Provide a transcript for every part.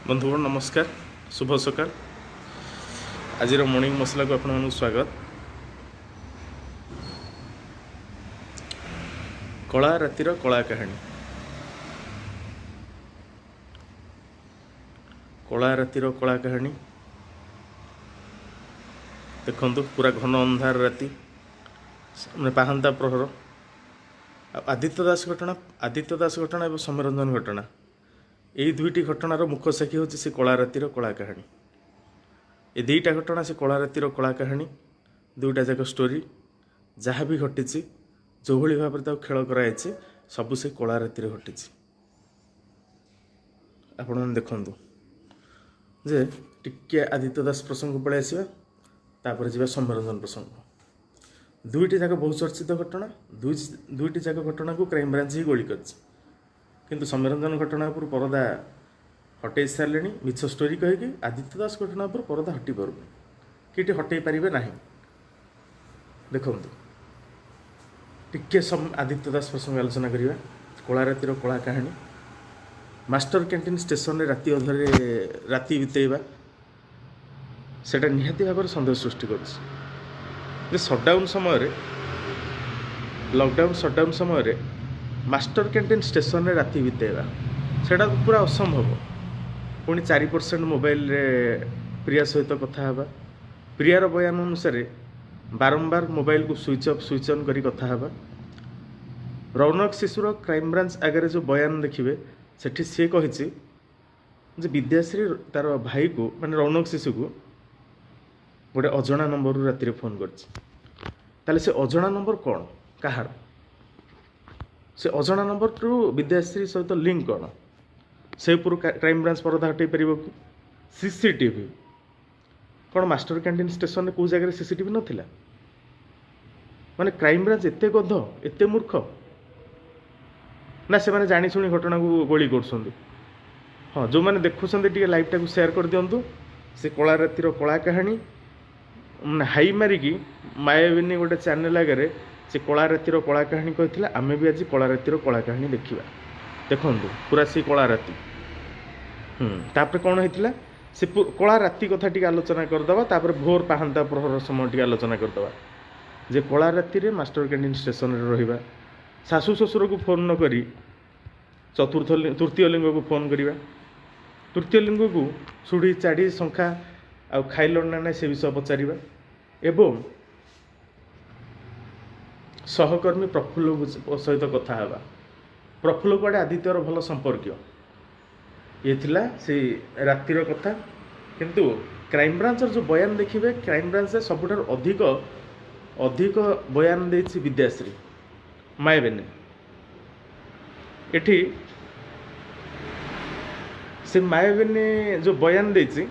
बंधुगण नमस्कार शुभ सकाल आज मॉर्निंग मसला को आपन स्वागत। कला रातिर कला कहानी कला रातिर कला कहानी देखु पूरा घन अंधार राति पाहंता प्रहर आदित्य दास घटना और सौम्यरंजन घटना यही दुईटी घटनार मुख्य साक्षी हूँ से कला रातिर कला कहानी। ये दुईटा घटना से कला रातिर कला कहानी दुईटा जाक स्टोरी जहाँ भी घटी जो भाई भाव में खेल कराई सबू से कला रातिर घटी। आपण मैंने देखु जे टिके आदित्य दास प्रसंग पलि आसवा तापर जा सौम्यरंजन प्रसंग दुईटी जाक बहुत चर्चित घटना दुईटी जाक घटना को क्राइम ब्रांच ही गोली कर किंतु सौम्यरंजन घटना उपर परदा हटै सारे मिछ स्टोरी कहीकि आदित्य दास घटना उपर परदा हटि पार कि हटै पारे ना। देखु टिके आदित्य दास प्रसंग आलोचना करवा कला रातिर कला कहानी मास्टर कैंटीन स्टेशन राति अधरे राति बितेवा से निहाती भाव सन्देह सृष्टि कर सटडाउन समय लॉकडाउन सटडाउन समय मास्टर कैंटीन स्टेशन रे राति बितेवा सेटा पूरा असंभव। पुणी 4% मोबाइल रे प्रिया सहित कथा हवा प्रियार बयान अनुसार बारंबार मोबाइल को स्विच ऑन करी कथा हवा। रौनक शिशुर क्राइम ब्रांच आगे जो बयान देखिए सेठी सी कही विद्याश्री तार भाई को माने रौनक शिशु को गोटे अजणा नंबर राति फोन कर से अजणा नंबर कौन कहार से अजणा नंबर टू विद्याश्री सहित लिंक कौन से क्राइम ब्रांच परदा हटै पार कि सीसीटीवी कौन मास्टर कैंटीन स्टेशन में कौ जगह सीसीटीवी नथिला माने क्राइम ब्रांच एते गध एते मूर्ख ना से माने जानी शुणी घटना को गोली कर। हाँ जो मैंने देखुं टे लाइव टाक सेयार कर दिंतु से कला रातिर कला कहानी हाई मारिकी मायाबिनी गोटे चैनल आगे से कला रातिर कला कहानी कही आमे भी आज कला रातिर कला कहानी देखा। देखु पूरा सी कला राति तापर कौन होता से कला राति कथा टी आलोचना करदे तापर भोर पाहंता प्रहर समय टी आलोचना करदे जे कला राति मास्टर कैंटीन स्टेशन रहा शाशु शशुर को फोन न करी तृतीय लिंग को फोन करवा तृतीय लिंग को सुड़ी चाड़ी शंखा आ खाइल ना ना से विषय पचार एवं सहकर्मी प्रफुल्ल सहित कथा हवा प्रफुल्ल कड़े आदित्यर भल संपर्क ये थिला से रातिर कथा किंतु क्राइम ब्रांच जो बयान देखिए क्राइम ब्रांच सबुठार अधिक अधिक बयान देछि विद्याश्री मायाबेनी एठी से मायाबेनी जो बयान देछि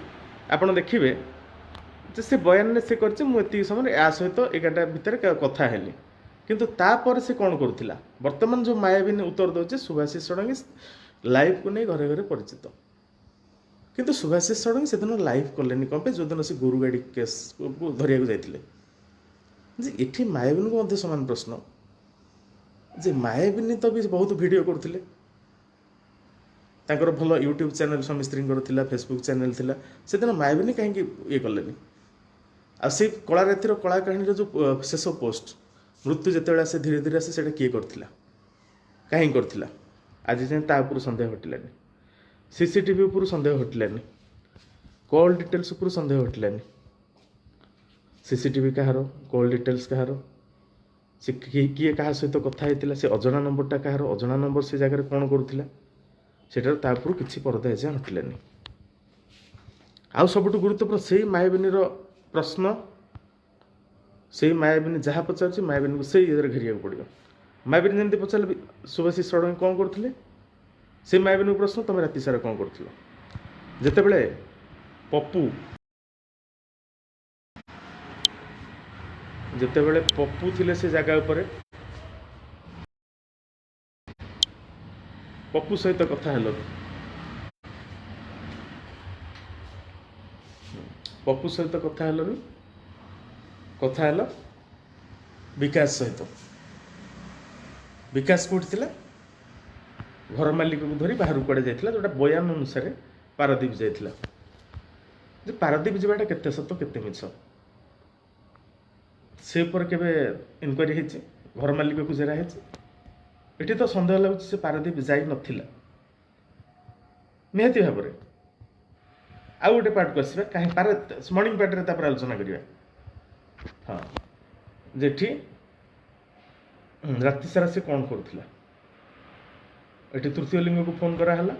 आपण देखिए से बयान से कर मुझे समय या सहित 11टा भितर कथा हेली किंतु तापर से कौन करुला वर्तमान जो मायाबिनी उत्तर दौचे सुभाषिष षडंगी लाइव को नहीं घरे घरे परिचित किंतु सुभाषिष षडंगी से दिन लाइव कले कौन पे जो दिन से गोरु गाड़ी केस को धरिया जाते ये मायाबिनी को समान प्रश्न जे मायाबिनी तो भी बहुत वीडियो करते भल यूट्यूब चैनल स्वामी स्त्री फेसबुक चैनल थिला से दिन मायाबिनी कहीं ये कले आ से कला रातिर कला कहानी जो शेष पोस्ट मृत्यु जिते आसे धीरे धीरे आसे से किए करथिला कहीं करथिला आज जाए ता उपर संदेह हटिलानी सीसीटीवी उपर संदेह हटिलानी कॉल डिटेल्स उपर संदेह हटिलानी सीसीटीवी कहार कॉल डिटेल्स कहार से किए क्या सहित कथा होता से अजणा नंबरटा कहार अजणा नंबर से जगह कौन करूला सेटार ता उपर किसी परदा एजाए हटिलानी। आउ सबुठु गुरुत्वपूर्ण से मायाबिनी प्रश्न से मायाबिनी जहाँ पचार मायाबिनी को से इधर घेरिया पड़ो मायाबिनी जमी पचारे सुभाषिष षडंगी कौन करते से मायाबिनी प्रश्न तुम राति सारा कौन कर जितेबले पप्पू जितेबले पप्पू थिले से जगह पर पप्पू सहित कथा हेलो पप्पू सहित कथा हेलोनी कथा हेलो विकास सहित विकास कौटी घर मालिक को धरी बाहर कड़े जाता जोटा बयान अनुसार पारादीप जाइथिला जे पारादीप जावाटा केते सत केते मिछ से ऊपर केबे इनक्वारी हेछि घर मालिक को जेरा हेछि एठी तो संदेह लागुछि से पारादीप जाई नथिला निहाती भाबरे आ गोटे पार्ट को आसबा कहीं पार मॉर्निंग पार्ट रे तापर आलोचना करिया हाँ जेठी राति सारा से कौन करुला एटी तृतीय लिंग को फोन कराला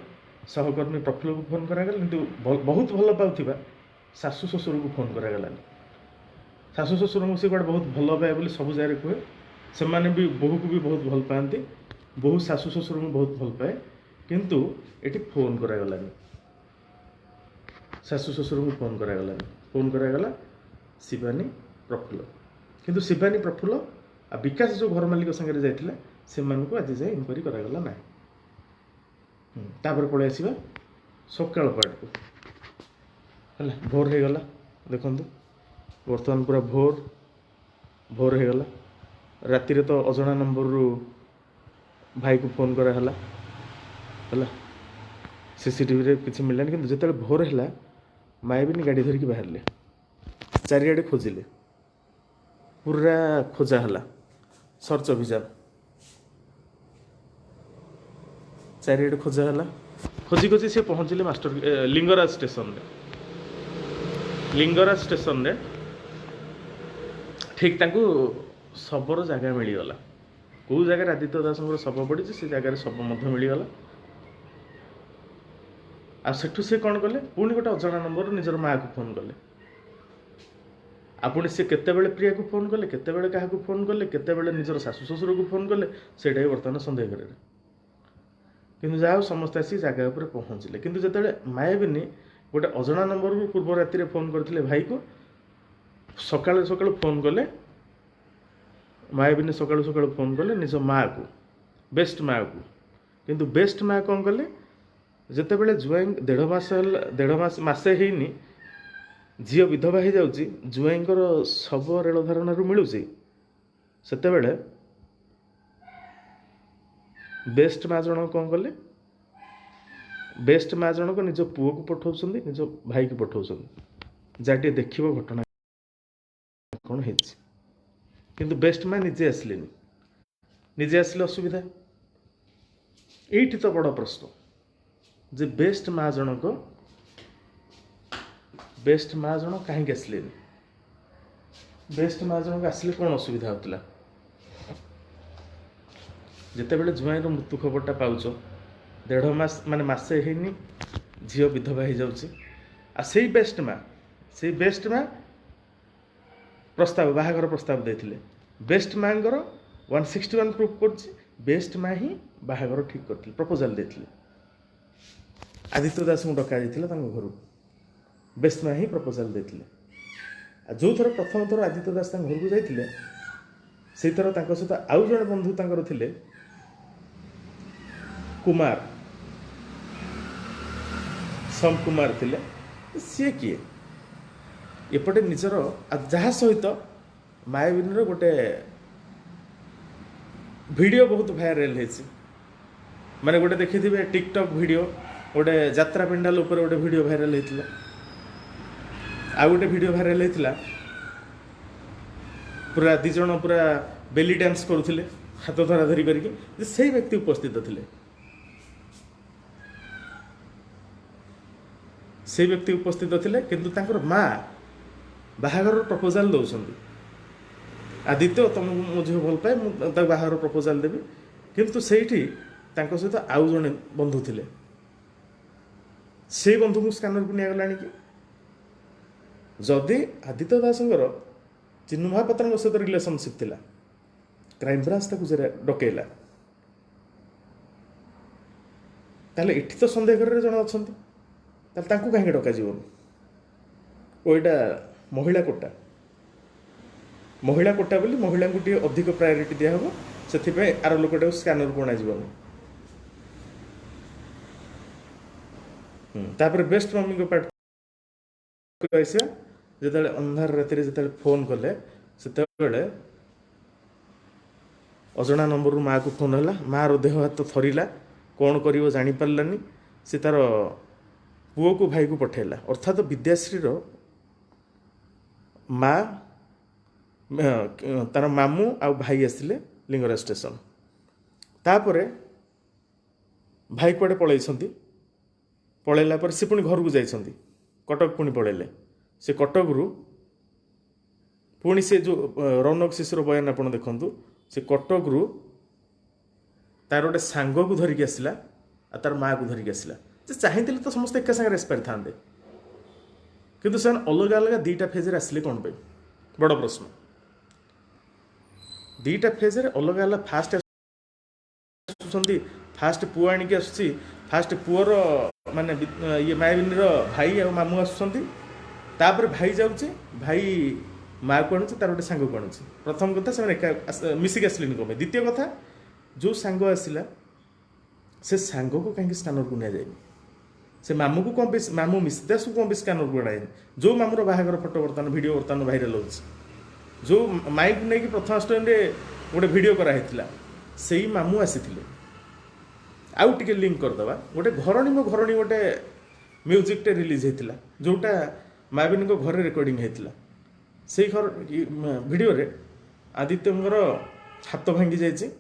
सहकर्मी प्रफुल्ल को फोन करागला किंतु बहुत भल पाउथिबा शाशु शशुर को फोन करागलानी शाशु शशुर को से बहुत भल पाए बोली सब जगह कहे से माने भी बोहू को भी बहुत भल पाती बोहू शाशु शशुर को बहुत भल पाए किंतु एटी फोन करागलानी शाशु शशुर को फोन करागला शिवानी प्रफुल्ल किंतु शिवानी प्रफुल्ल आ विकास जो घर मालिक संगे जाइथिला से मानक आज जाए इनक्वारी करागला ना तापर पड़े आसवा सकाल पार्ट को है भोर हो गला देखु बर्तमान पूरा भोर हो गला राति तो अजଣା नंबर रु भाई को फोन कराला है सीसीटीवी रे किसी मिललानी कि जिते भोर है मायाबिनी गाड़ी धरिकी बाहर चारिआडे खोजिले पूरा खोजा है सर्च अभियान चारिआडे खोजा है खोजी खोजी सी पहुँचले मास्टर लिंगराज स्टेशन रे ठीक तांको शबर जगह मिलगला कौ जगह आदित्य दास शब पड़ी से जगह शब मिलगला आ सेठू से कौन कले पुणी गोटे अजଣା नंबर निजर माँ को फोन कले आपुणी से केतेबेले प्रिया को फोन कले केतेबेले क्या फोन कले केतेबेले निजर शाशु शशुर को फोन कले सेटा ही बर्तमान सन्देह करे किंतु जाओ समस्त आसी जगह पर पहुँचले किंतु जिते मायाबिनी गोटे अजଣା नंबर को पूर्व राति फोन करते भाई को सकाल सकाल फोन कले मायाबिनी सकाल सकाल फोन कले निज माँ को बेस्ट माँ को किंतु बेस्ट माँ कौन कले जितेबले जुआई देढ़ मासे ହେଇନି झील विधवा हो जाऊँगी जुआईंकर शब रेल धारण मिलूँ सेतेबेले बेस्ट माँ जन कौन कले बेस्ट माँ जनक निज पुओ को पठाउछन निज भाई को पठाउछन जाटे देखिबो घटना कौन है किंतु बेस्ट माँ निजे आसलेनी निजे आसले असुविधा एठी तो बड़ प्रश्न जे बेस्ट माँ जनक कहीं आसले बेस्ट माँ जनक आसले कौन असुविधा होता जितेबले जुआईर मृत्यु खबरटा पाउच देढ़ मास माने मासे ହେଇନି झील विधवा हो जाऊँगी आ से बेस्ट माँ प्रस्ताव बाहागर प्रस्ताव देते बेस्ट माँ 161 प्रूफ कर बेस्ट माँ ही बाहागर ठीक करते प्रपोजाल देते आदित्य दास को डका जाता घर बेस्ट माँ ही प्रपोजाल देते जो थर प्रथम थर आदित्य दास घर को जाते से थर सहित आउ जड़े बंधु थे कुमार सम कुमार थे सी किए एपटे निजर जहाँ सहित मायाबिनी गोटे वीडियो बहुत भाइराल माने गोटे देखिथे टिकटॉक वीडियो गोटे यात्रा पेंडाल उपर गोटे वीडियो भाइराल होता आ गोटे वीडियो भाइराल होता पूरा दिज पूरा बेली डांस करुले हाथ धरा धरी करके से व्यक्ति उपस्थित थे से व्यक्ति उपस्थित थे किंतु तांकर माँ बाहागर प्रपोजाल दौरान आदित्य तुम मो झील भल पाए मुझे बाहागर प्रपोजाल देवी किंतु सेठी सहित आउ जड़े बंधु थे से बंधु को स्कानर को निगला कि जदि आदित्य दासंकर चिन्नु महापात्र सहित रिलेशनशिप थिला क्राइम ब्रांच डकैला ताले इठी तो सन्देह घर जन अच्छा कहीं डक महिला कोटा बोली महिला को अधिक प्रायोरिटी दिहब से आर लोकटा स्कानर को अणापर बेस्ट मम्मी को पार्ट जो अंधार राति जो फोन कले से अजଣା नंबर माँ को फोन है माँ रो देह हाथ थरला कौन कर जापारानी से तार पुओ को भाई को पठेला अर्थात विद्याश्री माँ तार मामू आ भाई आसिले लिंगराज स्टेशन तापर भाई कुआडे पलैछंती पलैला पर से पुणी घर को जाइछंती कटक पुणी पलैले से कटक रु पुणी से जो रौनक शिशुर बयान आप देखु से कटक रु तार गोटे सांग को धरिकी आसला आ तार माँ को धरिकी आसला चाहिए तो समस्त एका सागर आसपारि था किंतु से अलग अलग दुईटा फेज आसिले कौन पे बड़ प्रश्न दुईटा फेज अलग अलग फास्ट फास्ट पुआ आणिक आसुची फास्ट पुअर माने ये मायाबिनी भाई आ मामू आसुचंती भाई जाऊे भाई माँ को आणुचे तार गोटे सांग को आणुचे प्रथम कथा से मिसिक आसले कमे द्वितीय कथा जो सांग आसला से सांग को कहीं स्कैनर को नि जाए से मामू को कौन मामू मिसदास को कौन स्कैनर को अड़ाए जो मामूर बाहागर फोटो बर्तमान वीडियो बर्तमान भाइराल हो जो माइक नहीं प्रथमाष्टमी में गोटे वीडियो कराइला से मामू आसी आउ टे लिंक करदे गोटे घरणी मो घरणी गोटे म्यूजिक टे रिलीज होता जोटा मायाबिनी घर रेकर्डिंग होता से घर वीडियो रे आदित्यंकर हाथ भांगी जाइए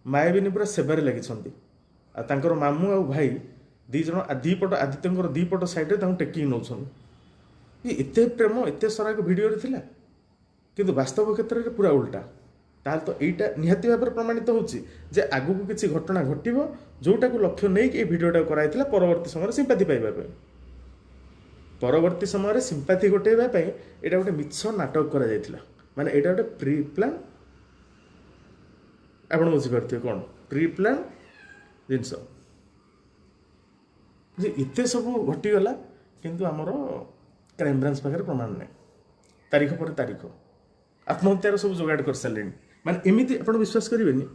मायाबिनी पूरा सेबार लगी मामू आ भाई दीज दीपट आदित्यंकर दीपट सैड्रे टेकिंग नौ एत प्रेम एत सराग भिडियो थिला किंतु वास्तव क्षेत्र में पूरा उल्टा ताल तो यहीटा निहाती भाव प्रमाणित होची जे आगु को किसी घटना घटिबो जोटा को लक्ष्य नहीं कि भिडियोटा कराइथिला परवर्ती समय सिंपाथी पाइबा परवर्ती समय सिंपाथी घटेबा पई एटा गोटे मिछ नाटक करा जायथिला माने एटा गोटे प्री प्लान आपण बुझी पारथिबे कोन प्री प्लान जिनस जे एते सब घटीगला किंतु आमर क्राइम ब्रांच पाखे प्रमाण नहीं तारीख पर तारीख आत्महत्यार सब जोगाड़ कर सारे माने एमती आप विश्वास करेंगे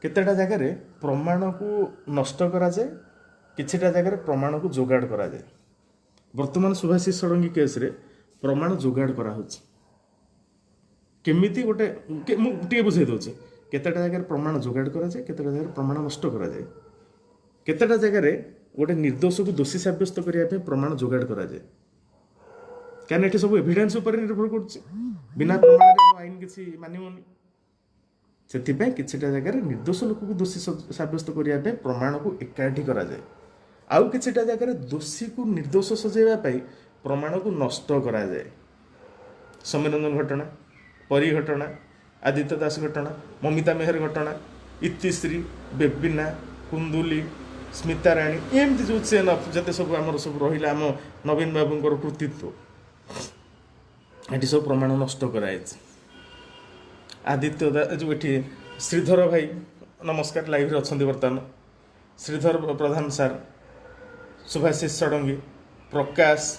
केतेटा जगार प्रमाण को नष्ट करा जाए किछिटा जगार प्रमाण को जोगाड़ करा जाए वर्तमान सुभाषिष षडंगी केस रे प्रमाण जोगाड़ करा होछि केमिति गोटे मुझे बुझे दूसरी केतेटा जगार प्रमाण जोगाड़ करा जाए केतेटा जगार प्रमाण नष्ट करा जाए केतेटा जगार गोटे निर्दोष को दोषी सब्यस्त करने प्रमाण जोगाड़ करा जाए क्या ये सब एविडेंस उपर निर्भर कर बिना प्रमाण आईन किसी मानवनी से किछिटा जगार निर्दोष लोक को दोषी सब्यस्त करने प्रमाण को एकाठी करा जाए आउ किछिटा जगार दोषी को निर्दोष सजेवा प्रमाण को नष्ट करा जाए समीरंजन घटना परी घटना आदित्य दास घटना ममिता मेहर घटना इतिश्री बेबिना कुंदुली स्मिता राणी एमती जो चेन जते सब आमर सब रहा आम नवीन बाबूंकर कृतित्व ये सब प्रमाण नष्ट कराए आदित्य जो ये श्रीधर भाई नमस्कार लाइव रे अच्छा बर्तमान श्रीधर प्रधान सार सुभाषिष षडंगी प्रकाश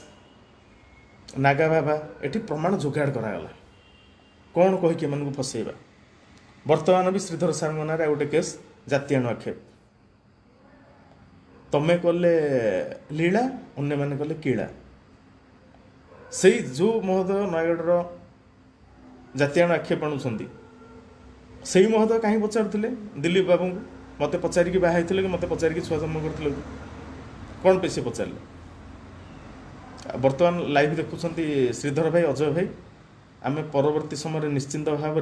नागा बाबा ये प्रमाण जोगाड़ करागला कौन कहीकि एम फसैबा बर्तमान भी श्रीधर सार नारे गोटे केस जातीय आक्षेप तमें कले लीला अन्य मैंने कले कीड़ा से जो महोदय नयगढ़ जातीय आक्षेप आणुंट से महोदय कहीं पचारुले दिलीप बाबू को मत पचारिकी बाहर कि मत पचारिकी छुआ जन्म करते कौन पे सी पचारे बर्तमान लाइव देखुं श्रीधर भाई अजय भाई आम परवर्ती समय निश्चिंत भाव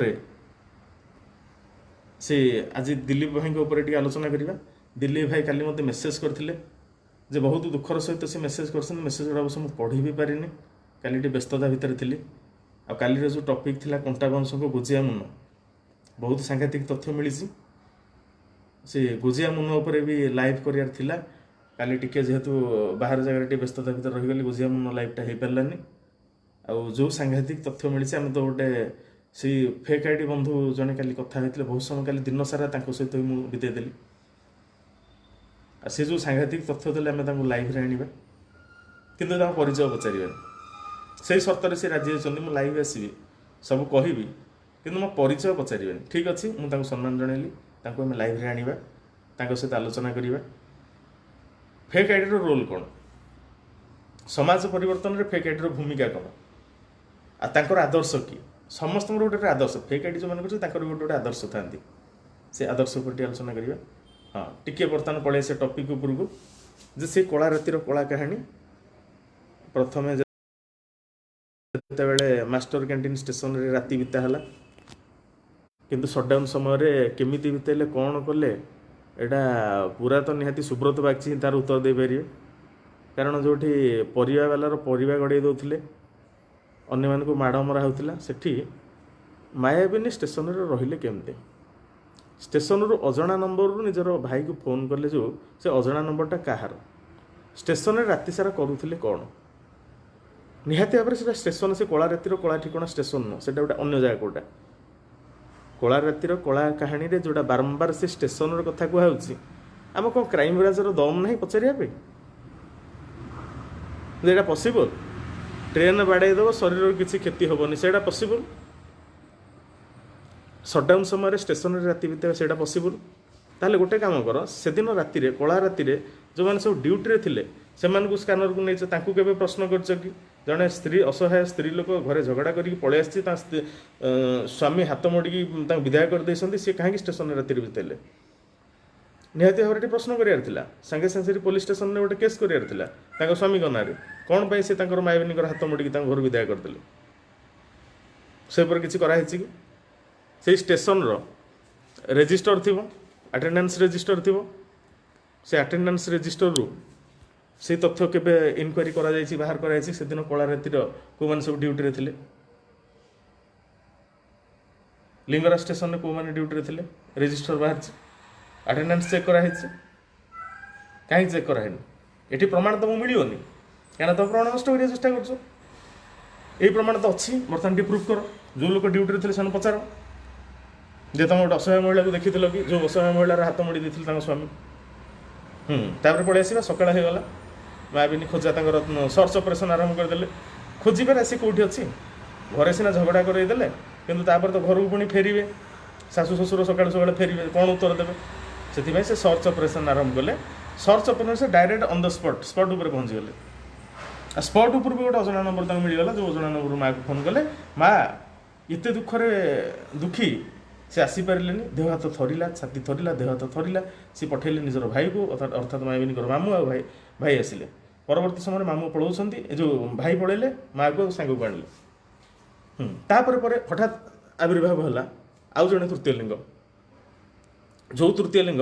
से आज दिलीप भाई ऊपर आलोचना करवा दिलीप भाई काली मत मेसेज करते बहुत दुखर सहित से मेसेज कर मेसेज गुड़ा मुझे पढ़ी भी पारिनी काली व्यस्तता भितर थी आली जो टपिक थिला कंटा वंश को गोजिया मुन बहुत सांघातिक तथ्य मिली से गोजिया मुन उपर भी लाइव करार थिला काली टिके जेहेतु बाहर जगह व्यस्तता भितर रहीगली गोजिया मुन लाइवटा हो पारानी आउ जो सांघातिक तथ्य मिली आम तो गोटे से फेक आईडी बंधु जड़े काली कथा होते बहुत समय काली दिन सारा सहित मुझे बितेदेली से जो सांघातिक तथ्य देले आम लाइव रे आनिबा किंतु परिचय पचारे से सर्त से राजी होती मुझे लाइव आसबि सब कहि कि मो परिचय पचारे ठीक अच्छे मुझे सम्मान जनइली आम लाइव रे आनिबा सहित आलोचना करवा फेक आईडी रोल कौन समाज परिवर्तन रे फेक आईडी भूमिका कौन आर आदर्श कि समस्त गोटे आदर्श फेक आईडी जो मैंने गोटे गोटे आदर्श था से आदर्श पर आलोचना करवा हाँ टिके बर्तमान पड़े से टपिक उपरकू जे से कला रातिर कला कहानी प्रथम जितेबाला मास्टर कैंटीन स्टेशन रे राति बिताला किंतु सटडाउन समय केमिति बितेले कौन कले एटा पूरा तो निहाती सुब्रत बागची ही तार उत्तर दे पारे कारण जो परिवा वालार परिवा गड़े दौले अन्य मानक माड़ मरा होता सेठी मायाबिनी स्टेशन रे रहिले केमते स्टेशन रु अजणा नंबर रु निजर भाई को फोन कले जो से अजणा नंबरटा कहार स्टेशन रे राति सारा करूथिले कौन निहाती भाव से स्टेशन से कला रातिर कला ठिकणा स्टेशन न सेटा गोटे अन्य जगह कोटा कला रातिर कला कहानी रे जोड़ा बारंबार से स्टेशन कथा कहूँ आम कौन क्राइम ब्रांचर दम ना पचारे जेटा पॉसिबल ट्रेन बाड़ेदब शरीर किसी क्षति हेनी से पॉसिबल सटडाउन समय स्टेशन रे राति बितेबा सेटा पॉसिबल ताहले गोटे काम कर से दिन राति कला राति जो मैंने सब ड्यूटी थे से स्कानर को नहीं तांकु केबे प्रश्न कर कि जड़े स्त्री असहाय स्त्री लोक घरे झगड़ा करके पलि आसी स्वामी हाथ मोड़ी विदाय कर सी कहीं स्टेशन राति बितेले निहाती भाव में प्रश्न करार सागे सागे पुलिस स्टेशन में गोटे केस करार स्वामी ना कौन पाई से मायाबिनी हाथ मोड़ी घर विदाय करदे से किसी कराई कि से स्टेशन रजिस्टर थी अटेंडेंस रजिस्टर थी से अटेंडेंस रजिस्टर रु से तथ्य केबे इनक्वारी करा जायछि बाहर करा जायछि से दिन कला रातिर को माने सब ड्यूटी रे थिले लिंगरा स्टेशन रे को माने ड्यूटी रे थिले रजिस्टर बाहर अटेंडेंस चेक करा हिछि काहे चेक करा हेन एठी प्रमाण तो मिलियोनी काना तो प्रमाण नष्ट करिया चेष्टा करछो एई प्रमाण तो अछि बर्तन डी प्रूफ करो जो लोक ड्यूटी रे थिले सन पचारो जे तुम गोटे असहाय महिला को देखी कि जो असहाय महिलार हाथ मोड़ी देते स्वामी तापर पलि आसवा सकाळ हो गला मायाबिनी खोजा सर्च ऑपरेशन आरंभ करदे खोजबार आसी कौटी अच्छी घरे सीना झगड़ा करदेले किंतु तापर तो घर को पुणी फेरवे शाशु शशुर सकाल सकाल फेरवे कौन उत्तर देवे से सर्च ऑपरेशन आरंभ कले सर्च ऑपरेशन से डायरेक्ट ऑन द स्पॉट उपर पहुँची गले स्पॉट उपर भी गोटे अजणा नंबर मिलगला जो अजणा नंबर माँ को फोन कले माँ एत दुखी से आसीपारे देह हाथ थरिला छाती थरिला देह हाथ थरिला सी पठेले निजर भाई को अर्थात मायाबिनी मामू आ भाई भाई आसिले परवर्ती समय मामू पलाउछंती जो भाई पळेले माँ को सांग को आणले तापर पर हठात आविर्भाव होला आउ जने तृतीय लिंग जो तृतीय लिंग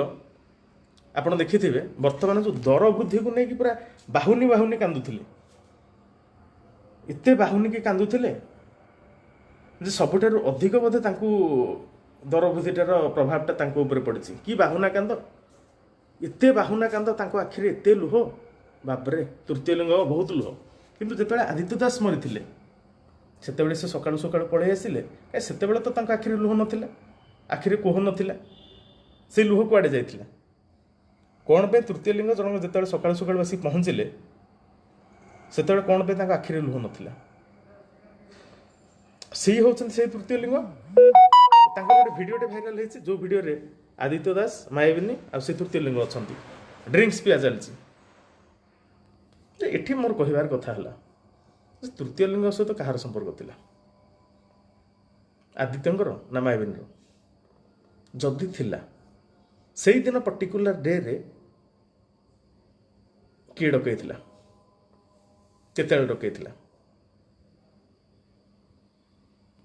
आपण देखिथिबे वर्तमान जो दर बुद्धि को नहीं कि पूरा बाहुनी बाहुनी कांदुथिले एते बाहुनी के कांदुथिले जे सबुठारु अधिक बोधे तांकू दर बुद्धिटार प्रभावटा तांको ऊपर पड़े कि बाहुना कांद एते बाहुना कांद तांको आखिरे एते लुह बापरे तृतीय लिंग बहुत लुह किंतु जेते आदित्य दास मरी से सकाळु सकाळु पळै आसिले से तो तांको आखिरे लुह नथिला आखिरे कोह नथिला से लुह कुआडे जाइथिला कौन पे तृतीय लिंग जन जेते सकाळु सकाळु आसी पहुँचिले से कौन पे तांको आखिरे लुह नथिला सी होचन से तृतीय लिंग गोटे भिडियोटे भाइराल होती जो भिडियो रे आदित्य दास मायाबिनी आ से तृतीय लिंग अच्छा ड्रिंक्स पिया चलती एठी मोर कहबार कथा है तृतीय लिंग सहित तो कहार संपर्क थिला आदित्यंकर ना मायाबिनी जदि थिला से दिन पर्टिकुलर डे रे किए डकई केते डकई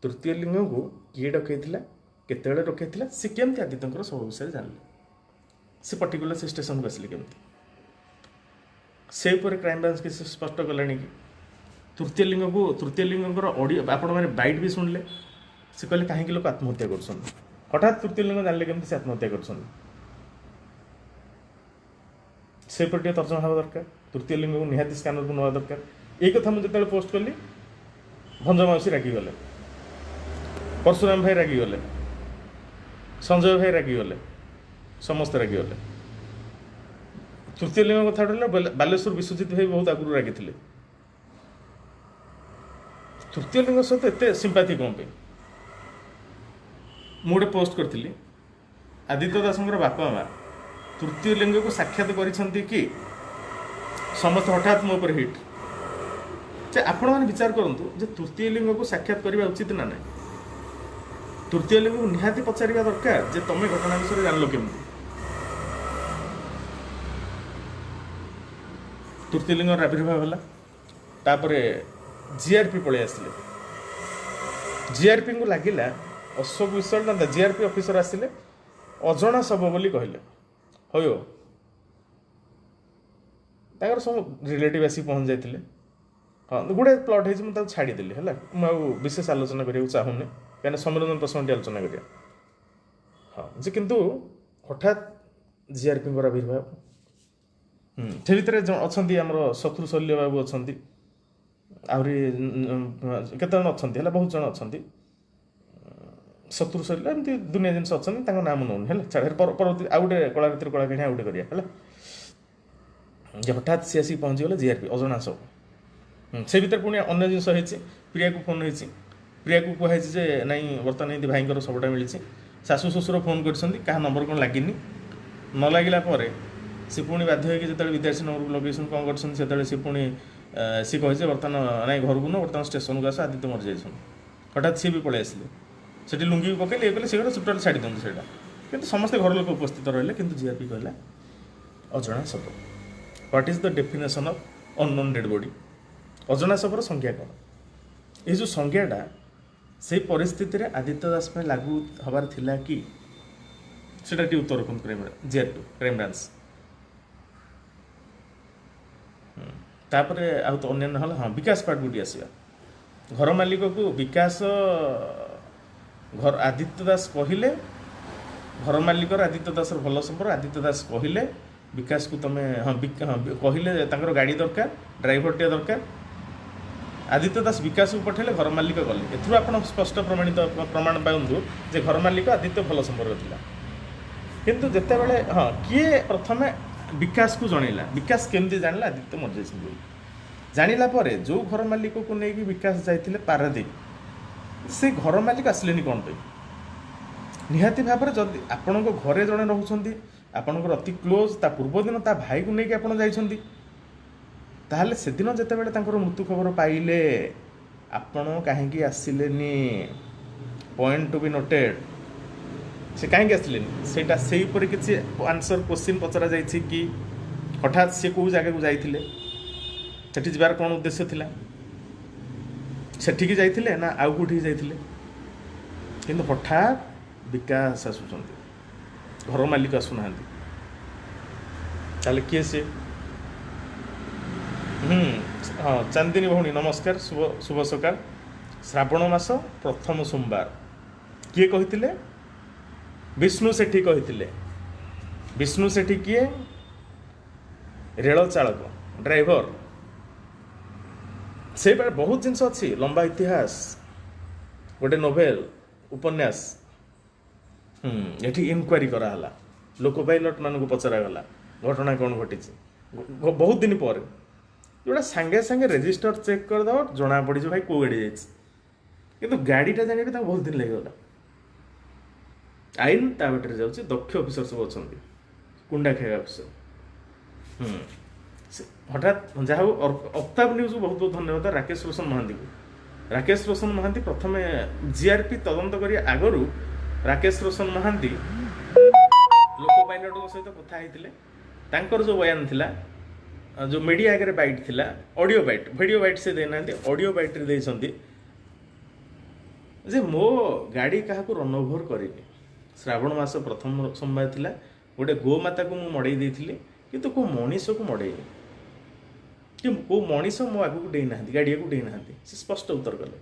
तृतीय लिंग को किए डकई केते डकई सी केमती आदित्य सब विषय जानले से पर्टिकुलर से स्टेशन को आसिले केमती से क्राइम ब्रांच किसी स्पष्ट कलानी कि तृतीय लिंग ऑडियो आपण मैंने बाइट भी शुणिले से कहले कहीं लोक आत्महत्या कर हठात तृतीय लिंग जानले केमती से आत्महत्या कर से तर्जमा हवा दरकार तृतीय लिंग को निहाती स्कानर को नवा दरकार यही कथा मुझे जो पोस्ट कली भंज मौसी रागिगले परशुराम भाई रागिगले संजय भाई रागिगले समस्ते रागिगले तृतीय लिंग कथा बालेश्वर विश्वजित भाई बहुत आगुरी रागी तृतीय लिंग सहित एत सिंपाथी कौन पे मुझे पोस्ट करी आदित्य दास बापा माँ तृतीय लिंग को साक्षात कि समस्त हठात मो पर हिट जे आपण मैंने विचार करूँ जे तृतीय लिंग को साक्षात करने उचित ना ना तृतीय लिंग को निहाती पचारिबा दरकार जे तुम घटना विषय जान केमती ତୃତୀୟଲିଙ୍ଗର ଆବିର୍ଭାବ ହେଲା। ତାପରେ ଜିଆର୍ପି ପଳେଇ ଆସିଲେ। ଜିଆର୍ପିଙ୍କୁ ଲାଗିଲା ଅଶୋକ ବିଶ୍ୱାଳ ନା ଜିଆର୍ପି ଅଫିସର ଆସିଲେ ଅଜଣା ଶବ ବୋଲି କହିଲେ। ହଉ ତାଙ୍କର ସବୁ ରିଲେଟିଭ୍ ଆସିକି ପହଞ୍ଚି ଯାଇଥିଲେ। ହଁ ଗୁଡ଼ାଏ ପ୍ଲଟ୍ ହେଇଛି, ମୁଁ ତାକୁ ଛାଡ଼ିଦେଲି ହେଲା, ମୁଁ ଆଉ ବିଶେଷ ଆଲୋଚନା କରିବାକୁ ଚାହୁଁନି କାହିଁକିନା ସମ୍ମିଳନୀ ପ୍ରସଙ୍ଗଟି ଆଲୋଚନା କରିବା। ହଁ ଯେ କିନ୍ତୁ ହଠାତ୍ ଜିଆର୍ପିଙ୍କର ଆବିର୍ଭାବ। ସେ ଭିତରେ ଅଛନ୍ତି ଆମର ଶତ୍ରୁ ଶଲ୍ୟ ବାବୁ ଅଛନ୍ତି, ଆହୁରି କେତେଜଣ ଅଛନ୍ତି ହେଲା, ବହୁତ ଜଣ ଅଛନ୍ତି। ଶତ୍ରୁ ଶଲ୍ୟ ଏମିତି ଦୁନିଆ ଜିନିଷ ଅଛନ୍ତି, ତାଙ୍କ ନାମ ନେଉନି ହେଲା, ଛାଡ଼ ପରବର୍ତ୍ତୀ ଆଉ ଗୋଟେ କଳା ଭିତରେ କଳା କାহিଣୀ ଆଉ ଗୋଟେ କରିବା ହେଲା। ଯେ ହଠାତ୍ ସିଏ ଆସିକି ପହଞ୍ଚିଗଲେ ଜିଆର୍ପି ଅଜଣା ସବୁ। ସେ ଭିତରେ ପୁଣି ଅନ୍ୟ ଜିନିଷ ହେଇଛି, ପ୍ରିୟାକୁ ଫୋନ୍ ହେଇଛି, ପ୍ରିୟାକୁ କୁହାଯାଇଛି ଯେ ନାଇଁ ବର୍ତ୍ତମାନ ଏମିତି ଭାଇଙ୍କର ଶବଟା ମିଳିଛି। ଶାଶୁ ଶ୍ୱଶୁର ଫୋନ୍ କରିଛନ୍ତି, କାହା ନମ୍ବର କ'ଣ ଲାଗିନି। ନ ଲାଗିଲା ପରେ ସେ ପୁଣି ବାଧ୍ୟ ହୋଇକି ଯେତେବେଳେ ବିଦ୍ୟାର୍ଥୀ ନମ୍ବରକୁ ଲଗେଇଛନ୍ତି କ'ଣ କରିଛନ୍ତି, ସେତେବେଳେ ସେ ପୁଣି ସିଏ କହିছে ବର୍ତ୍ତମାନ ନାଇଁ ଘରକୁ ନୁହଁ, ବର୍ତ୍ତମାନ ଷ୍ଟେସନକୁ ଆସ, ଆଦିତ୍ୟ ମରିଯାଇଛନ୍ତି। ହଠାତ୍ ସିଏ ବି ପଳେଇ ଆସିଲେ, ସେଠି ଲୁଙ୍ଗି ପକେଇଲେ ଇଏ କଲେ ସେ ଘରେ ଟୋଟାଲି ଛାଡ଼ି ଦିଅନ୍ତୁ ସେଇଟା, କିନ୍ତୁ ସମସ୍ତେ ଘର ଲୋକ ଉପସ୍ଥିତ ରହିଲେ। କିନ୍ତୁ ଜିଆର୍ପି କହିଲା ଅଜଣା ଶବ। What is the definition of unknown dead body? ଅଜଣା ଶବର ସଂଜ୍ଞା କ'ଣ? ଏଇ ଯେଉଁ ସଂଜ୍ଞାଟା ସେଇ ପରିସ୍ଥିତିରେ ଆଦିତ୍ୟ ଦାସ ପାଇଁ ଲାଗୁ ହେବାର ଥିଲା କି, ସେଟା ଟିକେ ଉତ୍ତର ରଖନ୍ତୁ ଜିଆର୍ପି କ୍ରାଇମବ୍ରାଞ୍ଚ। ତାପରେ ଆଉ ତ ଅନ୍ୟାନ୍ୟ ହେଲା। ହଁ ବିକାଶ ପାଟକୁ ଟିକେ ଆସିବା। ଘର ମାଲିକକୁ ବିକାଶ ଆଦିତ୍ୟ ଦାସ କହିଲେ, ଘର ମାଲିକର ଆଦିତ୍ୟ ଦାସର ଭଲ ସମ୍ପର୍କ। ଆଦିତ୍ୟ ଦାସ କହିଲେ ବିକାଶକୁ ତମେ କହିଲେ ତାଙ୍କର ଗାଡ଼ି ଦରକାର, ଡ୍ରାଇଭରଟିଏ ଦରକାର। ଆଦିତ୍ୟ ଦାସ ବିକାଶକୁ ପଠାଇଲେ, ଘର ମାଲିକ ଗଲେ। ଏଥିରୁ ଆପଣ ସ୍ପଷ୍ଟ ପ୍ରମାଣ ପାଆନ୍ତୁ ଯେ ଘର ମାଲିକ ଆଦିତ୍ୟ ଭଲ ସମ୍ପର୍କ ଥିଲା। କିନ୍ତୁ ଯେତେବେଳେ କିଏ ପ୍ରଥମେ ବିକାଶକୁ ଜଣେଇଲା, ବିକାଶ କେମିତି ଜାଣିଲା ଆଦିତ୍ୟ ମରିଯାଇଛନ୍ତି ବୋଲି? ଜାଣିଲା ପରେ ଯେଉଁ ଘର ମାଲିକକୁ ନେଇକି ବିକାଶ ଯାଇଥିଲେ ପାରାଦୀପ, ସେ ଘର ମାଲିକ ଆସିଲେନି କ'ଣ ପାଇଁ? ନିହାତି ଭାବରେ ଯଦି ଆପଣଙ୍କ ଘରେ ଜଣେ ରହୁଛନ୍ତି, ଆପଣଙ୍କର ଅତି କ୍ଲୋଜ୍, ତା ପୂର୍ବଦିନ ତା ଭାଇକୁ ନେଇକି ଆପଣ ଯାଇଛନ୍ତି, ତାହେଲେ ସେଦିନ ଯେତେବେଳେ ତାଙ୍କର ମୃତ୍ୟୁ ଖବର ପାଇଲେ ଆପଣ କାହିଁକି ଆସିଲେନି? Point two be noted. ସେ କାହିଁକି ଆସିଲେନି ସେଇଟା ସେଇପରି କିଛି ଆନ୍ସର କ୍ୱେଶ୍ଚିନ୍ ପଚରା ଯାଇଛି କି? ହଠାତ୍ ସେ କେଉଁ ଜାଗାକୁ ଯାଇଥିଲେ, ସେଠି ଯିବାର କ'ଣ ଉଦ୍ଦେଶ୍ୟ ଥିଲା? ସେଠିକି ଯାଇଥିଲେ ନା ଆଉ କେଉଁଠିକି ଯାଇଥିଲେ? କିନ୍ତୁ ହଠାତ୍ ବିକାଶ ଆସୁଛନ୍ତି, ଘର ମାଲିକ ଆସୁନାହାନ୍ତି। ତାହେଲେ କିଏ ସେ? ହଁ ଚାନ୍ଦିନୀ ଭଉଣୀ ନମସ୍କାର, ଶୁଭ ସକାଳ। ଶ୍ରାବଣ ମାସ ପ୍ରଥମ ସୋମବାର। କିଏ କହିଥିଲେ? ବିଷ୍ଣୁ ସେଠୀ କହିଥିଲେ। ବିଷ୍ଣୁ ସେଠୀ କିଏ? ରେଳ ଚାଳକ, ଡ୍ରାଇଭର। ସେ ବହୁତ ଜିନିଷ ଅଛି, ଲମ୍ବା ଇତିହାସ, ଗୋଟେ ନୋଭେଲ, ଉପନ୍ୟାସ। ଏଠି ଇନକ୍ୱାରି କରାହେଲା, ଲୋକ ପାଇଲଟ ମାନଙ୍କୁ ପଚରାଗଲା ଘଟଣା କ'ଣ ଘଟିଛି ବହୁତ ଦିନ ପରେ, ଯେଉଁଟା ସାଙ୍ଗେ ସାଙ୍ଗେ ରେଜିଷ୍ଟର ଚେକ୍ କରିଦେବ, ଜଣାପଡ଼ିଯିବ ଭାଇ କେଉଁ ଗାଡ଼ି ଯାଇଛି। କିନ୍ତୁ ଗାଡ଼ିଟା ଜାଣିବାକୁ ତାଙ୍କୁ ବହୁତ ଦିନ ଲାଗିଗଲା। ଆଇନ ତା ବାଟରେ ଯାଉଛି, ଦକ୍ଷ ଅଫିସର ସବୁ ଅଛନ୍ତି, କୁଣ୍ଡା ଖାଇବା ଅଫିସର। ହଠାତ୍ ଯାହା ହଉ ଅଫତାବ ନ୍ୟୁଜ୍କୁ ବହୁତ ବହୁତ ଧନ୍ୟବାଦ ରାକେଶ ରୋଶନ ମହାନ୍ତିକୁ। ରାକେଶ ରୋଶନ ମହାନ୍ତି ପ୍ରଥମେ ଜିଆର୍ପି ତଦନ୍ତ କରିବା ଆଗରୁ ରାକେଶ ରୋଶନ ମହାନ୍ତି ଲୋକ ପାଇଲଟଙ୍କ ସହିତ କଥା ହେଇଥିଲେ। ତାଙ୍କର ଯେଉଁ ବୟାନ ଥିଲା, ଯେଉଁ ମିଡ଼ିଆ ଆଗରେ ବାଇଟ୍ ଥିଲା, ଅଡ଼ିଓ ବାଇଟ୍, ଭିଡ଼ିଓ ବାଇଟ୍ ସେ ଦେଇନାହାନ୍ତି, ଅଡ଼ିଓ ବାଇଟ୍ରେ ଦେଇଛନ୍ତି ଯେ ମୋ ଗାଡ଼ି କାହାକୁ ରନ୍ ଓଭର କରିନି। ଶ୍ରାବଣ ମାସ ପ୍ରଥମ ସୋମବାର ଥିଲା, ଗୋଟେ ଗୋମାତାକୁ ମୁଁ ମଡ଼େଇ ଦେଇଥିଲି, କିନ୍ତୁ କେଉଁ ମଣିଷକୁ ମଡ଼େଇନି, କି କେଉଁ ମଣିଷ ମୋ ଆଗକୁ ଡେଇନାହାନ୍ତି, ଗାଡ଼ିଆକୁ ଡେଇନାହାନ୍ତି। ସେ ସ୍ପଷ୍ଟ ଉତ୍ତର କଲେ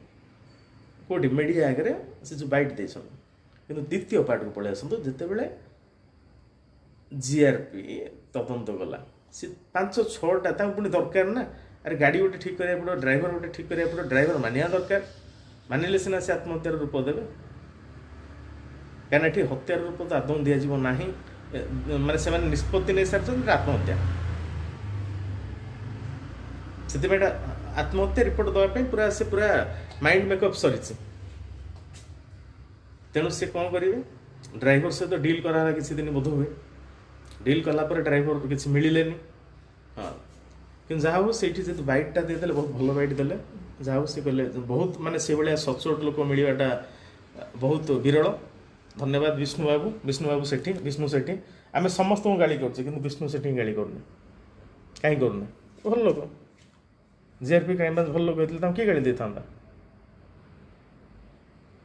କେଉଁଠି? ମିଡ଼ିଆ ଆଗରେ ସେ ଯେଉଁ ବାଇଟ୍ ଦେଇଛନ୍ତି। କିନ୍ତୁ ଦ୍ୱିତୀୟ ପାର୍ଟକୁ ପଳେଇ ଆସନ୍ତୁ, ଯେତେବେଳେ ଜିଆର୍ପି ତଦନ୍ତ ଗଲା, ସେ 5-6ଟା ତାଙ୍କୁ ପୁଣି ଦରକାର ନା, ଆରେ ଗାଡ଼ି ଗୋଟେ ଠିକ୍ କରିବାକୁ ପଡ଼ିବ, ଡ୍ରାଇଭର ଗୋଟେ ଠିକ୍ କରିବାକୁ ପଡ଼ିବ, ଡ୍ରାଇଭର ମାନିବା ଦରକାର, ମାନିଲେ ସିନା ସେ ଆତ୍ମହତ୍ୟାର ରୂପ ଦେବେ। କାହିଁକିନା ଏଠି ହତ୍ୟାର ରୂପ ତ ଆଦୌ ଦିଆଯିବ ନାହିଁ, ମାନେ ସେମାନେ ନିଷ୍ପତ୍ତି ନେଇସାରିଛନ୍ତି ଆତ୍ମହତ୍ୟା। ସେଥିପାଇଁ ଏଇଟା ଆତ୍ମହତ୍ୟା ରିପୋର୍ଟ ଦେବା ପାଇଁ ପୁରା ମାଇଣ୍ଡ ମେକଅପ୍ ସରିଛି। ତେଣୁ ସେ କ'ଣ କରିବେ? ଡ୍ରାଇଭର ସହିତ ଡିଲ୍ କରାହେଲା କିଛି ଦିନ ବୋଧ ହୁଏ। ଡିଲ୍ କଲା ପରେ ଡ୍ରାଇଭର କିଛି ମିଳିଲେନି। କିନ୍ତୁ ଯାହା ହଉ ସେଇଠି ଯେହେତୁ ବାଇଟ୍ଟା ଦେଇଦେଲେ, ବହୁତ ଭଲ ବାଇଟ୍ ଦେଲେ। ଯାହା ହଉ ସେ କହିଲେ ବହୁତ, ମାନେ ସେଇଭଳିଆ ସଚ୍ଚୋଟ ଲୋକ ମିଳିବାଟା ବହୁତ ବିରଳ। ଧନ୍ୟବାଦ ବିଷ୍ଣୁ ସେଠୀ। ଆମେ ସମସ୍ତଙ୍କୁ ଗାଳି କରୁଛେ, କିନ୍ତୁ ବିଷ୍ଣୁ ସେଠୀ ଗାଳି କରୁନେ। କାହିଁ କରୁନେ? ଭଲ ଲୋକ ଜିଆରପି କ୍ରାଇମବ୍ରାଞ୍ଚ ଭଲ ଲୋକ ହେଇଥିଲେ ତାଙ୍କୁ କିଏ ଗାଳି ଦେଇଥାନ୍ତା।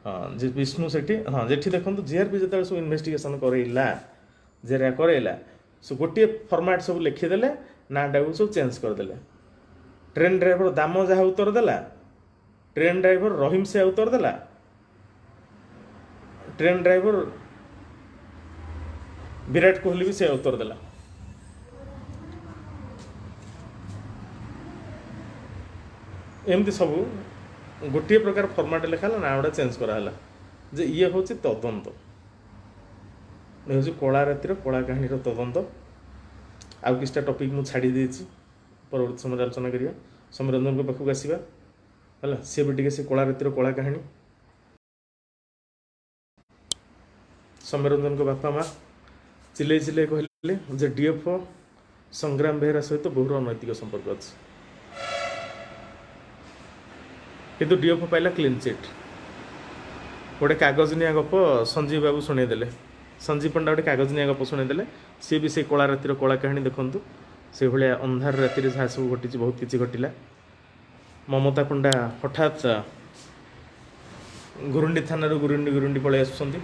ହଁ ଯେ ବିଷ୍ଣୁ ସେଠି ହଁ ଯେଠି ଦେଖନ୍ତୁ ଜିଆରପି ଯେତେବେଳେ ସବୁ ଇନଭେଷ୍ଟିଗେସନ୍ କରେଇଲା ଜେରା କରେଇଲା ସେ ଗୋଟିଏ ଫର୍ମାଟ୍ ସବୁ ଲେଖିଦେଲେ ନାଁଟାକୁ ସବୁ ଚେଞ୍ଜ କରିଦେଲେ। ଟ୍ରେନ୍ ଡ୍ରାଇଭର ଦାମ ଯାହା ଉତ୍ତର ଦେଲା, ଟ୍ରେନ୍ ଡ୍ରାଇଭର ରହିମ ସେ ଉତ୍ତର ଦେଲା, ଟ୍ରେନ୍ ଡ୍ରାଇଭର ବିରାଟ କୋହଲି ବି ସେ ଉତ୍ତର ଦେଲା। ଏମିତି ସବୁ ଗୋଟିଏ ପ୍ରକାର ଫର୍ମାଟ୍ ଲେଖା ହେଲା, ନାଁ ଗୁଡ଼ା ଚେଞ୍ଜ କରାହେଲା ଯେ ଇଏ ହେଉଛି ତଦନ୍ତ, ଇଏ ହେଉଛି କଳା ରାତିର କଳା କାହାଣୀର ତଦନ୍ତ। ଆଉ କିଛିଟା ଟପିକ୍ ମୁଁ ଛାଡ଼ି ଦେଇଛି, ପରବର୍ତ୍ତୀ ସମୟରେ ଆଲୋଚନା କରିବା। ସମୀରଞ୍ଜନଙ୍କ ପାଖକୁ ଆସିବା ହେଲା, ସିଏ ବି ଟିକେ ସେ କଳା ରାତିର କଳା କାହାଣୀ। ସମୀରଞ୍ଜନଙ୍କ ବାପା ମା ଚିଲେଇ ଚିଲେଇ କହିଲେ ଯେ ଡିଏଫ୍ଓ ସଂଗ୍ରାମ ବେହେରା ସହିତ ବହୁର ଅନୈତିକ ସମ୍ପର୍କ ଅଛି, କିନ୍ତୁ ଡିଏଫ୍ଓ ପାଇଲା କ୍ଲିନ୍ ଚିଟ୍। ଗୋଟେ କାଗଜନିଆ ଗପ ସଞ୍ଜୀବ ବାବୁ ଶୁଣେଇଦେଲେ, ସଞ୍ଜୀବ ପଣ୍ଡା ଗୋଟେ କାଗଜନିଆ ଗପ ଶୁଣେଇଦେଲେ। ସିଏ ବି ସେଇ କଳା ରାତିର କଳା କାହାଣୀ ଦେଖନ୍ତୁ। ସେଇଭଳିଆ ଅନ୍ଧାର ରାତିରେ ଯାହା ସବୁ ଘଟିଛି, ବହୁତ କିଛି ଘଟିଲା। ମମତା ପଣ୍ଡା ହଠାତ୍ ଗୁରୁଣ୍ଡି ଥାନାରୁ ଗୁରୁଣ୍ଡି ପଳେଇ ଆସୁଛନ୍ତି।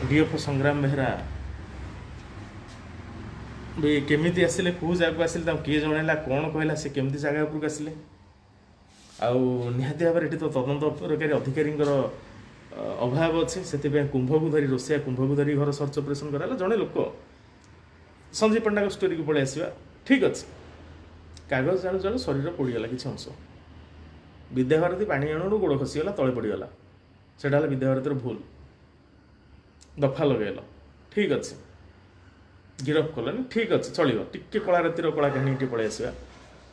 ଡିଏଫ୍ଓ ସଂଗ୍ରାମ ବେହେରା ବି କେମିତି ଆସିଲେ, କେଉଁ ଜାଗାକୁ ଆସିଲେ, ତାଙ୍କୁ କିଏ ଜଣେଇଲା, କ'ଣ କହିଲା, ସେ କେମିତି ଜାଗା ଉପରକୁ ଆସିଲେ। ଆଉ ନିହାତି ଭାବରେ ଏଠି ତ ତଦନ୍ତକାରୀ ଅଧିକାରୀଙ୍କର ଅଭାବ ଅଛି, ସେଥିପାଇଁ କୁମ୍ଭକୁ ଧରି ରୋଷେଇଆ କୁମ୍ଭକୁ ଧରି ଘର ସର୍ଚ୍ଚ ଅପରେସନ୍ କରାହେଲା। ଜଣେ ଲୋକ ସଞ୍ଜୀବ ପଣ୍ଡାଙ୍କ ଷ୍ଟୋରିକୁ ପଳେଇ ଆସିବା, ଠିକ୍ ଅଛି। କାଗଜ ଜାଳୁ ଜାଳୁ ଶରୀର ପୋଡ଼ିଗଲା କିଛି ଅଂଶ। ବିଦ୍ୟାଭାରତୀ ପାଣି ଆଣୁ ଗୋଡ଼ ଖସିଗଲା, ତଳେ ପଡ଼ିଗଲା। ସେଇଟା ହେଲା ବିଦ୍ୟାଭାରତୀର ଭୁଲ, ଦଫା ଲଗେଇଲ, ଠିକ୍ ଅଛି। ଗିରଫ କଲନି, ଠିକ୍ ଅଛି, ଚଳିବ। ଟିକେ କଳା ରାତିର କଳା କାହାଣୀ ଟିକେ ପଳେଇ ଆସିବା।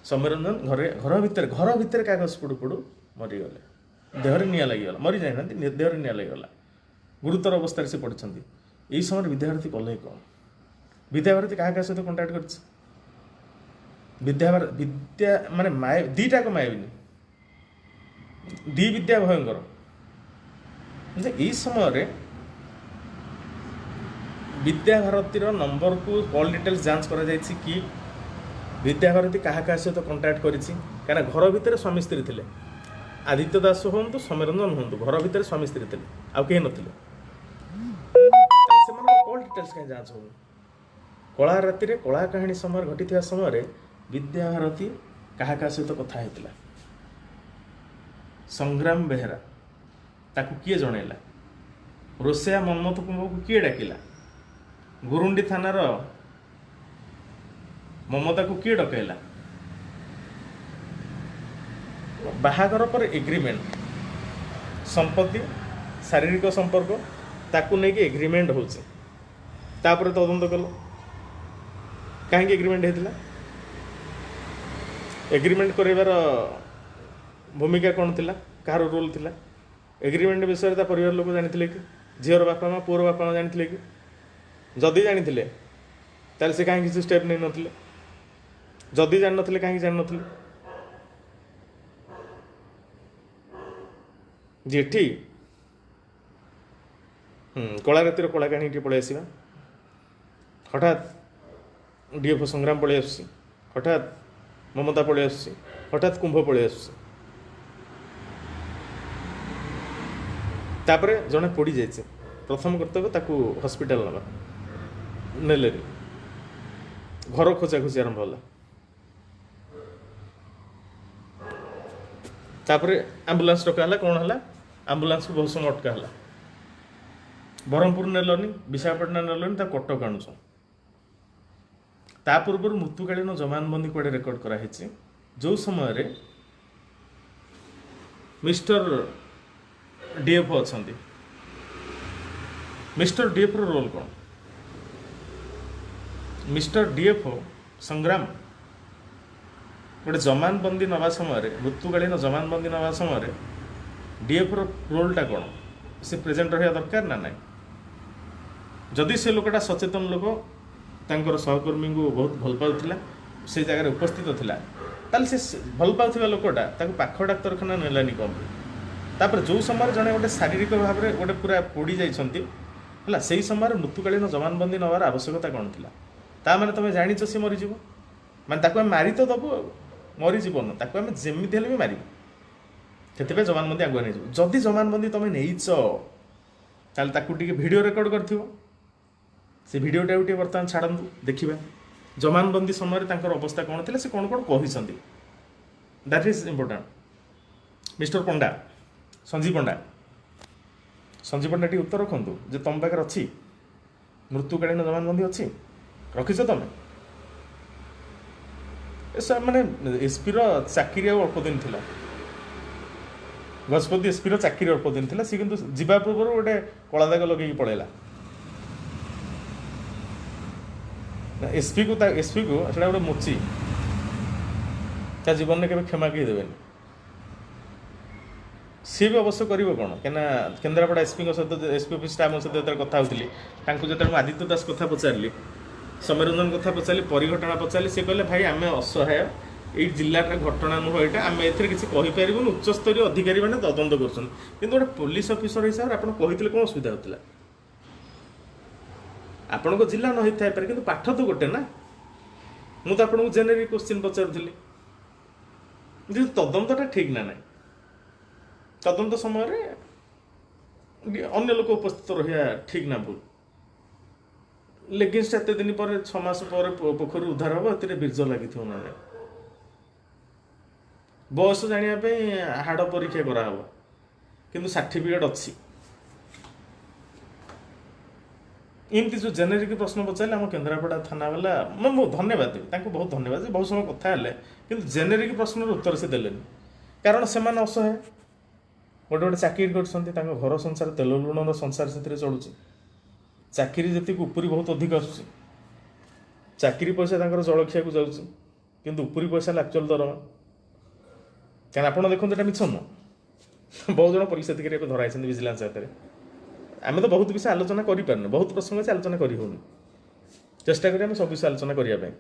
ସମୀରଞ୍ଜନ ଘର ଭିତରେ କାଗଜ ପୋଡ଼ୁ ପୋଡ଼ୁ ମରିଗଲେ, ଦେହରେ ନିଆଁ ଲାଗିଗଲା। ମରି ଯାଇନାହାନ୍ତି, ଦେହରେ ନିଆଁ ଲାଗିଗଲା, ଗୁରୁତର ଅବସ୍ଥାରେ ସେ ପଡ଼ିଛନ୍ତି। ଏହି ସମୟରେ ବିଦ୍ୟାଭାରତୀ କଲେ କ'ଣ? ବିଦ୍ୟାଭାରତୀ କାହା ସହିତ କଣ୍ଟାକ୍ଟ କରିଛି? ବିଦ୍ୟା ମାନେ ଦିଟାକ ମାୟାବିନୀ, ବିଦ୍ୟା ଭୟଙ୍କର। ଯେ ଏହି ସମୟରେ ବିଦ୍ୟାଭାରତୀର ନମ୍ବରକୁ କଲ୍ ଡିଟେଲ୍ସ ଯାଞ୍ଚ କରାଯାଇଛି କି ବିଦ୍ୟାଭାରତୀ କାହା ସହିତ କଣ୍ଟାକ୍ଟ କରିଛି। କାହିଁକିନା ଘର ଭିତରେ ସ୍ୱାମୀ ସ୍ତ୍ରୀ ଥିଲେ, ଆଦିତ୍ୟ ଦାସ ହୁଅନ୍ତୁ, ସମୀରଞ୍ଜନ ହୁଅନ୍ତୁ, ଘର ଭିତରେ ସ୍ୱାମୀ ସ୍ତ୍ରୀ ଥିଲେ, ଆଉ କେହି ନଥିଲେ। ସେମାନଙ୍କ କଲ୍ ଡିଟେଲ୍ସ କାହିଁ ଯାଞ୍ଚ ହେଉନି? କଳା ରାତିରେ କଳା କାହାଣୀ ସମୟରେ ଘଟିଥିବା ସମୟରେ ବିଦ୍ୟାଭାରତୀ କାହା ସହିତ କଥା ହେଇଥିଲା? ସଂଗ୍ରାମ ବେହେରା, ତାକୁ କିଏ ଜଣେଇଲା? ରୋଷେୟା ମନ୍ମଥ କୁମ୍ଭକୁ କିଏ ଡାକିଲା? ଗୁରୁଣ୍ଡି ଥାନାର ମମତାକୁ କିଏ ଡକେଇଲା? ବାହାଘର ପରେ ଏଗ୍ରିମେଣ୍ଟ, ସମ୍ପତ୍ତି, ଶାରୀରିକ ସମ୍ପର୍କ, ତାକୁ ନେଇକି ଏଗ୍ରିମେଣ୍ଟ ହେଉଛି। ତାପରେ ତଦନ୍ତ କଲ, କାହିଁକି ଏଗ୍ରିମେଣ୍ଟ ହେଇଥିଲା? ଏଗ୍ରିମେଣ୍ଟ କରାଇବାର ଭୂମିକା କ'ଣ ଥିଲା? କାହାର ରୋଲ୍ ଥିଲା? ଏଗ୍ରିମେଣ୍ଟ ବିଷୟରେ ତା ପରିବାର ଲୋକ ଜାଣିଥିଲେ କି? ଝିଅର ବାପା ମା, ପୁଅର ବାପା ମା ଜାଣିଥିଲେ କି? ଯଦି ଜାଣିଥିଲେ ତାହେଲେ ସେ କାହିଁକି କିଛି ଷ୍ଟେପ୍ ନେଇନଥିଲେ? ଯଦି ଜାଣିନଥିଲେ କାହିଁକି ଜାଣିନଥିଲେ? ଯେଠି କଳା ରାତିର କଳା କାହାଣୀ ଟିକେ ପଳେଇ ଆସିବା। ହଠାତ୍ ଡିଏଫ୍ଓ ସଂଗ୍ରାମ ପଳେଇ ଆସୁଛି, ହଠାତ୍ ମମତା ପଳେଇ ଆସୁଛି, ହଠାତ୍ କୁମ୍ଭ ପଳେଇ ଆସୁଛି। ତାପରେ ଜଣେ ପୋଡ଼ିଯାଇଛି, ପ୍ରଥମ କର୍ତ୍ତବ୍ୟ ତାକୁ ହସ୍ପିଟାଲ ନେବା। ନେଲେନି, ଘର ଖୋଜାଖୋଜି ଆରମ୍ଭ ହେଲା। ତାପରେ ଆମ୍ବୁଲାନ୍ସ ଡକା ହେଲା। କ'ଣ ହେଲା? ଆମ୍ବୁଲାନ୍ସକୁ ବହୁତ ସମୟ ଅଟକା ହେଲା। ବ୍ରହ୍ମପୁର ନେଲନି, ବିଶାଖାପାଟଣା ନେଲନି, ତାକୁ କଟକ ଆଣୁଛ। ତା ପୂର୍ବରୁ ମୃତ୍ୟୁକାଳୀନ ଜମାନବନ୍ଦୀ କୁଆଡ଼େ ରେକର୍ଡ଼ କରାହେଇଛି, ଯେଉଁ ସମୟରେ ମିଷ୍ଟର ଡିଏଫ୍ଓ ଅଛନ୍ତି। ମିଷ୍ଟର ଡିଏଫ୍ଓର ରୋଲ୍ କ'ଣ? ମିଷ୍ଟର ଡିଏଫ୍ଓ ସଂଗ୍ରାମ ଗୋଟେ ଜମାନବନ୍ଦୀ ନେବା ସମୟରେ, ମୃତ୍ୟୁକାଳୀନ ଜମାନବନ୍ଦୀ ନେବା ସମୟରେ ଡିଏଫ୍ଓର ରୋଲ୍ଟା କ'ଣ? ସେ ପ୍ରେଜେଣ୍ଟ ରହିବା ଦରକାର ନା ନାହିଁ? ଯଦି ସେ ଲୋକଟା ସଚେତନ ଲୋକ, ତାଙ୍କର ସହକର୍ମୀଙ୍କୁ ବହୁତ ଭଲ ପାଉଥିଲା, ସେ ଜାଗାରେ ଉପସ୍ଥିତ ଥିଲା, ତାହେଲେ ସେ ଭଲ ପାଉଥିବା ଲୋକଟା ତାକୁ ପାଖ ଡାକ୍ତରଖାନା ନେଲାନି କ'ଣ? ତାପରେ ଯେଉଁ ସମୟରେ ଜଣେ ଗୋଟେ ଶାରୀରିକ ଭାବରେ ଗୋଟେ ପୁରା ପୋଡ଼ି ଯାଇଛନ୍ତି ହେଲା, ସେଇ ସମୟରେ ମୃତ୍ୟୁକାଳୀନ ଜମାନବନ୍ଦୀ ନେବାର ଆବଶ୍ୟକତା କ'ଣ ଥିଲା? ତା ମାନେ ତୁମେ ଜାଣିଛ ସେ ମରିଯିବ, ମାନେ ତାକୁ ଆମେ ମାରି ତ ଦେବୁ ଆଉ, ମରିଯିବନି, ତାକୁ ଆମେ ଯେମିତି ହେଲେ ବି ମାରିବୁ। ସେଥିପାଇଁ ଜମାନବନ୍ଦୀ ଆଗୁଆ ନେଇଯିବୁ। ଯଦି ଜମାନବନ୍ଦୀ ତମେ ନେଇଛ ତାହେଲେ ତାକୁ ଟିକେ ଭିଡ଼ିଓ ରେକର୍ଡ଼ କରିଥିବ, ସେ ଭିଡ଼ିଓଟାକୁ ଟିକେ ବର୍ତ୍ତମାନ ଛାଡ଼ନ୍ତୁ ଦେଖିବା ଜମାନବନ୍ଦୀ ସମୟରେ ତାଙ୍କର ଅବସ୍ଥା କ'ଣ ଥିଲା, ସେ କ'ଣ କ'ଣ କହିଛନ୍ତି। That is important. Mister Panda, Sanjeev Panda ଟିକେ ଉତ୍ତର ରଖନ୍ତୁ ଯେ ତମ ପାଖରେ ଅଛି ମୃତ୍ୟୁକାଳୀନ ଜମାନବନ୍ଦୀ ଅଛି, ରଖିଛ ତମେ? ମାନେ ଏସ୍ପିର ଚାକିରି ଆଉ ଅଳ୍ପ ଦିନ ଥିଲା, ଗଜପତି ଏସ୍ପିର ଚାକିରି ଅଳ୍ପ ଦିନ ଥିଲା, ସେ କିନ୍ତୁ ଯିବା ପୂର୍ବରୁ ଗୋଟେ କଳା ଦାଗ ଲଗେଇକି ପଳେଇଲା। ଏସ୍ପିକୁ ସେଟା ଗୋଟେ ମୋଚି, ତା ଜୀବନରେ କେବେ କ୍ଷମା କେହି ଦେବେନି। ସିଏ ବି ଅବଶ୍ୟ କରିବ କ'ଣ, କାହିଁକିନା କେନ୍ଦ୍ରାପଡ଼ା ଏସ୍ପିଙ୍କ ସହିତ ଏସ୍ପି ଅଫିସ୍ ଷ୍ଟାଫ୍ଙ୍କ ସହିତ ଯେତେବେଳେ କଥା ହେଉଥିଲି, ତାଙ୍କୁ ଯେତେବେଳେ ମୁଁ ଆଦିତ୍ୟ ଦାସ କଥା ପଚାରିଲି, ସମରଞ୍ଜନ କଥା ପଚାରିଲି, ପରିଘଟଣା ପଚାରିଲି, ସେ କହିଲେ ଭାଇ ଆମେ ଅସହାୟ, ଏଇ ଜିଲ୍ଲାର ଘଟଣା ନୁହଁ ଏଇଟା, ଆମେ ଏଥିରେ କିଛି କହିପାରିବୁନି, ଉଚ୍ଚସ୍ତରୀୟ ଅଧିକାରୀ ମାନେ ତଦନ୍ତ କରୁଛନ୍ତି। କିନ୍ତୁ ଗୋଟେ ପୋଲିସ ଅଫିସର ହିସାବରେ ଆପଣ କହିଥିଲେ କ'ଣ ଅସୁବିଧା ହେଉଥିଲା? ଆପଣଙ୍କ ଜିଲ୍ଲା ନ ହେଇଥାଇପାରେ କିନ୍ତୁ ପାଠ ତ ଗୋଟେ ନା। ମୁଁ ତ ଆପଣଙ୍କୁ ଜେନେରିକ୍ କୋଶ୍ଚିନ୍ ପଚାରୁଥିଲି ଯେ ତଦନ୍ତଟା ଠିକ୍ ନା ନାହିଁ, ତଦନ୍ତ ସମୟରେ ଅନ୍ୟ ଲୋକ ଉପସ୍ଥିତ ରହିବା ଠିକ୍ ନା ଭୁଲ। ଲେଗିନ୍ସଟା ଏତେ ଦିନ ପରେ 6 ମାସ ପରେ ପୋଖରୀ ଉଦ୍ଧାର ହେବ, ଏଥିରେ ବୀର୍ଯ୍ୟ ଲାଗିଥିବ ନା ନାହିଁ। ବୟସ ଜାଣିବା ପାଇଁ ହାଡ଼ ପରୀକ୍ଷା କରାହେବ କିନ୍ତୁ ସାର୍ଟିଫିକେଟ୍ ଅଛି। ଏମିତି ଯେଉଁ ଜେନେରିକ୍ ପ୍ରଶ୍ନ ପଚାରିଲେ ଆମ କେନ୍ଦ୍ରାପଡ଼ା ଥାନା ବାଲା, ମୁଁ ଧନ୍ୟବାଦ ଦେବି ତାଙ୍କୁ, ବହୁତ ଧନ୍ୟବାଦ ଯେ ବହୁତ ସମୟ କଥା ହେଲେ କିନ୍ତୁ ଜେନେରିକ୍ ପ୍ରଶ୍ନର ଉତ୍ତର ସେ ଦେଲେନି। କାରଣ ସେମାନେ ଅସହାୟ, ଗୋଟେ ଚାକିରି କରିଛନ୍ତି, ତାଙ୍କ ଘର ସଂସାର ତେଲ ଲୁଣର ସଂସାର ସେଥିରେ ଚଳୁଛି। ଚାକିରି ଯେତିକି ଉପରି ବହୁତ ଅଧିକ ଆସୁଛି, ଚାକିରି ପଇସା ତାଙ୍କର ଜଳଖିଆକୁ ଯାଉଛି, କିନ୍ତୁ ଉପରି ପଇସା ହେଲା ଆକ୍ଚୁଆଲ ଦରମା। କାରଣ ଆପଣ ଦେଖନ୍ତୁ ଏଇଟା ମିଛ ନୁହଁ, ବହୁତ ଜଣ ପୋଲିସ ଅଧିକାରୀ ଏବେ ଧରା ହେଇଛନ୍ତି ଭିଜିଲାନ୍ସ ହାତରେ। ଆମେ ତ ବହୁତ ବିଷୟ ଆଲୋଚନା କରିପାରୁନି, ବହୁତ ପ୍ରସଙ୍ଗ ଅଛି ଆଲୋଚନା କରି ହେଉନି, ଚେଷ୍ଟା କରି ଆମେ ସବୁ ବିଷୟ ଆଲୋଚନା କରିବା ପାଇଁ,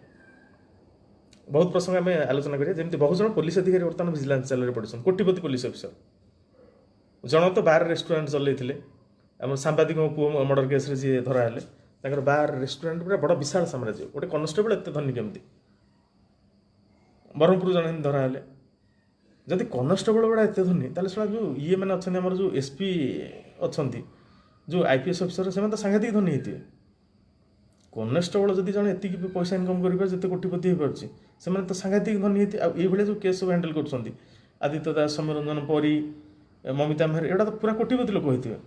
ବହୁତ ପ୍ରସଙ୍ଗ ଆମେ ଆଲୋଚନା କରିବା। ଯେମିତି ବହୁତ ଜଣ ପୋଲିସ ଅଧିକାରୀ ବର୍ତ୍ତମାନ ଭିଜିଲାନ୍ସ ଚାଲରେ ପଡ଼ିଛନ୍ତି, କୋଟିପତି ପୋଲିସ ଅଫିସର। ଜଣ ତ ବାର୍ ରେଷ୍ଟୁରାଣ୍ଟ ଚଲେଇଥିଲେ, ଆମର ସାମ୍ବାଦିକଙ୍କ ପୁଅ ମର୍ଡର କେସ୍ରେ ଯିଏ ଧରା ହେଲେ, ତାଙ୍କର ବାର୍ ରେଷ୍ଟୁରାଣ୍ଟ ପୁରା ବଡ଼ ବିଶାଳ ସାମ୍ରାଜ୍ୟ। ଗୋଟେ କନଷ୍ଟେବଳ ଏତେ ଧନୀ କେମିତି? ବ୍ରହ୍ମପୁର ଜଣେ ଏମିତି ଧରା ହେଲେ। ଯଦି କନଷ୍ଟେବଳ ଗୁଡ଼ା ଏତେ ଧନୀ, ତାହେଲେ ସେଟା ଯେଉଁ ଇଏ ମାନେ ଅଛନ୍ତି, ଆମର ଯେଉଁ ଏସ୍ପି ଅଛନ୍ତି, ଯେଉଁ IPS ଅଫିସର, ସେମାନେ ତ ସାଂଘାତିକ ଧନୀ ହେଇଥିବେ। କନଷ୍ଟେବଳ ଯଦି ଜଣେ ଏତିକି ପଇସା ଇନକମ୍ କରିପାରୁଛି, ଯେତେ କୋଟିପତି ହେଇପାରୁଛି, ସେମାନେ ତ ସାଂଘାତିକ ଧନୀ ହେଇଥିବେ। ଆଉ ଏଇଭଳିଆ ଯେଉଁ କେସ୍ ସବୁ ହ୍ୟାଣ୍ଡେଲ୍ କରୁଛନ୍ତି, ଆଦିତ୍ୟ ଦାସ, ସମରଞ୍ଜନ, ପରୀ, ମମିତା ମେହେର, ଏଗୁଡ଼ା ତ ପୁରା କୋଟିପତି ଲୋକ ହେଇଥିବେ।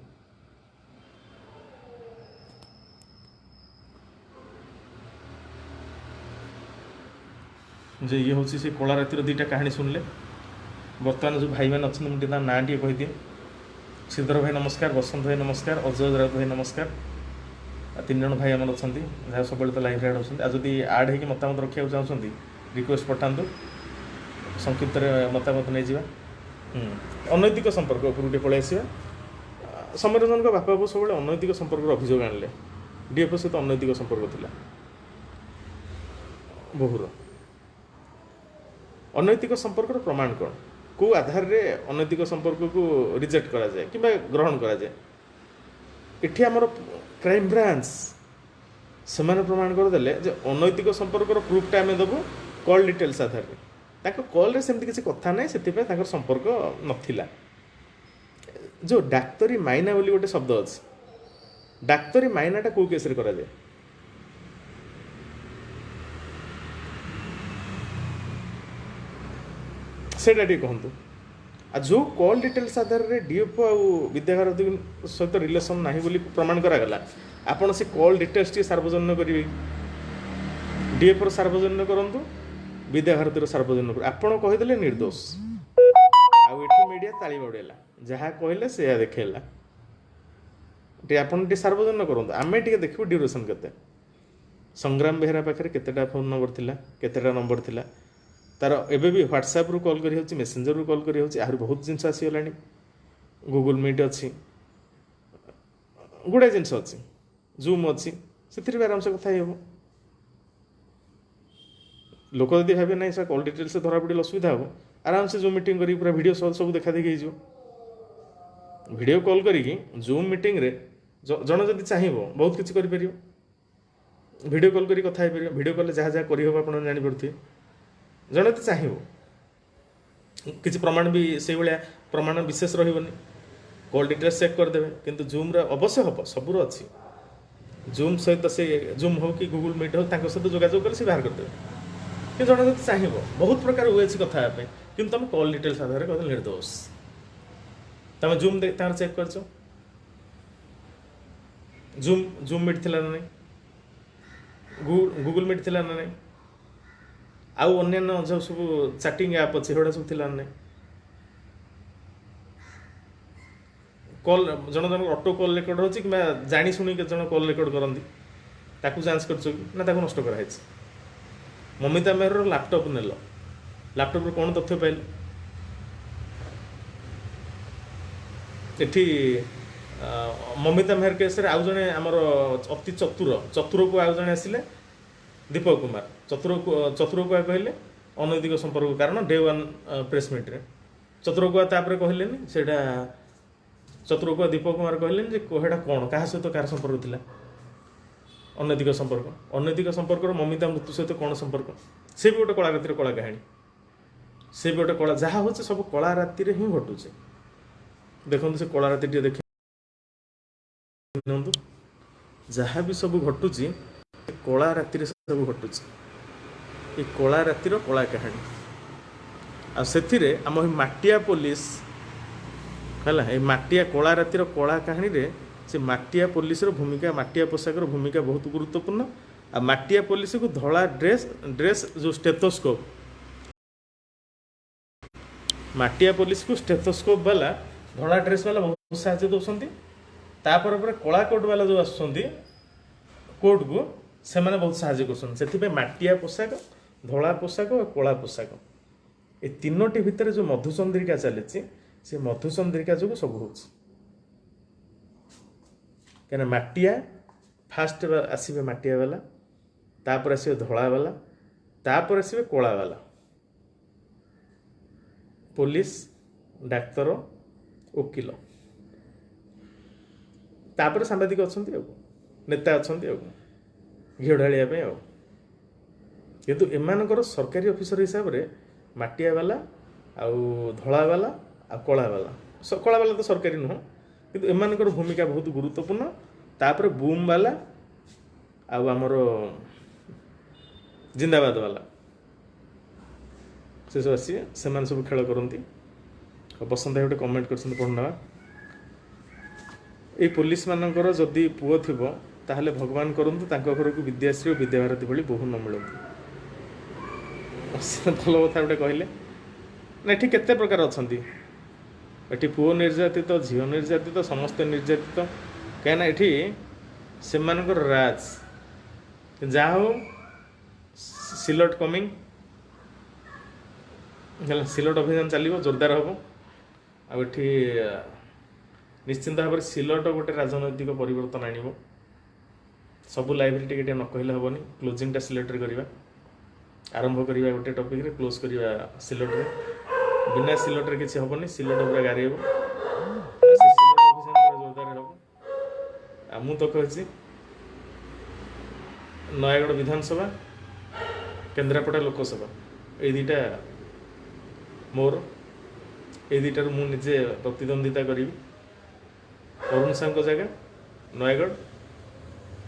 ଯେ ଇଏ ହେଉଛି ସେ କଳା ରାତିର 2ଟା କାହାଣୀ ଶୁଣିଲେ। ବର୍ତ୍ତମାନ ଯେଉଁ ଭାଇମାନେ ଅଛନ୍ତି, ମୁଁ ଟିକେ ତାଙ୍କ ନାଁ ଟିକେ କହିଦିଏ। ଶ୍ରୀଧର ଭାଇ ନମସ୍କାର, ବସନ୍ତ ଭାଇ ନମସ୍କାର, ଅଜୟ ରାଉତ ଭାଇ ନମସ୍କାର। 3 ଜଣ ଭାଇ ଆମର ଅଛନ୍ତି, ଯାହା ସବୁବେଳେ ତ ଲାଇଭ୍ରେ ଆଡ଼୍ ହେଉଛନ୍ତି। ଆଉ ଯଦି ଆଡ଼୍ ହେଇକି ମତାମତ ରଖିବାକୁ ଚାହୁଁଛନ୍ତି, ରିକ୍ୱେଷ୍ଟ ପଠାନ୍ତୁ, ସଂକ୍ଷିପ୍ତରେ ମତାମତ ନେଇଯିବା। ଅନୈତିକ ସମ୍ପର୍କ ଉପରକୁ ଟିକେ ପଳେଇ ଆସିବା। ସମରଞ୍ଜନଙ୍କ ବାପା ବୋଉ ସବୁବେଳେ ଅନୈତିକ ସମ୍ପର୍କର ଅଭିଯୋଗ ଆଣିଲେ, DFO ସହିତ ଅନୈତିକ ସମ୍ପର୍କ ଥିଲା ବୋହୁର। ଅନୈତିକ ସମ୍ପର୍କର ପ୍ରମାଣ କ'ଣ, କେଉଁ ଆଧାରରେ ଅନୈତିକ ସମ୍ପର୍କକୁ ରିଜେକ୍ଟ କରାଯାଏ କିମ୍ବା ଗ୍ରହଣ କରାଯାଏ? ଏଠି ଆମର କ୍ରାଇମବ୍ରାଞ୍ଚ ସେମାନେ ପ୍ରମାଣ କରିଦେଲେ ଯେ ଅନୈତିକ ସମ୍ପର୍କର ପ୍ରୁଫ୍ଟା ଆମେ ଦେବୁ କଲ୍ ଡିଟେଲ୍ସ ଆଧାରରେ। ତାଙ୍କ କଲ୍ରେ ସେମିତି କିଛି କଥା ନାହିଁ, ସେଥିପାଇଁ ତାଙ୍କର ସମ୍ପର୍କ ନଥିଲା। ଯେଉଁ ଡାକ୍ତରୀ ମାଇନା ବୋଲି ଗୋଟେ ଶବ୍ଦ ଅଛି, ଡାକ୍ତରୀ ମାଇନାଟା କେଉଁ କେସ୍ରେ କରାଯାଏ? ସେଇଟା ଟିକେ କୁହନ୍ତୁ। ଆଉ ଯେଉଁ କଲ୍ ଡିଟେଲ୍ସ ଆଧାରରେ DFO ଆଉ ବିଦ୍ୟାଭାରତୀ ସହିତ ରିଲେସନ୍ ନାହିଁ ବୋଲି ପ୍ରମାଣ କରାଗଲା, ଆପଣ ସେ କଲ୍ ଡିଟେଲ୍ସ ଟିକେ ସାର୍ବଜନୀନ କରିବେ। DFOର ସାର୍ବଜନୀନ କରନ୍ତୁ, ବିଦ୍ୟାଭାରତୀର ସାର୍ବଜନୀନ କରନ୍ତୁ। ଆପଣ କହିଦେଲେ ନିର୍ଦ୍ଦୋଷ, ଆଉ ଏଠି ମିଡ଼ିଆ ତାଳି ବାଡ଼େଇଲା, ଯାହା କହିଲେ ସେୟା ଦେଖେଇଲା। ଟିକେ ଆପଣ ଟିକେ ସାର୍ବଜନୀନ କରନ୍ତୁ, ଆମେ ଟିକେ ଦେଖିବୁ ଡ୍ୟୁରେସନ୍ କେତେ। ସଂଗ୍ରାମ ବେହେରା ପାଖରେ କେତେଟା ଫୋନ୍ ନମ୍ବର ଥିଲା, କେତେଟା ନମ୍ବର ଥିଲା, ତାର ଏବେ ବି ହ୍ୱାଟ୍ସଆପ୍ରୁ କଲ୍ କରିହେଉଛି, ମେସେଞ୍ଜରରୁ କଲ୍ କରିହେଉଛି, ଆହୁରି ବହୁତ ଜିନିଷ ଆସିଗଲାଣି। ଗୁଗୁଲ୍ ମିଟ୍ ଅଛି, ଗୁଡ଼ାଏ ଜିନିଷ ଅଛି, ଜୁମ୍ ଅଛି, ସେଥିରେ ବି ଆରାମସେ କଥା ହେଇ ହେବ। ଲୋକ ଯଦି ଭାବେ ନାହିଁ ସେ କଲ୍ ଡିଟେଲ୍ସରେ ଧରା ପଡ଼ିଲେ ଅସୁବିଧା ହେବ, ଆରାମସେ ଜୁମ୍ ମିଟିଂ କରିକି ପୁରା ଭିଡ଼ିଓ ସହ ସବୁ ଦେଖା ଦେଖି ହେଇଯିବ। ଭିଡ଼ିଓ କଲ୍ କରିକି ଜୁମ୍ ମିଟିଂରେ ଜଣେ ଯଦି ଚାହିଁବ ବହୁତ କିଛି କରିପାରିବ। भिडियो कॉल करी कथा हेपर भिडियो कॉल जहाँ जहाँ करहब आप जापे जड़े तो चाहब किसी प्रमाण भी से भाया प्रमाण विशेष रही कॉल डिटेल्स चेक करदेवे किंतु जूम अवश्य हम सबूर अच्छी जूम सहित से जूम हो कि गूगल मीट हो सहित जोगाजोग कर बाहर करदेवे कि जड़े जब चाहब बहुत प्रकार हुए कथा कि तुम कॉल डिटेल्स आधार कह निर्दोष तुम जूम तार चेक कर जूम जूम मीट थिला ना नहीं गूगल मीट थिला ना नहीं आउ अन्य जो सब चैटिंग ऐप अच्छे सेगुड़ा सब थिला ना नहीं कॉल जन जन ऑटो कॉल रेकर्ड होची कि जानी सुनी के जन कॉल रेकर्ड करंती ताकू जांच करछो कि ना ताकू नष्ट करा हैछ ममिता मेहर लैपटॉप नेल लैपटॉप रे कोन तथ्य पाइल एठी ममिता मेहर केस रे आउ जने हमर अति चतुर को आउ जने आसिले दीपक कुमार चतुर को कहले अनैतिक संपर्क कारण डे 1 प्रेस मीट रे चतुर को तापर कहलेनी सेटा चतुर को दीपक कुमार कहले जे कोहेडा कौन क्या सहित कार संपर्क थिला अनैतिक संपर्क ममिता मृत्यु सहित कौन संपर्क से भी गोटे कला रातिर कला कहानी से भी गोटे कला जहाँ हो सब कला रातिर ही घटुचे देखो से कला राति देख जहाँ भी सब घटुची कला रातिर सब घटुची ये कला रातिर कला कहानी आ से आम माटिया पुलिस है माटिया कला रातिर कला कहानी रे से माटिया पुलिस भूमिका माटिया पोशाक भूमिका बहुत गुरुत्वपूर्ण आ माटिया पुलिस को धला ड्रेस जो स्टेथोस्कोप माटिया पुलिस को स्टेथोस्कोप वाला धला ड्रेस वाला बहुत साहाଯ୍य दौरान तापर कला कोट वाला जो आसुँच कोर्ट को से मैंने बहुत साहाଯ୍य कर माटिया पोशाक धला पोशाक और कला पोशाक ये तीनोटी भितर जो मधुचंद्रिका चली से मधुचंद्रिका जो सब हो क्या माटिया फास्ट आसवे माटिया वाला तापर आसवे धला वाला तापर आसवे कला वाला पुलिस डाक्तर वकिल तापर सांबादिक अच्छा नेता अच्छा घी ढालिया किंतु एमानकर सरकारी ऑफिसर हिसाब रे माटिया वाला आउ धला वाला आ कला वाला तो सरकारी नुह किंतु एमानकर भूमिका बहुत गुरुत्वपूर्ण तापर बूम वाला आउ आमर जिंदाबाद वाला से सब आसी से सब खेल करती बसंत भाई गोटे कमेंट कर पढ़ना ये पुलिस मानकर जदि पुओ थी ताहले भगवान करंतु तांको घर को विद्याश्री और विद्याभारती भली बहु न मिलती भल कथा गोटे कहले ना ये केते प्रकार अच्छा ये पुओ निर्यातित झील निर्यातित समस्त निर्यातित कहीं ये से राज जहाँ हो सिलट कमिंग सिलट अभियान चलो जोरदार हम आठी निश्चिंत भाव में सिलट गोटे राजनैतिक परिवर्तन आनब सबू लाइब्रेरी टे न कहले हेनी क्लोजिंगटा सिलेक्ट करवा आरंभ करवा गोटे टॉपिक रे क्लोज करवा सिलट रे बिना सिलट रे किसी हेनी सिलट पूरा गारेब सिलट अभियान जोरदार हम मु तो कही नयागढ़ विधानसभा केन्द्रापड़ा लोकसभा ये दुटा मोर ये दुटार मु निजे प्रतिद्वंदिता करी अरुण साहू जगह नयागढ़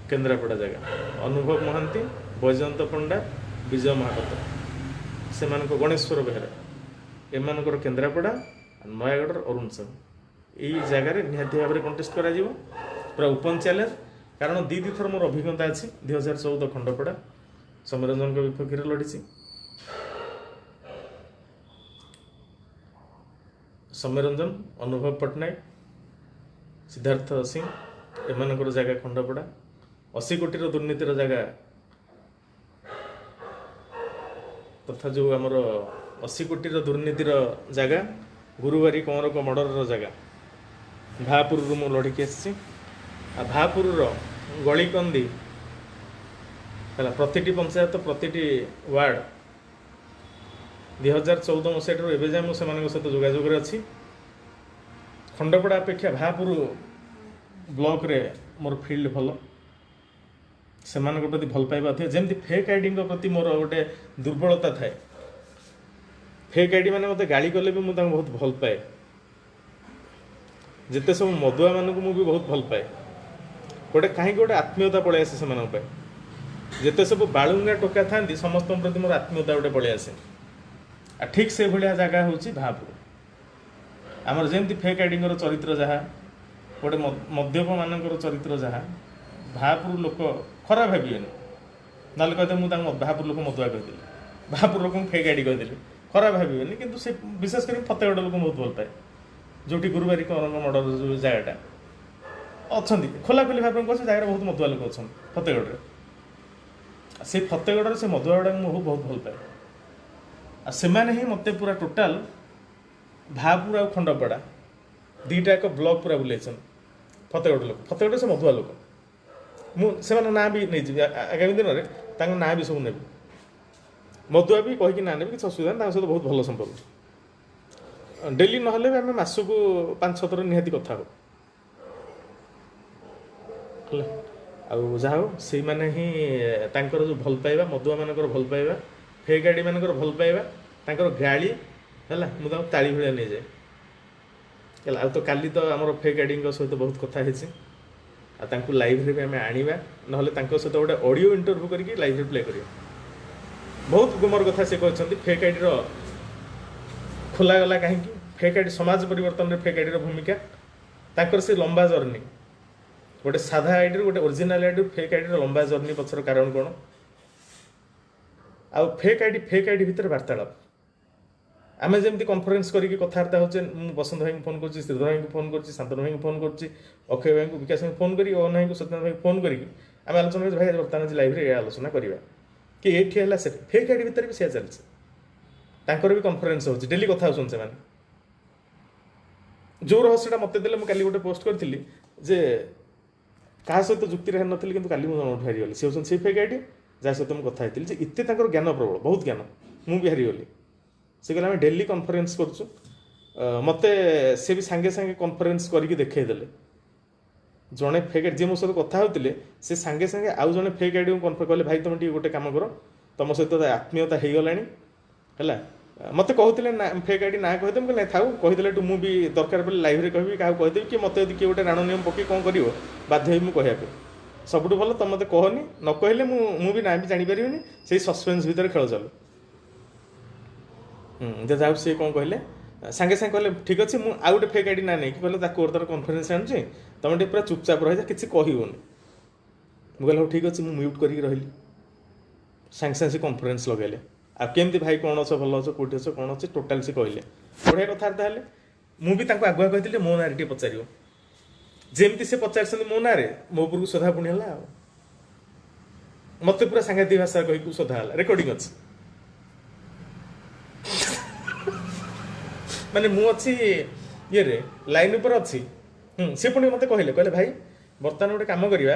केन्द्रापड़ा जगह अनुभव महांती बैजयंत पंडा विजय महापात्र से गणेश्वर बेहरा एमानकर केन्द्रापड़ा नयागढ़ अरुण साहू यही जगार निहाती भाव में कंटेस्ट करा पूरा ओपन चैलेंज कारण दी थर मोर अभिज्ञता अच्छी 2014 खंडपड़ा सौम्यरंजन विपक्ष लड़ी सौम्यरंजन अनुभव पट्टनायक सिद्धार्थ सिंह एमानकर जगह खंडपड़ा 80 कोटी दुर्नीतिर जगह तथा जो आमर 80 कोटी दुर्नीतिर जगह गुरुवारी कंवर को मर्डर जगह भापुर मु लड़की आसी भापुर गलीकंदी है प्रति पंचायत प्रति वार्ड 2014 मसीह एवं जाए मुझे सहित जोगाजोग अच्छी खंडपड़ा अपेक्षा भापुर ब्लॉक रे मोर फील्ड भल ସେମାନଙ୍କ ପ୍ରତି ଭଲ ପାଇବା ଅଧିକ। ଯେମିତି ଫେକ୍ ଆଇଡିଙ୍କ ପ୍ରତି ମୋର ଗୋଟେ ଦୁର୍ବଳତା ଥାଏ। ଫେକ୍ ଆଇଡି ମାନେ ମୋତେ ଗାଳି କଲେ ବି ମୁଁ ତାଙ୍କୁ ବହୁତ ଭଲ ପାଏ। ଯେତେ ସବୁ ମଦୁଆ ମାନଙ୍କୁ ମୁଁ ବି ବହୁତ ଭଲ ପାଏ। କାହିଁକି ଗୋଟେ ଆତ୍ମୀୟତା ପଳେଇ ଆସେ ସେମାନଙ୍କ ପାଇଁ। ଯେତେ ସବୁ ବାଳୁଙ୍ଗା ଟୋକା ଥାନ୍ତି ସମସ୍ତଙ୍କ ପ୍ରତି ମୋର ଆତ୍ମୀୟତା ଗୋଟେ ପଳେଇ ଆସେ। ଆଉ ଠିକ୍ ସେଇଭଳିଆ ଜାଗା ହେଉଛି ଭାପୁର। ଆମର ଯେମିତି ଫେକ୍ ଆଇଡିଙ୍କର ଚରିତ୍ର ଯାହା, ଗୋଟେ ମଦ୍ୟପମାନଙ୍କର ଚରିତ୍ର ଯାହା, ଭାପୁର ଲୋକ ଖରାପ ଭାବିବେନି। ନହେଲେ କହିଦେବେ ମୁଁ ତାଙ୍କୁ ଭାପୁର ଲୋକ ମଦୁଆ କହିଦେଲି, ଭାପୁର ଲୋକଙ୍କୁ ଫେକ୍ ଆଇଡି କହିଦେଲି, ଖରାପ ଭାବିବେନି। କିନ୍ତୁ ସେ ବିଶେଷ କରି ଫତେଗଡ଼ ଲୋକ ବହୁତ ଭଲ ପାଏ। ଯେଉଁଠି ଗୁରୁବାରୀଙ୍କ ମର୍ଡର ଯେଉଁ ଜାଗାଟା ଅଛନ୍ତି, ଖୋଲାଖୋଲି ଭାବରେ କହୁଛି ଜାଗାରେ ବହୁତ ମଦୁଆ ଲୋକ ଅଛନ୍ତି ଫତେଗଡ଼ରେ। ସେ ଫତେଗଡ଼ରେ ସେ ମଦୁଆ ଗୁଡ଼ାକୁ ମୁଁ ବହୁତ ଭଲ ପାଏ। ଆଉ ସେମାନେ ହିଁ ମୋତେ ପୁରା ଟୋଟାଲ ଭାପୁର ଆଉ ଖଣ୍ଡପଡ଼ା ଦୁଇଟା ଏକ ବ୍ଲକ ପୁରା ବୁଲେଇଛନ୍ତି। ଫତେଗଡ଼ ଲୋକ, ଫତେଗଡ଼ରେ ସେ ମଦୁଆ ଲୋକ। ମୁଁ ସେମାନଙ୍କ ନାଁ ବି ନେଇଯିବି ଆଗାମୀ ଦିନରେ, ତାଙ୍କ ନାଁ ବି ସବୁ ନେବି। ମଦୁଆ ବି କହିକି ନାଁ ନେବି, କିଛି ଅସୁବିଧା ନାହିଁ। ତାଙ୍କ ସହିତ ବହୁତ ଭଲ ସମ୍ପର୍କ। ଡେଲି ନହେଲେ ବି ଆମେ ମାସକୁ 5-6 ଥର ନିହାତି କଥା ହଉ ହେଲା। ଆଉ ଯାହା ହଉ ସେଇମାନେ ହିଁ ତାଙ୍କର ଯେଉଁ ଭଲ ପାଇବା, ମଦୁଆମାନଙ୍କର ଭଲ ପାଇବା, ଫେକ୍ ଆଇଡି ମାନଙ୍କର ଭଲ ପାଇବା, ତାଙ୍କର ଗାଳି ହେଲା, ମୁଁ ତାଙ୍କୁ ତାଳି ଭଳିଆ ନେଇଯାଏ ହେଲା। ଆଉ ତ କାଲି ତ ଆମର ଫେକ୍ ଆଇଡିଙ୍କ ସହିତ ବହୁତ କଥା ହେଇଛି। ଆଉ ତାଙ୍କୁ ଲାଇଭ୍ରେ ବି ଆମେ ଆଣିବା, ନହେଲେ ତାଙ୍କ ସହିତ ଗୋଟେ ଅଡ଼ିଓ ଇଣ୍ଟରଭ୍ୟୁ କରିକି ଲାଇଭ୍ରେ ପ୍ଲେ କରିବା। ବହୁତ ଗୁମର କଥା ସେ କହିଛନ୍ତି। ଫେକ୍ ଆଇଡିର ଖୋଲାଗଲା କାହିଁକି, ଫେକ୍ ଆଇଡି ସମାଜ ପରିବର୍ତ୍ତନରେ ଫେକ୍ ଆଇଡିର ଭୂମିକା, ତାଙ୍କର ସେ ଲମ୍ବା ଜର୍ଣ୍ଣି, ଗୋଟେ ସାଧା ଆଇଡିରୁ ଗୋଟେ ଓରିଜିନାଲ ଆଇଡିରୁ ଫେକ୍ ଆଇଡିର ଲମ୍ବା ଜର୍ଣ୍ଣି ପଛର କାରଣ କ'ଣ, ଆଉ ଫେକ୍ ଆଇଡି ଭିତରେ ବାର୍ତ୍ତାଳାପ। ଆମେ ଯେମିତି କନଫରେନ୍ସ କରିକି କଥାବାର୍ତ୍ତା ହେଉଛେ, ମୁଁ ବସନ୍ତ ଭାଇଙ୍କୁ ଫୋନ୍ କରୁଛି, ଶ୍ରୀଧର ଭାଇଙ୍କୁ ଫୋନ୍ କରୁଛି, ଶାନ୍ତନୁ ଭାଇଙ୍କୁ ଫୋନ୍ କରୁଛି, ଅକ୍ଷୟ ଭାଇଙ୍କୁ, ବିକାଶ ଭାଇଙ୍କୁ ଫୋନ୍ କରିକି, ଅନ ଭାଇଙ୍କୁ, ସତ୍ୟନାଥ ଭାଇଙ୍କୁ ଫୋନ୍ କରିକି ଆମେ ଆଲୋଚନା କରୁଛୁ, ଭାଇ ବର୍ତ୍ତମାନ ଆଜି ଲାଇଭ୍ରେ ଏ ଆଲୋଚନା କରିବା, କି ଏଇଠି ହେଲା ସେଠି। ଫେକ୍ ଆଇଡି ଭିତରେ ବି ସେୟା ଚାଲିଛି। ତାଙ୍କର ବି କନଫରେନ୍ସ ହେଉଛି, ଡେଲି କଥା ହେଉଛନ୍ତି ସେମାନେ। ଯେଉଁ ରହସ୍ୟଟା ମୋତେ ଦେଲେ, ମୁଁ କାଲି ଗୋଟେ ପୋଷ୍ଟ କରିଥିଲି ଯେ କାହା ସହିତ ଯୁକ୍ତିରେ ହାରିନଥିଲି, କିନ୍ତୁ କାଲି ମୁଁ ଜଣଠୁ ହାରିଗଲି। ସେ ହେଉଛନ୍ତି ସେଇ ଫେକ୍ ଆଇଡି ଯାହା ସହିତ ମୁଁ କଥା ହେଇଥିଲି, ଯେ ଏତେ ତାଙ୍କର ଜ୍ଞାନ ପ୍ରବଳ, ବହୁତ ଜ୍ଞାନ, ମୁଁ ବି ହାରିଗଲି। ସେ କହିଲେ ଆମେ ଡେଲି କନଫରେନ୍ସ କରୁଛୁ। ମୋତେ ସେ ବି ସାଙ୍ଗେ ସାଙ୍ଗେ କନଫରେନ୍ସ କରିକି ଦେଖେଇଦେଲେ। ଜଣେ ଫେକ୍ ଆଇଡି ଯିଏ ମୋ ସହିତ କଥା ହେଉଥିଲେ, ସେ ସାଙ୍ଗେ ସାଙ୍ଗେ ଆଉ ଜଣେ ଫେକ୍ ଆଇଡିକୁ କନଫରେନ୍ସ କଲେ, ଭାଇ ତୁମେ ଟିକେ ଗୋଟେ କାମ କର, ତୁମ ସହିତ ଆତ୍ମୀୟତା ହେଇଗଲାଣି ହେଲା। ମୋତେ କହୁଥିଲେ ନା ଫେକ୍ ଆଇଡି ନାଁ କହିଦେବେ, ମୁଁ କହିଲି ନାଇଁ ଥାଉ, କହିଦେଲେ ମୁଁ ବି ଦରକାର ପଡ଼ିଲେ ଲାଇଭ୍ରେ କହିବି, କାହାକୁ କହିଦେବି, କି ମୋତେ ଯଦି କିଏ ଗୋଟେ ରାଣ ନିୟମ ପକେଇ କ'ଣ କରିବ ବାଧ୍ୟ ହେବି ମୁଁ କହିବା ପାଇଁ। ସବୁଠୁ ଭଲ ତୁମେ ମୋତେ କହନି, ନ କହିଲେ ମୁଁ ବି ନାଁ ବି ଜାଣିପାରିବିନି, ସେଇ ସସ୍ପେନ୍ସ ଭିତରେ ଖେଳ ଚାଲୁ। ଯାହା ସିଏ କ'ଣ କହିଲେ, ସାଙ୍ଗେ ସାଙ୍ଗେ କହିଲେ ଠିକ୍ ଅଛି, ମୁଁ ଆଉ ଗୋଟେ ଫେକ୍ ଆଇଡି ନାଁ ନେଇକି କହିଲେ ତାକୁ ବର୍ତ୍ତମାନ କନଫରେନ୍ସ ଆଣୁଛି, ତୁମେ ଟିକେ ପୁରା ଚୁପଚାପ ରହିଯା, କିଛି କହିବନି। ମୁଁ କହିଲି ହଉ ଠିକ୍ ଅଛି, ମୁଁ ମ୍ୟୁଟ୍ କରିକି ରହିଲି। ସାଙ୍ଗେ ସାଙ୍ଗେ ସେ କନଫରେନ୍ସ ଲଗାଇଲେ। ଆଉ କେମିତି ଭାଇ କ'ଣ ଅଛ, ଭଲ ଅଛ, କେଉଁଠି ଅଛ, କ'ଣ ଅଛି, ଟୋଟାଲ୍ ସେ କହିଲେ। ବଢ଼ିଆ କଥାବାର୍ତ୍ତା ହେଲେ। ମୁଁ ବି ତାଙ୍କୁ ଆଗୁଆ କହିଥିଲି ମୋ ନାଁରେ ଟିକେ ପଚାରିବ। ଯେମିତି ସେ ପଚାରିଛନ୍ତି ମୋ ନାଁରେ, ମୋ ଉପରକୁ ସୋଧା ପୁଣି ହେଲା। ଆଉ ମୋତେ ପୁରା ସାଂଘାତିକ ଭାଷା କହିକୁ ସୋଧା ହେଲା, ରେକର୍ଡିଂ ଅଛି। ମାନେ ମୁଁ ଅଛି ଇଏରେ ଲାଇନ୍ ଉପରେ ଅଛି। ସେ ପୁଣି ମୋତେ କହିଲେ ଭାଇ ବର୍ତ୍ତମାନ ଗୋଟେ କାମ କରିବା,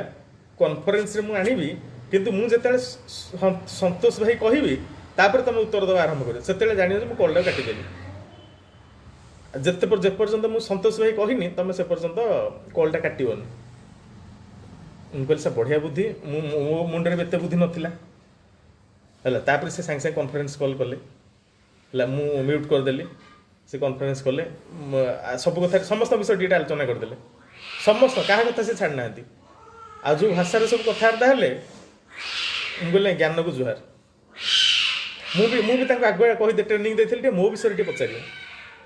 କନଫରେନ୍ସରେ ମୁଁ ଆଣିବି, କିନ୍ତୁ ମୁଁ ଯେତେବେଳେ ସନ୍ତୋଷ ଭାଇ କହିବି ତାପରେ ତୁମେ ଉତ୍ତର ଦେବା ଆରମ୍ଭ କରିବ, ସେତେବେଳେ ଜାଣିବ ଯେ ମୁଁ କଲ୍ଟାକୁ କାଟିଦେଲି। ଯେପର୍ଯ୍ୟନ୍ତ ମୁଁ ସନ୍ତୋଷ ଭାଇ କହିନି ତୁମେ ସେ ପର୍ଯ୍ୟନ୍ତ କଲ୍ଟା କାଟିବନି। ମୁଁ କହିଲି ସାର୍ ବଢ଼ିଆ ବୁଦ୍ଧି, ମୋ ମୁଣ୍ଡରେ ବି ଏତେ ବୁଦ୍ଧି ନଥିଲା ହେଲା। ତାପରେ ସେ ସାଙ୍ଗେ ସାଙ୍ଗେ କନଫରେନ୍ସ କଲ୍ କଲେ ହେଲା, ମୁଁ ମ୍ୟୁଟ୍ କରିଦେଲି। ସେ କନଫରେନ୍ସ କଲେ, ସବୁ କଥାରେ ସମସ୍ତ ବିଷୟ ଟିକେ ଆଲୋଚନା କରିଦେଲେ। ସମସ୍ତ କାହା କଥା ସେ ଛାଡ଼ି ନାହାନ୍ତି। ଆଉ ଯେଉଁ ଭାଷାରେ ସବୁ କଥାବାର୍ତ୍ତା ହେଲେ, ମୁଁ କହିଲି ଜ୍ଞାନକୁ ଜୁହାର। ମୁଁ ବି ତାଙ୍କୁ ଆଗୁଆ କହିଦେ ଟ୍ରେନିଂ ଦେଇଥିଲି, ଟିକେ ମୋ ବିଷୟରେ ଟିକେ ପଚାରିବ।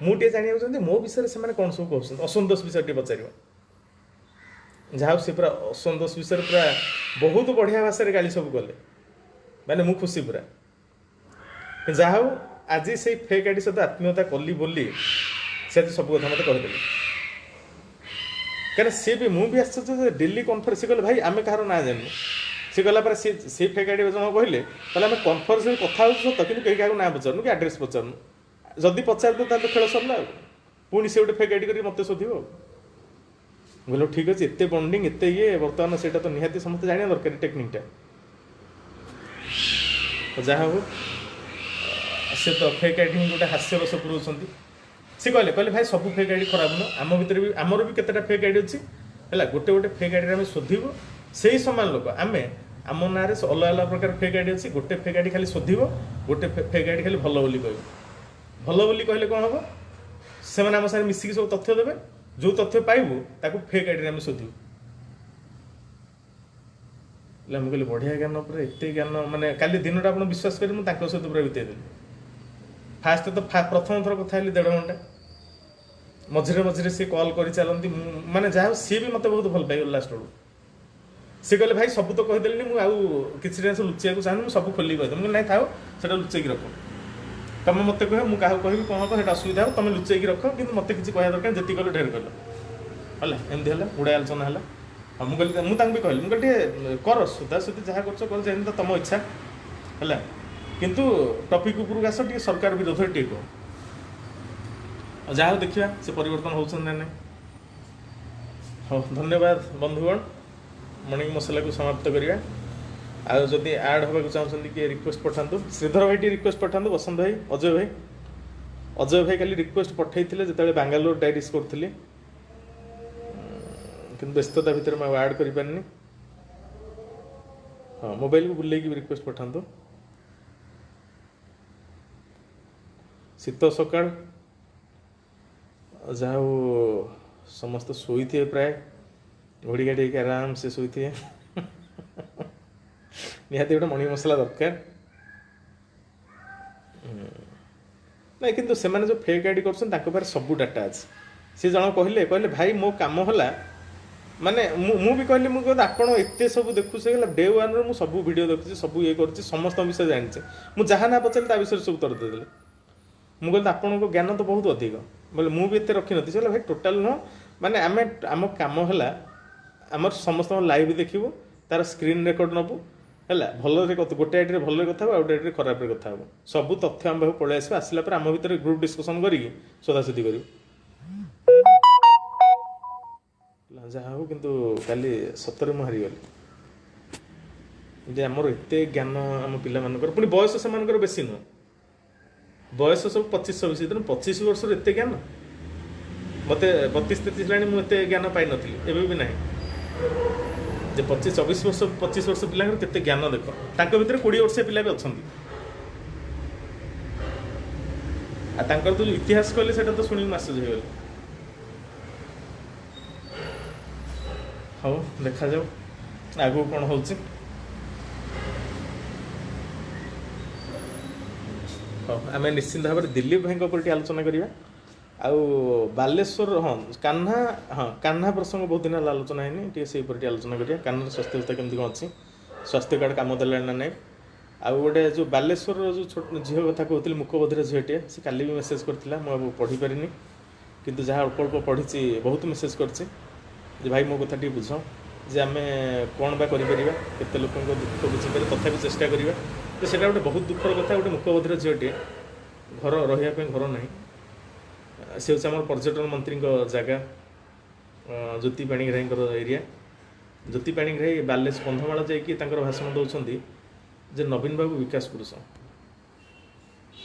ମୁଁ ଟିକେ ଜାଣିବାକୁ ଚାହୁଁଛି ମୋ ବିଷୟରେ ସେମାନେ କ'ଣ ସବୁ କହୁଛନ୍ତି, ଅସନ୍ତୋଷ ବିଷୟରେ ଟିକେ ପଚାରିବ। ଯାହା ହଉ ସେ ପୁରା ଅସନ୍ତୋଷ ବିଷୟରେ ପୁରା ବହୁତ ବଢ଼ିଆ ଭାଷାରେ ଗାଳି ସବୁ କଲେ, ମାନେ ମୁଁ ଖୁସି ପୁରା। ଯାହା ହଉ ଆଜି ସେଇ ଫେକ୍ ଆଇଡି ସହିତ ଆତ୍ମୀୟତା କଲି ବୋଲି ସେ ଆଜି ସବୁ କଥା ମୋତେ କହିଦେଲେ। କାରଣ ସିଏ ବି, ମୁଁ ବି ଆଶ୍ଚର୍ଯ୍ୟ ଯେ ଡେଲି କନଫରେନ୍ସ, ସେ କହିଲେ ଭାଇ ଆମେ କାହାର ନାଁ ଜାଣିନୁ। ସେ ଗଲା ପରେ ସେ ଫେକ୍ ଆଇଡି ଜଣ କହିଲେ ଆମେ କନଫରେନ୍ସରେ କଥା ହେଉଛୁ ସତ, କିନ୍ତୁ କେହି କାହାକୁ ନାଁ ପଚାରୁନୁ କି ଆଡ୍ରେସ୍ ପଚାରୁନୁ। ଯଦି ପଚାରିଦେବୁ ତାହେଲେ ଖେଳ ସରିଲା। ଆଉ ପୁଣି ସେ ଗୋଟେ ଫେକ୍ ଆଇଡି କରିକି ମୋତେ ଶୋଧିବ। ଆଉ ମୁଁ କହିଲି ଠିକ୍ ଅଛି, ଏତେ ବଣ୍ଡିଂ, ଏତେ ଇଏ, ବର୍ତ୍ତମାନ ସେଇଟା ତ ନିହାତି ସମସ୍ତେ ଜାଣିବା ଦରକାର ଟେକ୍ନିକଟା। ଯାହା ହଉ ସେ ତ ଫେକ୍ ଆଇଡି ହିଁ ଗୋଟେ ହାସ୍ୟରସ ପୁରଉଛନ୍ତି। ସେ କହିଲେ ଭାଇ ସବୁ ଫେକ୍ ଆଇଡି ଖରାପ ନୁହଁ, ଆମ ଭିତରେ ବି ଆମର ବି କେତେଟା ଫେକ୍ ଆଇଡି ଅଛି ହେଲା। ଗୋଟେ ଫେକ୍ ଆଇଡିରେ ଆମେ ଶୋଧିବୁ, ସେଇ ସମାନ ଲୋକ ଆମେ आम ना अलग अलग प्रकार फेक आईडी अच्छी गोटे फेक आईडी खाली शोधिब गोटे फेक आईडी खाली भल बोली कह भल बोली कहले कौन हम से आम साथ मिसिकी सब तथ्य देवे जो तथ्य पाइबू ताकू फेक आईडी आम शोधु मुझे कहली बढ़िया ज्ञान पर एत ज्ञान मानने काली दिन आप विश्वास करें मुझे सहित पूरा बितेदेली फास्ट तो प्रथम थर कथा 1.5 घंटा मझे मझे सी कल कर चलती माने जहाँ सी भी मत बहुत भल पाई लास्ट बेलू सी कहले भाई सब तो कहीदेली मुझे जिन लुचा चाहूँ मुझे सब खोल कहीदे मुझे ना था से लुचेक रख तुम मत कह मुझे कह कौन हम से असुविधा हो तुम लुचेक रख कि मत किसी कह दरकार जी कल ढेर कल है एमती है गुड़ाए आलोचना है हाँ मुझे भी कहली मुझे कर सुधासुधी जहाँ कर तो तुम इच्छा है किंतु टपिक उपरक आस टे सरकार विरोध टे कह जहाँ देखा से परिवर्तन होती ना नहीं हाँ धन्यवाद बंधुगण मॉर्निंग मसला को समाप्त करिया आदि आड होगा चाहते किए रिक्वेस्ट पठातु श्रीधर भाई टी रिक्वेस्ट पठातु बसंत भाई अजय भाई खाली रिक्वेस्ट पठाई जो बांगालोर डायरीज करी कि व्यस्तता भितर मैं आड कर पारिनी हाँ मोबाइल को बुले रिक्वेस्ट पठातु शीत सका जहाँ समस्त शोई थे प्राय घोड़ी गाड़ी आराम से शोई थे निहाती गोटे मणि मसला दरकार ना कि जो फेक आईडी कर सब डाटा अच्छे सी जन कहले कहले भाई मो काम है माने मु भी कहली मुझे आपड़ एत सब देखु से डे वन रु सब वीडियो देखुची सब ये कर समस्त विषय जानी मुझे जहाँ ना पचारे विषय सब उत्तर देदेली मुझे आपन को ज्ञान तो बहुत अधिक बोले मुझे एत रखी नी भाई टोटाल नुह माने आम आम कम है आम समस्त लाइव देखू तार स्क्रीन रेकर्ड नबू है भल गोटे आईडी भल कथा आउ गोटे आईडी खराब कथा हम सब तथ्य आम पाखु पलि आसला आम भितर ग्रुप डिस्कसन करके सोधासोधी करूँ जहाँ हो किंतु काली सतरे मुझे हारीगली जे आमर एत ज्ञान आम पिला पुणी बयस से बेसी नुह बयस सब 25-26 तेणु 25 वर्ष एत ज्ञान मत 32-33 ला मुझे ज्ञान पाई नी एवं भी ना 25-24 वर्ष 25 वर्ष पिला केते ज्ञान देख भर 20 वर्ष पिला भी अच्छा तो इतिहास कहले से तो शुणी मैसेज हो हाँ देखा जाऊ आगू कौन हो आम निश्चिंत भाव में दिलीप भाई ऊपर आलोचना करवा आउ बालेश्वर हाँ कान्हा प्रसंग बहुत दिन आलोचना है से आलोचना करिया कान्हा स्वास्थ्य अवस्था केमती कौन अच्छी स्वास्थ्य कार्ड कम देला ना नहीं आउ गोटे जो बालेश्वर जो छोट झील कथा कहती मुखबधिर झीटे से काली भी मेसेज करता मुझे पढ़ी पारिनी किंतु जहाँ अल्प अल्प पढ़ी बहुत मेसेज करचे भाई मो कथा टी बुझ जे आम कौन बा केते लोक दुख बुझीपर तथा चेष्टा करवा तो सेटा गोटे बहुत दुखर कथा गोटे मुखबधिर झीटे घर रही घर ना से हूँ आम पर्यटन मंत्री जगह ज्योति पाणिग्राही एरिया ज्योति पाणिग्राही बालेश्वर कंधमाल जाकर भाषण दौरान जे नवीन बाबू विकास पुरुष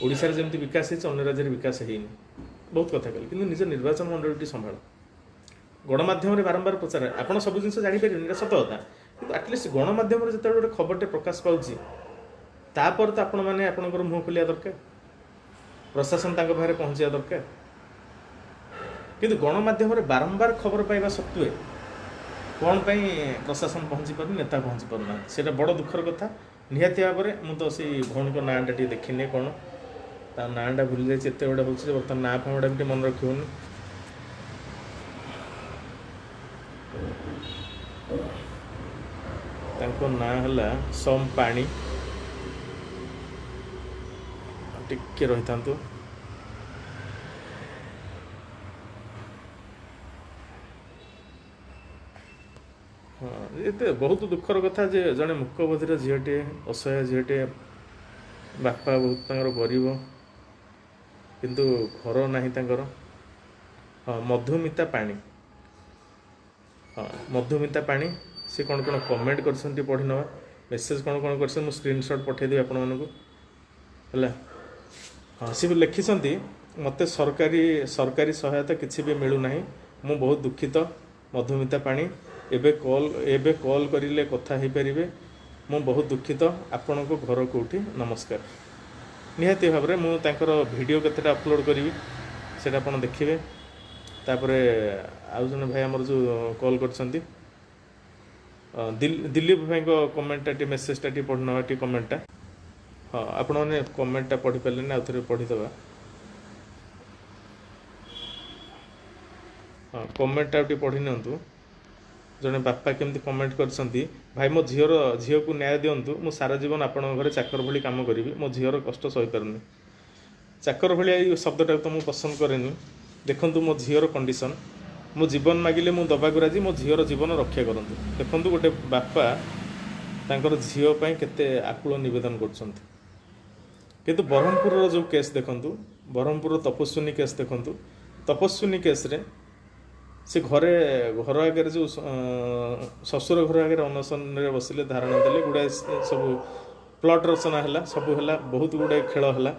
ओडिशा रे जमती विकास है अन्य राज्य विकास है बहुत कथा कहले कि निज निर्वाचन मंडली संभाल गणमाध्यम बारंबार पचार आपड़ सब जिन जापर सत कथा कि आटलिस्ट गणमाध्यम जो गोटे खबरटे प्रकाश पाऊँगी तापर तो आपण मैंने आपंकर मुँह खोलिया दरकार प्रशासन पाखे पहुँचा दरकार किंतु गणमाध्यम बारंबार खबर पाइबा सत्वे कौन पाई प्रशासन पहुँची पार नेता पहुँची पारना से बड़ दुखर कथा निहाती भाव में मुझे तो से भौणी को नाँटा टे देखनी कौन ता नाँटा भूली जाए एत गुड़ा हो बर्तमान ना फाँ गुड़ा भी मन रखी होनी ना है सम पानी टिके रही था हाँ ये बहुत दुखर कथा जे जड़े मुखबधिर झीटे असहाय झीटे बापा बहुत गरीब किंतु घर ना हाँ मधुमिता पानी हाँ मधुमिता पानी से कौन कौन कमेंट कर पढ़ी नवा मेसेज कौन कौन कर स्क्रीनशॉट पठेदेवी आपण मानक है हाँ सी लिखिं मत सरकारी सहायता किसी भी मिलूना मु बहुत दुखित मधुमिता पानी एबे कॉल करिले कथा हो पारे ମୁଁ ବହୁତ ଦୁଃଖିତ। ଆପଣଙ୍କ ଘର କେଉଁଠି? ନମସ୍କାର। ନିହାତି ଭାବରେ ମୁଁ ତାଙ୍କର ଭିଡ଼ିଓ କେତେଟା ଅପଲୋଡ଼ କରିବି, ସେଇଟା ଆପଣ ଦେଖିବେ। ତାପରେ ଆଉ ଜଣେ ଭାଇ ଆମର ଯେଉଁ କଲ୍ କରିଛନ୍ତି, ଦିଲ୍ଲୀପ ଭାଇଙ୍କ କମେଣ୍ଟଟା ଟିକେ ମେସେଜଟା ଟିକେ ପଢ଼ିନେବା, ଟିକେ କମେଣ୍ଟଟା। ହଁ, ଆପଣମାନେ କମେଣ୍ଟଟା ପଢ଼ିପାରିଲେନି, ଆଉ ଥରେ ପଢ଼ିଦେବା। ହଁ, କମେଣ୍ଟଟା ଟିକେ ପଢ଼ି ନିଅନ୍ତୁ। ଜଣେ ବାପା କେମିତି କମେଣ୍ଟ କରିଛନ୍ତି, ଭାଇ ମୋ ଝିଅକୁ ନ୍ୟାୟ ଦିଅନ୍ତୁ। ମୁଁ ସାରା ଜୀବନ ଆପଣଙ୍କ ଘରେ ଚାକର ଭଳି କାମ କରିବି, ମୋ ଝିଅର କଷ୍ଟ ସହିପାରୁନି। ଚାକର ଭଳିଆ ଏଇ ଶବ୍ଦଟାକୁ ତ ମୁଁ ପସନ୍ଦ କରେନି। ଦେଖନ୍ତୁ ମୋ ଝିଅର କଣ୍ଡିସନ୍, ମୋ ଜୀବନ ମାଗିଲେ ମୁଁ ଦେବାକୁ ରାଜି, ମୋ ଝିଅର ଜୀବନ ରକ୍ଷା କରନ୍ତୁ। ଦେଖନ୍ତୁ ଗୋଟେ ବାପା ତାଙ୍କର ଝିଅ ପାଇଁ କେତେ ଆକୁଳ ନିବେଦନ କରୁଛନ୍ତି। କିନ୍ତୁ ବ୍ରହ୍ମପୁରର ଯେଉଁ କେସ୍ ଦେଖନ୍ତୁ, ବ୍ରହ୍ମପୁରର ତପସ୍ୱିନୀ କେସ୍ ଦେଖନ୍ତୁ। ତପସ୍ୱିନୀ କେସ୍ରେ ସେ ଘର ଆଗରେ ଯେଉଁ ଶ୍ୱଶୁର ଘର ଆଗରେ ଅନଶନରେ ବସିଲେ, ଧାରଣା ଦେଲେ, ଗୁଡ଼ାଏ ସବୁ ପ୍ଲଟ୍ ରଚନା ହେଲା, ସବୁ ହେଲା, ବହୁତ ଗୁଡ଼ାଏ ଖେଳ ହେଲା,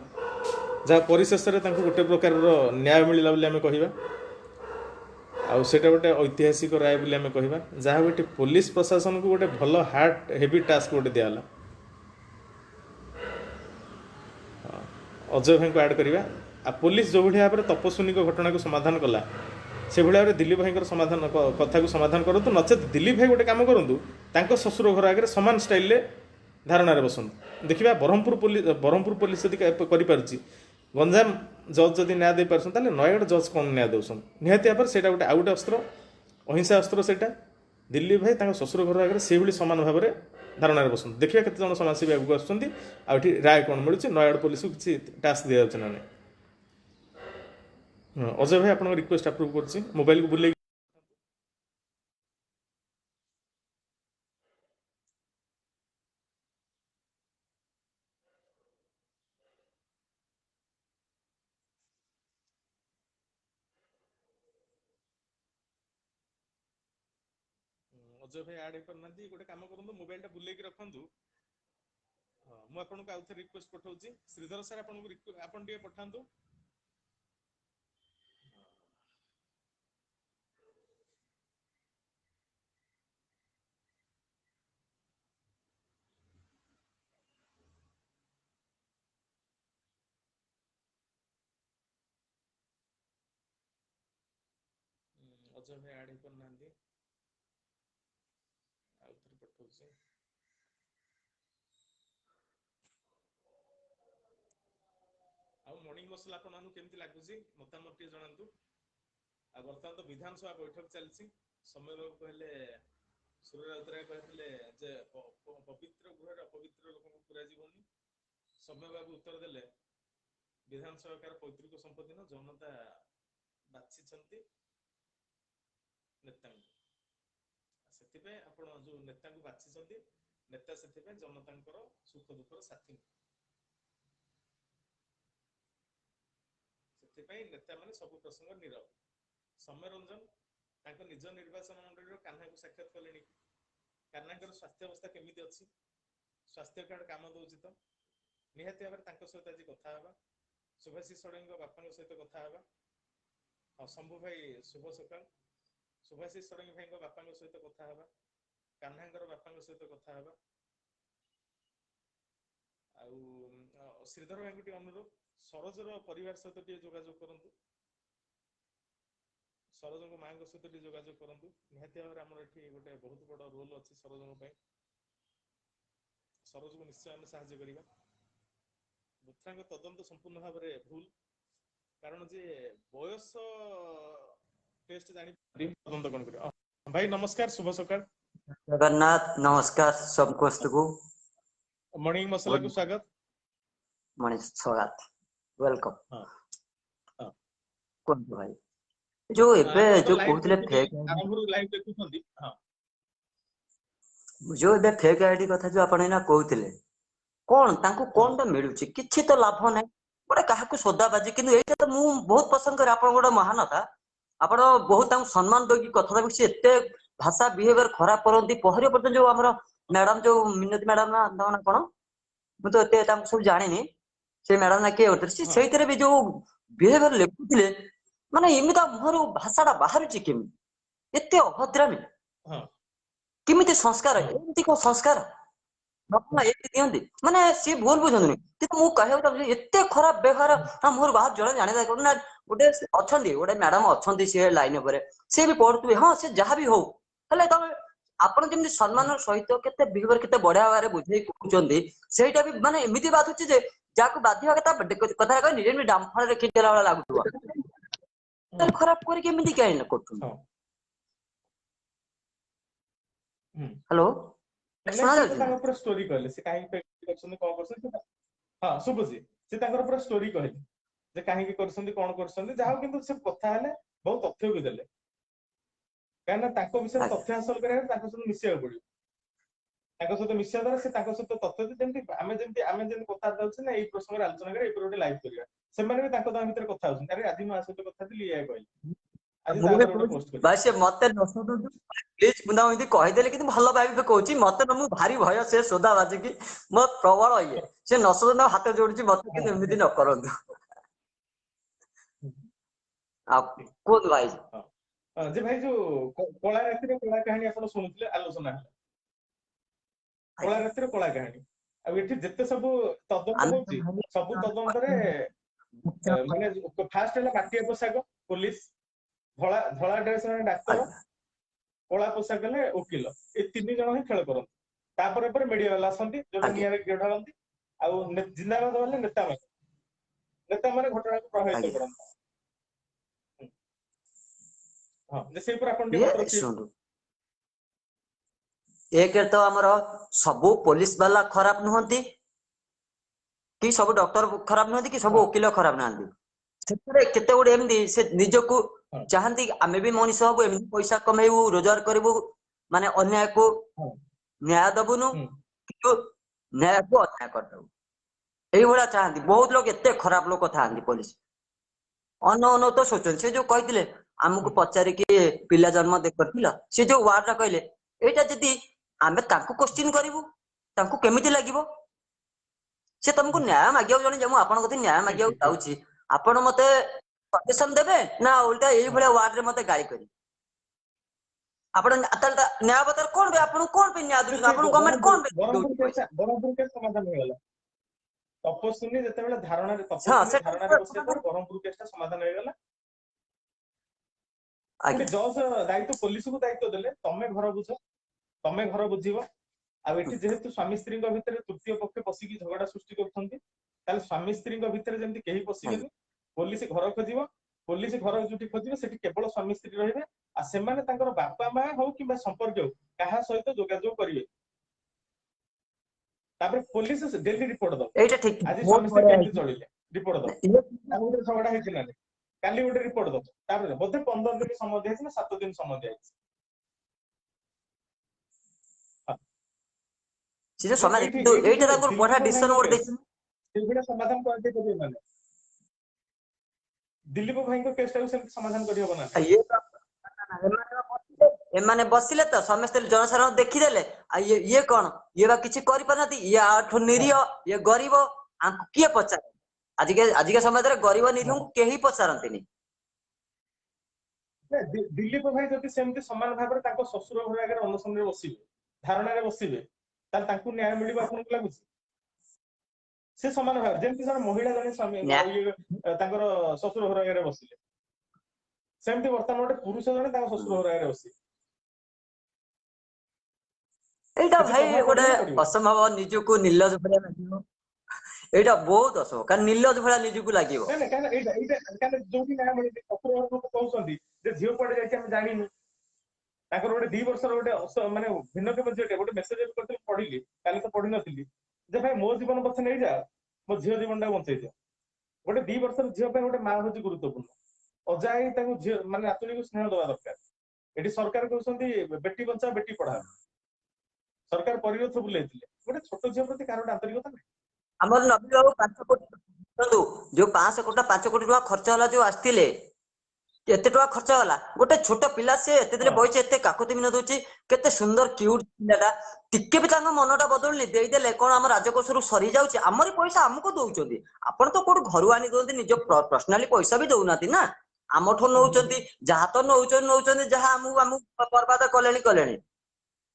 ଯାହା ପରିଶେଷରେ ତାଙ୍କୁ ଗୋଟେ ପ୍ରକାରର ନ୍ୟାୟ ମିଳିଲା ବୋଲି ଆମେ କହିବା। ଆଉ ସେଇଟା ଗୋଟେ ଐତିହାସିକ ରାୟ ବୋଲି ଆମେ କହିବା। ଯାହା ହଉ ଏଠି ପୋଲିସ ପ୍ରଶାସନକୁ ଗୋଟେ ଭଲ ହାର୍ଡ ହେଭି ଟାସ୍କ ଗୋଟେ ଦିଆହେଲା। ଅଜୟ ଭାଇଙ୍କୁ ଆଡ଼୍ କରିବା। ଆଉ ପୋଲିସ ଯେଉଁଭଳି ଭାବରେ ତପସ୍ୱିନୀଙ୍କ ଘଟଣାକୁ ସମାଧାନ କଲା, ସେଭଳି ଭାବରେ ଦିଲ୍ଲୀପ ଭାଇଙ୍କର କଥାକୁ ସମାଧାନ କରନ୍ତୁ। ନଚେତ୍ ଦିଲ୍ଲୀପ ଭାଇ ଗୋଟେ କାମ କରନ୍ତୁ, ତାଙ୍କ ଶ୍ୱଶୁର ଘର ଆଗରେ ସମାନ ଷ୍ଟାଇଲରେ ଧାରଣାରେ ବସନ୍ତୁ। ଦେଖିବା ବ୍ରହ୍ମପୁର ପୋଲିସ ଯଦି କରିପାରୁଛି, ଗଞ୍ଜାମ ଜଜ୍ ଯଦି ନ୍ୟାୟ ଦେଇପାରୁଛନ୍ତି, ତାହେଲେ ନୟାଗଡ଼ ଜଜ୍ କ'ଣ ନ୍ୟାୟ ଦେଉଛନ୍ତି? ନିହାତି ଭାବରେ ସେଇଟା ଗୋଟେ ଆଉ ଗୋଟେ ଅସ୍ତ୍ର, ଅହିଂସା ଅସ୍ତ୍ର ସେଇଟା। ଦିଲ୍ଲୀପ ଭାଇ ତାଙ୍କ ଶ୍ୱଶୁର ଘର ଆଗରେ ସେଇଭଳି ସମାନ ଭାବରେ ଧାରଣାରେ ବସନ୍ତୁ। ଦେଖିବା କେତେ ଜଣ ସମାଜସେବୀ ଆଗକୁ ଆସୁଛନ୍ତି, ଆଉ ଏଠି ରାୟ କ'ଣ ମିଳୁଛି, ନୟାଗଡ଼ ପୋଲିସକୁ କିଛି ଟାସ୍କ ଦିଆଯାଉଛି ନା ନାହିଁ। ଅଜୟ ଭାଇ ଆପଣଙ୍କ ରିକ୍ୱେଷ୍ଟ ଆପ୍ରୁଭ୍ କରୁଛି। ମୋବାଇଲକୁ ବୁଲେଇ ଅଜୟ ଭାଇ ଆଡ୍ ହେଇପାରୁନାହାନ୍ତି। ଗୋଟେ କାମ କରନ୍ତୁ, ମୋବାଇଲଟା ବୁଲେଇକି ରଖନ୍ତୁ। ହଁ, ମୁଁ ଆପଣଙ୍କୁ ଆଉ ଥରେ ରିକ୍ୱେଷ୍ଟ ପଠାଉଛି। ଶ୍ରୀଧର ସାର୍ ଆପଣ ଟିକେ ପଠାନ୍ତୁ। ଅଜୟ ଭାଇ ଆଡ୍ ହେଇପାରୁନାହାନ୍ତି, ଆଉ ଥରେ ପଠାଉଛି। ଆଉ ମର୍ଣ୍ଣିଂ ମସଲା ଆପଣମାନଙ୍କୁ କେମିତି ଲାଗୁଛି ମତାମତ ଟିକେ ଜଣାନ୍ତୁ। ଆଉ ବର୍ତ୍ତମାନ ତ ବିଧାନସଭା ବୈଠକ ଚାଲିଛି। ସମୟ ବାବୁ କହିଲେ, ସୁର ରାଉତରାୟ କହିଥିଲେ ଯେ ପବିତ୍ର ଗୃହରେ ଅପବିତ୍ର ଲୋକଙ୍କୁ ପୁରାଯିବନି। ସମୟ ବାବୁ ଉତ୍ତର ଦେଲେ, ବିଧାନସଭା କାହାର ପୈତୃକ ସମ୍ପତ୍ତି ନୁହଁ, ଜନତା ବାଛିଛନ୍ତି ନେତାଙ୍କୁ। ସେଥିପାଇଁ ଆପଣ ଯୋଉ ନେତାଙ୍କୁ ବାଛିଛନ୍ତି, ନେତା ସେଥିପାଇଁ ଜନତାଙ୍କର ସୁଖ ଦୁଃଖର ସାଥୀ। ସେଥିପାଇଁ ନେତାମାନେ ସବୁ ପ୍ରସଙ୍ଗ ନୀରବ। ସୌମ୍ୟ ରଞ୍ଜନ ତାଙ୍କ ନିଜ ନିର୍ବାଚନ ମଣ୍ଡଳୀର କାହ୍ନାକୁ ସାକ୍ଷାତ କଲେଣି। କାହ୍ନାଙ୍କର ସ୍ୱାସ୍ଥ୍ୟ ଅବସ୍ଥା କେମିତି ଅଛି, ସ୍ୱାସ୍ଥ୍ୟ କାର୍ଡ କାମ ଦଉଛି ତ? ନିହାତି ଭାବରେ ତାଙ୍କ ସହିତ ଆଜି କଥା ହେବା। ସୁଭାଷିଷ ଷଡ଼ଙ୍ଗୀଙ୍କ ବାପାଙ୍କ ସହିତ କଥା ହେବା। ହଁ, ଶମ୍ଭୁ ଭାଇ ଶୁଭ ସକାଳ। ସୁଭାଷିଷ ଷଡ଼ଙ୍ଗୀ ଭାଇଙ୍କ ବାପାଙ୍କ ସହିତ କଥା ହେବା, କାହ୍ନାଙ୍କର ବାପାଙ୍କ ସହିତ କଥା ହେବା। ଆଉ ଶ୍ରୀଧର ଭାଇଙ୍କୁ ଟିକେ ଅନୁରୋଧ, ସରୋଜର ପରିବାର ସହିତ ଟିକେ ଯୋଗାଯୋଗ କରନ୍ତୁ। ସରୋଜଙ୍କ ମାଙ୍କ ସହିତ ଟିକେ ଯୋଗାଯୋଗ କରନ୍ତୁ। ନିହାତି ଭାବରେ ଆମର ଏଠି ଗୋଟେ ବହୁତ ବଡ଼ ରୋଲ ଅଛି ସରୋଜଙ୍କ ପାଇଁ। ସରୋଜକୁ ନିଶ୍ଚୟ ଆମେ ସାହାଯ୍ୟ କରିବା। ବୁଥ୍ରାଙ୍କ ତଦନ୍ତ ସମ୍ପୂର୍ଣ୍ଣ ଭାବରେ ଭୁଲ, କାରଣ ଯେ ବୟସ ଟେଷ୍ଟ ଜାଣି ତଦନ୍ତ କ'ଣ କରିବା। ଭାଇ ନମସ୍କାର, ଶୁଭ ସକାଳ। जगन्नाथ नमस्कार सबको मॉर्निंग मसला को स्वागत। मॉर्निंग स्वागत, वेलकम। हाँ हाँ कौन भाई जो एबे जो कहउतले फेक आरंभ लाइव देखुछंदी। हां, जो एबे फेक आईडी कथा जो आपण एना कहउतले कोन तांको कोनटा मिलुची, किछि तो लाभ नै, गोटे काहाकू सोदाबाजी। किंतु एटा तो मु बहुत पसंद करे। आपण गोटे महानता, आपण बहुत तांको सम्मान दोगी कथा से एते भाषा बिहेवियर खराब करंती। पहरे पर जो हमर मैडम जो मिनति मैडम ना दाना कोन, मु तो एते तांको सब जानिनी। से मैडम ना के होतरी सेइतरे भी जो बिहेवियर लेखुथिले, माने इमिता मुहरु भाषाटा बाहरुची केमि एते अभद्रामी। हां, केमिति संस्कार, एमिति को संस्कार ଦିଅନ୍ତି ମାନେ ସିଏ ଭୁଲ ବୁଝନ୍ତୁନି କିନ୍ତୁ ମୁଁ କହିବାକୁ ଚାହୁଁଛି ଏତେ ଖରାପ ବ୍ୟବହାର ମୋର ବାହାର ଜଣେ ଜାଣିବା ନା ଗୋଟେ ଅଛନ୍ତି ଗୋଟେ ମ୍ୟାଡାମ ଅଛନ୍ତି ସିଏ ଲାଇନ ଉପରେ ସିଏ ବି ପଢୁଥିବେ ହଁ ସେ ଯାହା ବି ହଉ ହେଲେ ତମେ ଆପଣ ଯେମିତି ସମ୍ମାନର ସହିତ କେତେ ବିହେଭିୟର କେତେ ବଢିଆ ଭାବରେ ବୁଝେଇ କହୁଛନ୍ତି ସେଇଟା ବି ମାନେ ଏମିତି ବାଧୁଛି ଯେ ଯାହାକୁ ବାଧିବା କଥା କହି ନିଜେ ବି ଡାମ୍ଫାଳରେ ଖିଟିଲା ଭଳିଆ ଲାଗୁଥିବ ଖରାପ କରିକି ଏମିତି କାହିଁ କରୁଛନ୍ତି ହ୍ୟାଲୋ ଶୁଣାଯାଉଛି ନା? ତାଙ୍କ ପୁରା ଷ୍ଟୋରି କହିଲେ ସେ କାହିଁକି କରୁଛନ୍ତି କଣ କରୁଛନ୍ତି ହଁ ଶୁଭୁଛି ସେ ତାଙ୍କର ପୁରା ଷ୍ଟୋରି କହିଲେ ଯେ କାହିଁକି କରୁଛନ୍ତି କଣ କରୁଛନ୍ତି ଯାହା କିନ୍ତୁ ସେ କଥା ହେଲେ ବହୁତ ତଥ୍ୟ ବି ଦେଲେ କାହିଁକିନା ତାଙ୍କ ବିଷୟରେ ତଥ୍ୟ ହାସଲ କରିବାକୁ ତାଙ୍କ ସହିତ ମିଶିବାକୁ ପଡିବ ତାଙ୍କ ସହିତ ମିଶିବା ଦ୍ୱାରା ସେ ତାଙ୍କ ସହିତ ତଥ୍ୟ ଯେମିତି ଆମେ ଯେମିତି କଥାବାର୍ତ୍ତା ହଉଛେ ନା ଏଇ ପ୍ରସଙ୍ଗରେ ଆଲୋଚନା କରିବା ଏଇ ଗୋଟେ ଲାଇଭ କରିବା ସେମାନେ ବି ତାଙ୍କ ତାଙ୍କ ଭିତରେ କଥା ହଉଛନ୍ତି ଆରେ ଆଜି ମୁଁ ଆ ସହିତ କଥା ଥିଲି ଏଇଆ କହିଲି ଆଜି ତାପରେ ଗୋଟେ ପୋଷ୍ଟ କଲି ଭାଇ ସେ ମତେ ପ୍ଲିଜ ମୁଁ ତାଙ୍କୁ ଏମିତି କହିଦେଲି କିନ୍ତୁ ଭଲ ଭାବି କହୁଛି ମତେ ମୁଁ ଭାରି ଭୟ ସେ ସୋଦା ବାଜିକି ମୋ ପ୍ରବଳ ଇଏ ସେ ନସୋଦନ ହାତ ଯୋଡୁଛି ମତେ କିନ୍ତୁ ଏମିତି ନ କରନ୍ତୁ ଆଉ କୁହନ୍ତୁ ଭାଇ ଯେ ଭାଇ ଯୋଉ କଳା ରାତିରେ କଳା କାହାଣୀ ଆପଣ ଶୁଣୁଥିଲେ ଆଲୋଚନା ହେଲା କଳା ରାତିରେ କଳା କାହାଣୀ ଆଉ ଏଠି ଯେତେ ସବୁ ତଦନ୍ତ ହଉଛି ସବୁ ତଦନ୍ତରେ ମାନେ ଫାଷ୍ଟ ହେଲା ମାଟିଆ ପୋଷାକ ପୋଲିସ ଧଳା ଡ୍ରେସ ଡାକ୍ତର କଳା ପୋଷାକ ହେଲେ ଓକିଲ ଏଇ 3 ଜଣ ହିଁ ଖେଳ କରନ୍ତି ତାପରେ ପରେ ମିଡିଆ ବାଲା ଆସନ୍ତି ଯୋଉଟା ନିଆଁରେ ଢାଳନ୍ତି ଆଉ ଜିନ୍ଦାବାଦ ହେଲେ ନେତାମାନେ ଘଟଣାକୁ ପ୍ରଭାବିତ କରନ୍ତି ହଁ ଯେ ସେଇ ଉପରେ ଆପଣ ଟିକେ ମତ ଶୁଣନ୍ତୁ ଏକରେ ତ ଆମର ସବୁ ପୋଲିସ ବାଲା ଖରାପ ନୁହନ୍ତି କି ସବୁ ଡକ୍ଟର ଖରାପ ନୁହନ୍ତି କି ସବୁ ଓକିଲ ଖରାପ ନାହାନ୍ତି ସେଥିରେ କେତେ ଗୁଡେ ଏମିତି ସେ ନିଜକୁ ଚାହାନ୍ତି ଆମେ ବି ମଣିଷ ହବୁ ଏମିତି ପଇସା କମେଇବୁ ରୋଜଗାର କରିବୁ ମାନେ ଅନ୍ୟାୟକୁ ନ୍ୟାୟ ଦବୁନୁ କିନ୍ତୁ ନ୍ୟାୟକୁ ଅନ୍ୟାୟ କରିଦବୁ ଏଇଭଳିଆ ଚାହାନ୍ତି ବହୁତ ଲୋକ ଏତେ ଖରାପ ଲୋକ ଥାଆନ୍ତି ପୋଲିସ ଅନଉନଉ ତ ଶୋଚନ୍ତି ସେ ଯୋଉ କହିଥିଲେ ଆମକୁ ପଚାରିକି ପିଲା ଜନ୍ମ କରିଥିଲ ସେ ଯୋଉ ୱାର୍ଡ ଟା କହିଲେ ଏଇଟା ଯଦି ଆମେ ତାଙ୍କୁ କୋଶ୍ଚିନ୍ କରିବୁ ତାଙ୍କୁ କେମିତି ଲାଗିବ ସେ ତମକୁ ନ୍ୟାୟ ମାଗିବାକୁ ଜଣେ ମୁଁ ଆପଣଙ୍କ କତିକି ନ୍ୟାୟ ମାଗିବାକୁ ଯାଉଛି ଆପଣ ମତେ ସଜେସନ ଦେବେ ନା ଓଲଟା ଏଇଭଳିଆ ୱାର୍ଡରେ ମତେ ଗାଳି କରିବେ ଆପଣ ତାହେଲେ ନ୍ୟାୟ ବଜାର କଣ ପାଇଁ ଆପଣଙ୍କୁ କଣ ପାଇଁ ନ୍ୟାୟ ଦଉଛନ୍ତି ଆପଣଙ୍କୁ ଗଭର୍ଣ୍ଣମେଣ୍ଟ କଣ ପାଇଁ ଦଉଛି ପଇସା ବ୍ରହ୍ମପୁର ସମାଧାନ ହେଇଗଲା ତପସ୍ୱିନୀ ଯେତେବେଳେ ଧାରଣାରେ ବସିବା ପରେ ବ୍ରହ୍ମପୁର କେସଟା ସମାଧାନ ହେଇଗଲା ଗୋଟେ ଜଜ ଦାୟିତ୍ୱ ପୋଲିସକୁ ଦାୟିତ୍ୱ ଦେଲେ ତମେ ଘର ବୁଝିବ ଆଉ ଏଠି ଯେହେତୁ ସ୍ୱାମୀ ସ୍ତ୍ରୀଙ୍କ ଭିତରେ ତୃତୀୟ ପକ୍ଷ ପଶିକି ଝଗଡା ସୃଷ୍ଟି କରୁଛନ୍ତି ତାହେଲେ ସ୍ୱାମୀ ସ୍ତ୍ରୀଙ୍କ ଭିତରେ ଯେମିତି କେହି ପଶିବେନି ପୋଲିସ ଘର ଖୋଜିବ ପୋଲିସ ଘର ଯୋଉଠି ଖୋଜିବ ସେଠି କେବଳ ସ୍ୱାମୀ ସ୍ତ୍ରୀ ରହିବେ ଆଉ ସେମାନେ ତାଙ୍କର ବାପା ମା ହଉ କିମ୍ବା ସମ୍ପର୍କୀୟ ହଉ କାହା ସହିତ ଯୋଗାଯୋଗ କରିବେ ତାପରେ ପୋଲିସ ଡେଲି ରିପୋର୍ଟ ଦବ ଏଇଟା ଠିକ ଆଜି ସ୍ୱାମୀ ସ୍ତ୍ରୀ କେମିତି ଚଳିଲେ ରିପୋର୍ଟ ଦବ ତାକୁ ଗୋଟେ ଝଗଡା ହେଇଛି ନା କାଲି ଗୋଟେ ରିପୋର୍ଟ ଦବ ତାପରେ ବୋଧେ 15 ଦିନ ସମୟ ଦିଆଯାଇଛି ନା 7 ଦିନ ସମୟ ଦିଆଯାଇଛି ଏଇଟା ତାଙ୍କୁ ବଢିଆ ଡିସିସନ ଗୋଟେ ଦେଇଛନ୍ତି ସେଇଭଳିଆ ସମାଧାନ କରିଦେଇ ମାନେ ଦିଲ୍ଲୀପ ଭାଇଙ୍କ କେସଟାକୁ ସେମିତି ସମାଧାନ କରିହବ ନା ଏମାନେ ବସିଲେ ତ ସମସ୍ତେ ଜନସାଧାରଣ ଦେଖିଦେଲେ ଆଉ ଇଏ କଣ ଇଏ ବା କିଛି କରିପାରୁନାହାନ୍ତି ଇଏ ଆଠୁ ନିରୀହ ଇଏ ଗରିବ ଆଙ୍କୁ କିଏ ପଚାରେ ଆଜିକା ସମାଜରେ ଗରିବ ନିରୀହଙ୍କୁ କେହି ପଚାରନ୍ତିନି ଦିଲ୍ଲୀପ ଭାଇ ଯଦି ସେମିତି ସମାନ ଭାବରେ ତାଙ୍କ ଶ୍ୱଶୁର ଘର ଆଗରେ ଅନଶନରେ ବସିବେ ଧାରଣାରେ ବସିବେ ତାହେଲେ ତାଙ୍କୁ ନ୍ୟାୟ ମିଳିବ ଆପଣଙ୍କୁ ଲାଗୁଛି ସେ ସମାନ ଭାବରେ ଯେମିତି ଜଣେ ମହିଳା ଜଣେ ସ୍ୱାମୀ ତାଙ୍କର ଶ୍ୱଶୁର ଘର ଆଗରେ ବସିଲେ ସେମିତି ବର୍ତ୍ତମାନ ଗୋଟେ ପୁରୁଷ ଜଣେ ତାଙ୍କ ଶ୍ୱଶୁର ଘର ଆଗରେ ବସିବେ ଏଇଟା ଭାଇ ଗୋଟେ ଅସମ୍ଭବ ନିଜକୁ ନିର୍ଲଜ ଭଳିଆ ଲାଗିବ ଏଇଟା ବହୁତ ଅସମ୍ଭବ କାରଣ ନିର୍ଲଜ ଭଳିଆ ନିଜକୁ ଲାଗିବ ଯୋଉଠି ନ୍ୟାୟ ମିଳୁଛି ଶ୍ୱଶୁର ଘର କହୁଛନ୍ତି ଯେ ଝିଅ କୁଆଡେ ଯାଇଛି ଆମେ ଜାଣିନୁ ତାଙ୍କର ଗୋଟେ 2 ବର୍ଷର ଗୋଟେ ମାନେ ଭିନ୍ନକ୍ଷମ ଝିଅଟେ ଗୋଟେ ମେସେଜ କରିଥିଲି ପଢିଲି କାଲି ତ ପଢିନଥିଲି ଯେ ଭାଇ ମୋ ଜୀବନ ପଛେ ନେଇଯା ମୋ ଝିଅ ଜୀବନଟା ବଞ୍ଚେଇ ଦିଅ ଗୋଟେ 2 ବର୍ଷର ଝିଅ ପାଇଁ ଗୋଟେ ମା ହଉଛି ଗୁରୁତ୍ୱପୂର୍ଣ୍ଣ ଅଜା ହେଇ ତାଙ୍କୁ ଝିଅ ମାନେ ନାତୁଣୀକୁ ସ୍ନେହ ଦେବା ଦରକାର ଏଠି ସରକାର କହୁଛନ୍ତି ବେଟି ବଞ୍ଚାଅ ବେଟି ପଢାଅ ସରକାର ପରିବେଶ ବୁଲେଇଥିଲେ ଗୋଟେ ଛୋଟ ଝିଅ ପ୍ରତି କାହାର ଗୋଟେ ଆନ୍ତରିକତା ନାହିଁ ଆମର ନବୀନ ବାବୁ 5 କୋଟି ଯୋଉ 500 କୋଟି 5 କୋଟି ଟଙ୍କା ଖର୍ଚ୍ଚ ହେଲା ଯୋଉ ଆସିଥିଲେ ଏତେ ଟଙ୍କା ଖର୍ଚ୍ଚ ହେଲା ଗୋଟେ ଛୋଟ ପିଲା ସେ ଏତେ ଦିନ ବୟସ ଏତେ କାକୁତି ବିନ ଦଉଛି କେତେ ସୁନ୍ଦର କ୍ୟୁଟ ପିଲାଟା ଟିକେ ବି ତାଙ୍କ ମନଟା ବଦଳୁନି ଦେଇଦେଲେ କଣ ଆମ ରାଜକୋଷରୁ ସରିଯାଉଛି ଆମରି ପଇସା ଆମକୁ ଦଉଛନ୍ତି ଆପଣ ତ କୋଉଠୁ ଘରୁ ଆଣି ଦଉଛନ୍ତି ନିଜ ପର୍ସନାଲି ପଇସା ବି ଦଉନାହାନ୍ତି ନା ଆମଠୁ ନଉଛନ୍ତି ଯାହା ତ ନଉଛନ୍ତି ଯାହା ଆମକୁ ବର୍ବାଦ କଲେଣି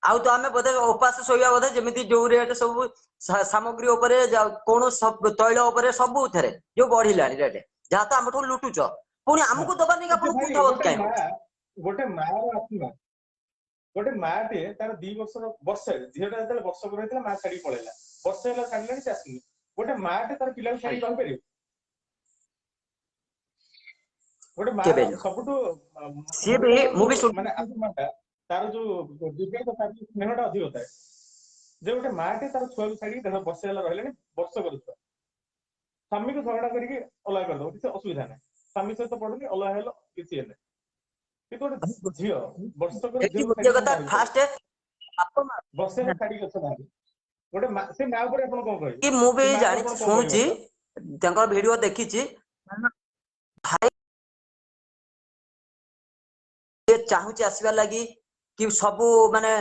आउ तो आमे बोधे उपास शोया बोधे जेमिति जो रेट सब सामग्री उपरे कोन सब तैल उपरे सब उथरे जो बढ़िलानी रेट जहाँ तो हमठू लुटुच पुणी आमको दबानी का पुणी भाई कुंठावत काई गोटे मार आत्मा गोटे माटे तार 2 वर्षर वर्षे झीटा जो वर्ष रही माँ छाड़ी पड़ेगा वर्षे है छाड़ी से आसनी गोटे माटे तार पिला छाड़ी रही गोटे माँ सबुठू सी भी मु भी माने आत्माटा तार जो विवेक तार स्नेहटा अधिक थाए जे गोटे माटे तार छुआ छाड़ी देख वर्षे है रही वर्ष कर स्वामी को झगड़ा करके अलग करदे किसी असुविधा ना स्वामी सहित पड़ुनी अलग हेलो किसी हेले कि गोटे झील वर्ष कर फास्ट वर्षे छाड़ी गछ बांधे गोटे से माँ ऊपर आपण कोन कहबे कि मु भी जानि सुनुची तंकर वीडियो देखिची भाई ये चाहूची आसीबा लागि कि सबू माने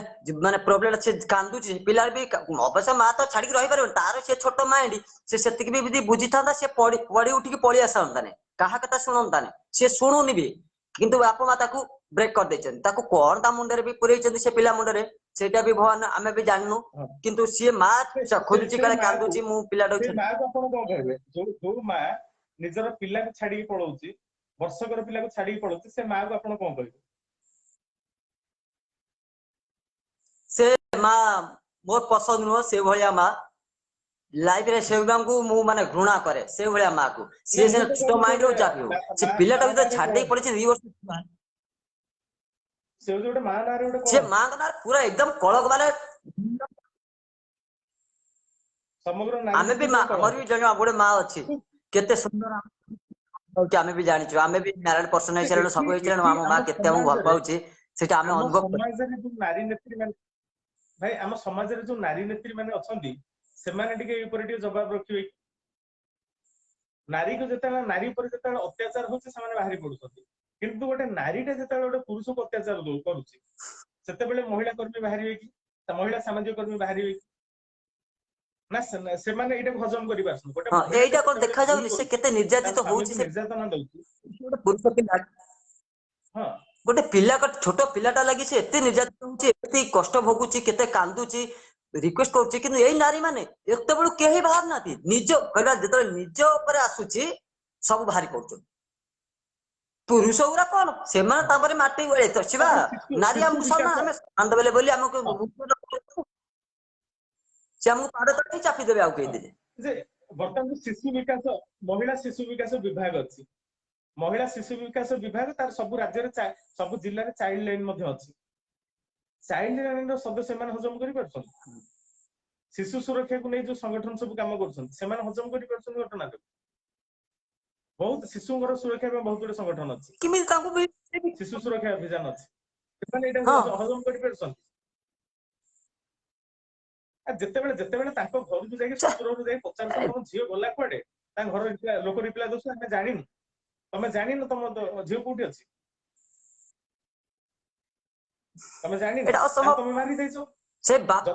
माने प्रॉब्लम से कांदुची पिला भी अवश्य माँ तो छाड़ी रही पारे तार से छोट माइंड से सेतिक भी बुझी था से पड़ी उठी पड़ी आसंताने कहा कथा शुणंताने से शुणुनी भी किंतु बापा माँ ताकू ब्रेक कर देछन ताकू कोन ता मुंडरे भी पुरैछन से पिला मुंडरे सेटा भी भगवान आमे भी जाननु किंतु से माँ खोजुची काले कांदुची मु पिलाडो से माँ को आपण कोन कहबे जो माँ निजर पिला को छाड़ी पळौची वर्षकर पिला को छाड़ी पळौची से माँ को आपण कोन कहबे से माँ मोर पसंद नुह से भलिया माँ लाइफ रे से को मु माने घृणा करे से भलिया माँ को से छोट माइंड रो चापी हो से पिलाटा भी तो छाड़ दे पड़े 2 वर्ष से जोटे माँ ना रे से माँ का पूरा एकदम कलक वाले समग्र आमे भी माँ हमर भी जने गोटे माँ अछि केते सुंदर आमे भी जानि छु आमे भी मैरिड पर्सन है चलन सब है चलन माँ केते हम भल पाउची सेटा आमे अनुभव समाज रे जो नारी नेत्री माने भाई आम समाज रे जो नारी नेत्री माने अछंती से माने टिके ऊपर टिके जवाब रखिबे नारी को जते नारी ऊपर जते अत्याचार होचे से माने बाहरी पडुछंती किंतु गोटे नारीटा जते गोटे पुरुष को अत्याचार करूची सेते बेले महिला कर्मी बाहरिबे कि महिला सामाजिक कर्मी बाहरिबे ना से माने एटा हजम करि पाछन गोटे हां एटा कोन देखा जाउनी से केते निर्यातित होउची से निर्यातना दउची गोटे पुरुष पिला हां गोटे पिला का छोट पिलाटा लागि से एते निर्यातित होउची एते कष्ट भोगुची केते कांदुची रिक्वेस्ट करूची किंतु एई नारी माने एते बळु केही बाहर नाती निज कहला जते निज ऊपर आसुची सब बाहरी पडुची पुरुष उरा कोन से माने तापरे माटी गळे तो छिबा नारी हम समान हम आंद बेले बोली हमको से हमको पाड़ तक चापी देबे आउ कहि दिले जे वर्तमान शिशु विकास महिला शिशु विकास विभाग अछि महिला शिशु विकास विभाग तार सब राज्य रे सब जिल्ला रे चाइल्ड लाइन मध्ये अछि चाइल्ड लाइन रो सदस्य मान हजम करि परछन शिशु सुरक्षा को नै जो संगठन सब काम करछन से मान हजम करि परछन घटना को बहुत शिशुଙ୍କର सुरक्षा में बहुत बड़ संगठन अछि किमि ताको भी शिशु सुरक्षा अभियान अछि ସେମାନେ एटा हजम करि परछन आ जते बेले ताको घर को जाई ससुर को जाई 50 तम झियो गला कोडे ता घर लोक रिप्ला दोस हम जानिन तमे जानिन तम झियो कोठी अछि तमे जानिन एटा असंभव तमे मारि दैछो से बाप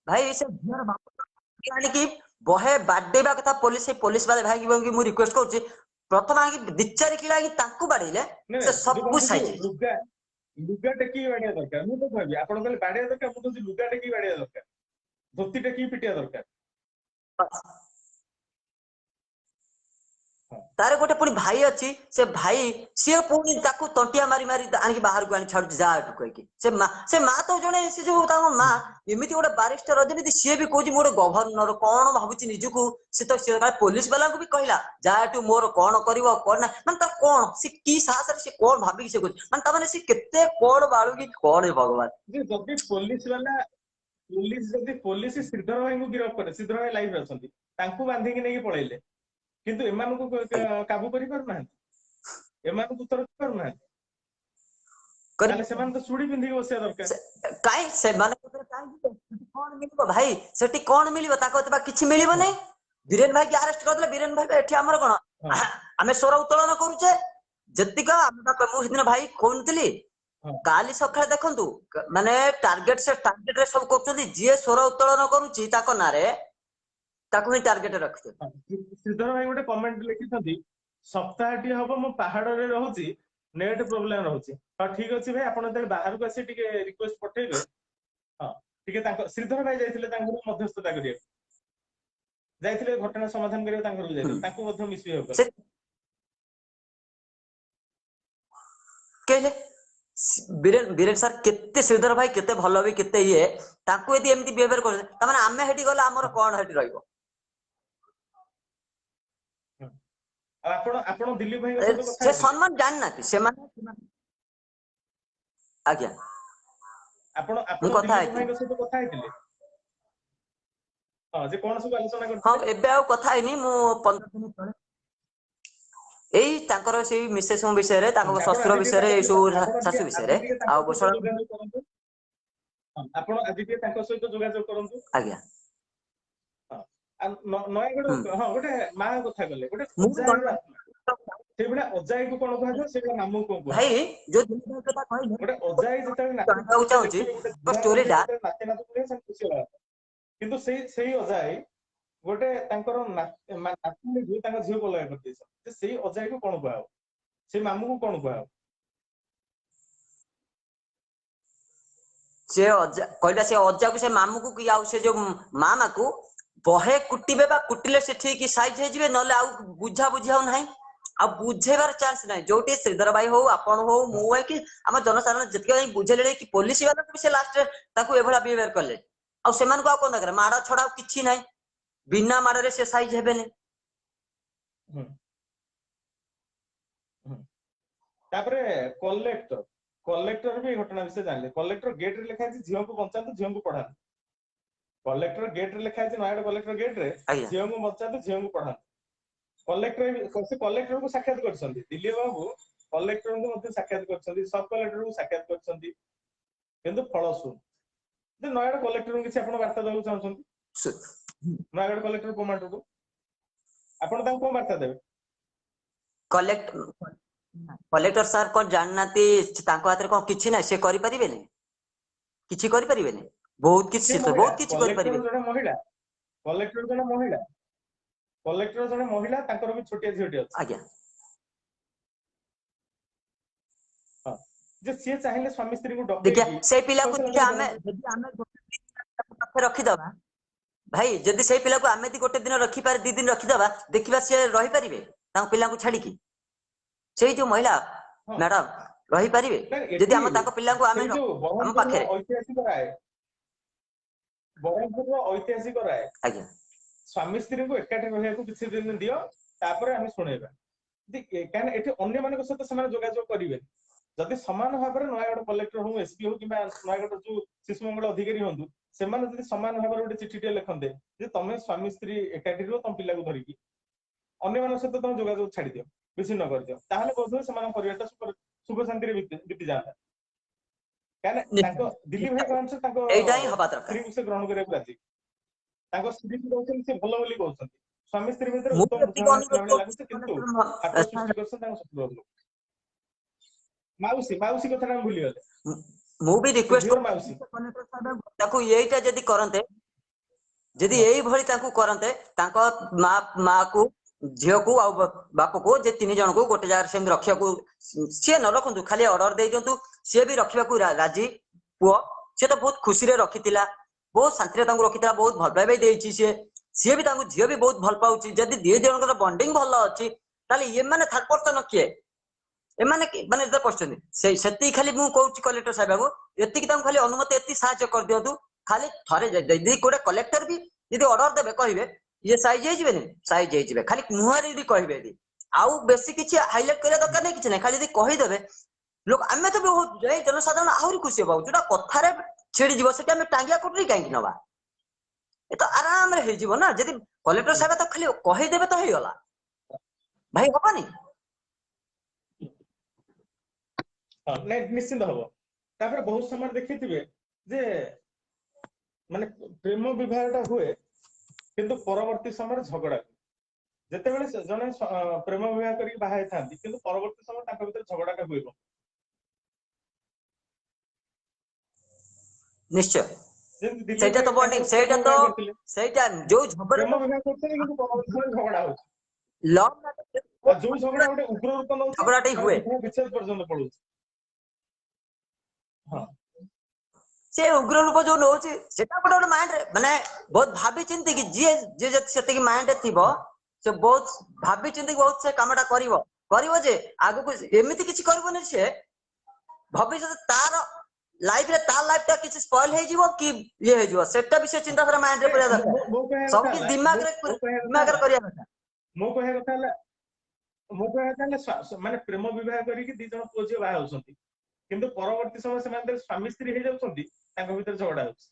भाई से झियर बाप यानी कि बहे बाडेबा कथा पुलिस वाले भाई की मु रिक्वेस्ट करछि प्रथम आगे दिचारी किला कि ताकू बाडैले से सब कुछ साइज लुगा टेकी बाडिया दरकार मु तो कहबी आपण कहले बाडिया दरकार मु तो लुगा टेकी बाडिया दरकार धोती टेकी पिटिया दरकार तारे गोटे पुणी भाई अच्छी से भाई सी पुणी ताकू तंटिया मारी मारी आनिक बाहर को आनी छाड़ू जा कहीकि से माँ तो जड़े से जो माँ एमती गोटे बारिस्टर जमी सी भी कौन गोटे गवर्नर कौन भावुची निजुक सी तो पुलिस वाला भी कहला जाटू मोर कौन कर कौन ना मानते कौन सी कि साहस से कौन भाविक से मानते सी केते कौन बाड़ू कि कौन भगवान पुलिस श्रीधर भाई को गिरफ्त करे श्रीधर भाई लाइव अछंती तांकू बांधिकी नहीं पळैले किंतु एमान को काबू करि पार ना एमान को तरफ कर ना काले सेमान तो सुडी पिंधी बसिया दरकार काई से माने कोन मिलिबो भाई सेठी कोन मिलिबो ताको तबा किछि मिलिबो नै वीरेन भाई के अरेस्ट कर देले वीरेन भाई एठी हमर कोन हमें स्वर उत्तोलन करूचे जतिका हम प्रभु दिन भाई कोनतली काली सखा देखंतु माने टारगेट रे सब करछथि जे स्वर उत्तोलन करूची ताको नारे ताको ही टारगेट रखते श्रीधर भाई गोटे कमेंट लिखिथि सप्ताहटी हबो मो पहाड़ रे रहूची नेट प्रोब्लेम रहउची हां ठीक अछि भाई आपण त बाहर को आसी टिके रिक्वेस्ट पठेबे हां टिके तांको श्रीधर भाई जाइथिले तांको मध्यस्थता करिया जाइथिले घटना समाधान करिया तांको जाइथिले तांको मध्य मिसबिहेव कर से कहले बीरेन बीरेन सर केते श्रीधर भाई केते भलो भी केते ये तांको यदि एमती बिहेवियर कर त माने आमे हेटी गला हमर कोन हेटी रहइबो आपण दिलीप भाई सहित कथा से सम्मान जान नाती से माने आज्ञा आपण मु आपण कथा दिलीप भाई सहित कथा हेतिले हां जे कोन सब आलोचना हां करथिले एबे आ कथा हैनी मु 15 दिन तळे एई तांकर से मिसेस विषय रे तांको आपण शस्त्र आजि विषय रे सु शाशु विषय रे टिके आ तांको बसळ सहित जोगाजोग करंतु आपण आजि टिके तांको सहित जोगाजोग करंतु आज्ञा नयगढ़ हाँ गोटे माँ कथा कले गोटे मु अजायर आत्मा से भाया अजाई को कौन कह से नाम को कह भाई जो कथा कहले गोटे अजाई जिते कहବାକୁ ଚାହୁଁଛି देखिए स्टोरी ଟା नाते नातू खुशी होगा किंतु सेही अजाई गोटे तांकर नातुनी जो तांका झियो को लगा करते से सेही अजाई को कौन कह से मामू को कौन कह से अजा कहला से अजा को से मामू को कि आउ से जो मामा को बहे कुटिबे बा कुटिले से ठीक साइज हे जिवे नले आउ बुझा बुझाउ नाही आ बुझेबार चांस नाही जोटी श्रीधर भाई हो आपण हो मु है कि हम जनसाधारण जति बुझेले कि पुलिस वाला भी से लास्ट ताकू एभला बिहेवियर करले आ सेमान को आ कोन करे माडा छडा किछि नाही बिना माडा रे से साइज हेबेनी तापरे कलेक्टर कलेक्टर भी घटना विषय जानले कलेक्टर गेट रे लिखा है झियो को बंचातु झियो को पढ़ा कलेक्टर गेट रे लिखा है नयागढ़ कलेक्टर गेट रे झियो को बंचातु झियो को पढ़ा कलेक्टर से कलेक्टर को साक्षात करछंती दिल्ली बाबू कलेक्टर को मध्ये साक्षात करछंती सब कलेक्टर को साक्षात करछंती किंतु फल सु जे नयागढ़ कलेक्टर को किछि आपण वार्ता देउ चाहछंती नयागढ़ कलेक्टर कमांडर को आपण ताको को वार्ता देबे कलेक्टर सर को जाननाती तांको हाथ रे को किछि नै से करि परिबेनी किछि करि परिबेनी बहुत किछि करि परिबे जने महिला कलेक्टर जने महिला तांकर भी छोटिया झियोटी अछि आज्ञा हां जे से चाहिए स्वामी स्त्री को डॉक्टर देखिए से पिला को देखिए हमें पाखे रखी दबा भाई जदी से पिला को हमें दी गोटे दिन रखी पारे 2 दिन रखी दबा देखिबा से रही परिबे तांको पिला को छाडी की सेही जो महिला मैडम रही परिबे जदी हम तांको पिला को हमें हम पाखे ऐतिहासिक राय बरहमपुर ऐतिहासिक राय आज्ञा स्वामी स्त्री को एकाठी रहया को किछि दिन दियो तापर हम सुनेबा कारण एठी अन्य मानक सहित समान जोगाजोग करिवे जदि समान भाव में नयागढ़ कलेक्टर हो एसपी हो कि नयागढ़ जो शिशु मंगल अधिकारी हूँ से समान भाव में गोटे चिठी लिखते जे तुम स्वामी स्त्री एकाठी रुह तुम पिला को धरिकी अन्य मान सहित तुम जोगाजोग छाड़ी दियो विच्छिन्न कर दियो ताहले बोधे से परिवार सुख शांति बीती जाता दिल्ली भाई कौन से स्त्री से ग्रहण करने राजी स्त्री को कहते से भल बोली कहते स्वामी स्त्री भितर उत्तम बुझामणा लागुଛି किंतु हाथ सृष्टि करछन शत्रु माउसी माउसी कथा हम भूली गले मु भी रिक्वेस्ट माउसी ताकू एटा जदी करंते जदी एई भली ताकू करंते ताको मां को झियो को आ बाप को जे 3 जन को गोटे जार से रखिया को से न रखंतु खाली ऑर्डर दे दियंतु से भी रखिया को राजी पुओ से तो बहुत खुशी रे रखितिला बहुत शांति रे तांको रखितिला बहुत भल पाइबे देछि से भी तांको झियो भी बहुत भल पाउछि जदी 2 जन को बॉन्डिंग भल अछि ताले ये माने थर्ड पर्सन किए एमाने माने जे क्वेश्चन से सेति खाली मु कहूची कलेक्टर साहब बाबू एति तांको खाली अनुमति एति सहायता कर दियंतु खाली थरे जदी कोडे कलेक्टर भी यदि ऑर्डर देबे कहिबे ये साइज हे जिबे नहीं साइज हे जिबे खाली मुहारी यदि कहिबे यदि आउ बेसी किछि हाइलाइट करिया दरकार नै किछि नै खाली यदि कहि देबे लोक आमे तो बहुत जय जनसाधारण आहुरी खुशी होबा जोटा कथारे छेड़ी जीव सेटा हम टांगिया कोटरी काहे नबा ए तो आराम रे हे जीव ना जदी कलेक्टर साहब तो खाली कहि देबे तो हे गला भाई हबनी हां नै निश्चित हबो तापर बहुत समय देखिथिबे जे माने प्रेम विवाहटा हुए किंतु परवर्ती समय झगड़ा जते बेले जने प्रेम विवाह करी बाहाय थांती किंतु परवर्ती समय ताका भीतर झगड़ाटा हुए निश्चय सेटा तो बॉन्डिंग सेटा जो झगड़ा प्रेम विवाह करते किंतु परवर्ती समय झगड़ा हो लव ଆଉ ଯୋଉ ଝଗଡା ଗୋଟେ ଉଗ୍ର ରୂପ ନଉଛି ଝଗଡାଟେ ମାନେ ହୁଏ ବିବାହ ବିଚ୍ଛେଦ ପର୍ଯ୍ୟନ୍ତ ପଳଉଛି। ହଁ ସେ ଉଗ୍ର ରୂପ ଯୋଉ ନଉଛି ସେଟା ଗୋଟେ ଗୋଟେ ମାଇଣ୍ଡ ରେ ମାନେ ବହୁତ ଭାବି ଚିନ୍ତି କି ଯିଏ ଯିଏ ଯଦି ସେତିକି ମାଇଣ୍ଡ ରେ ଥିବ ସେ ବହୁତ ଭାବି ଚିନ୍ତି ବହୁତ ସେ କାମଟା କରିବ ଯେ ଆଗକୁ ଏମିତି କିଛି କରିବନି ସେ ଭବିଷ୍ୟତ ତାର ଲାଇଫ ରେ ତା ଲାଇଫ ଟା କିଛି ସ୍ପଏଲ ହେଇଯିବ କି ଇଏ ହେଇଯିବ ସେଟା ବି ସେ ଚିନ୍ତାଧାରା ମାଇଣ୍ଡ ରେ କରିବା ଦରକାର। ମୋ କହିବା ସବୁ କଥା କିଛି ହେଲା ଦିମାଗରେ କରିବା କଥା। ମୋ କହିବା କଥା ହେଲା ମାନେ ପ୍ରେମ ବିବାହ କରିକି 2 ଜଣ ପୁଅ ଝିଅ ବାହା ହଉଛନ୍ତି କିନ୍ତୁ ପରବର୍ତ୍ତୀ ସମୟ ସେମାନେ ଯେତେବେଳେ ସ୍ୱାମୀ ସ୍ତ୍ରୀ ହେଇଯାଉଛନ୍ତି ତାଙ୍କ ଭିତରେ ଝଗଡା ହଉଛି।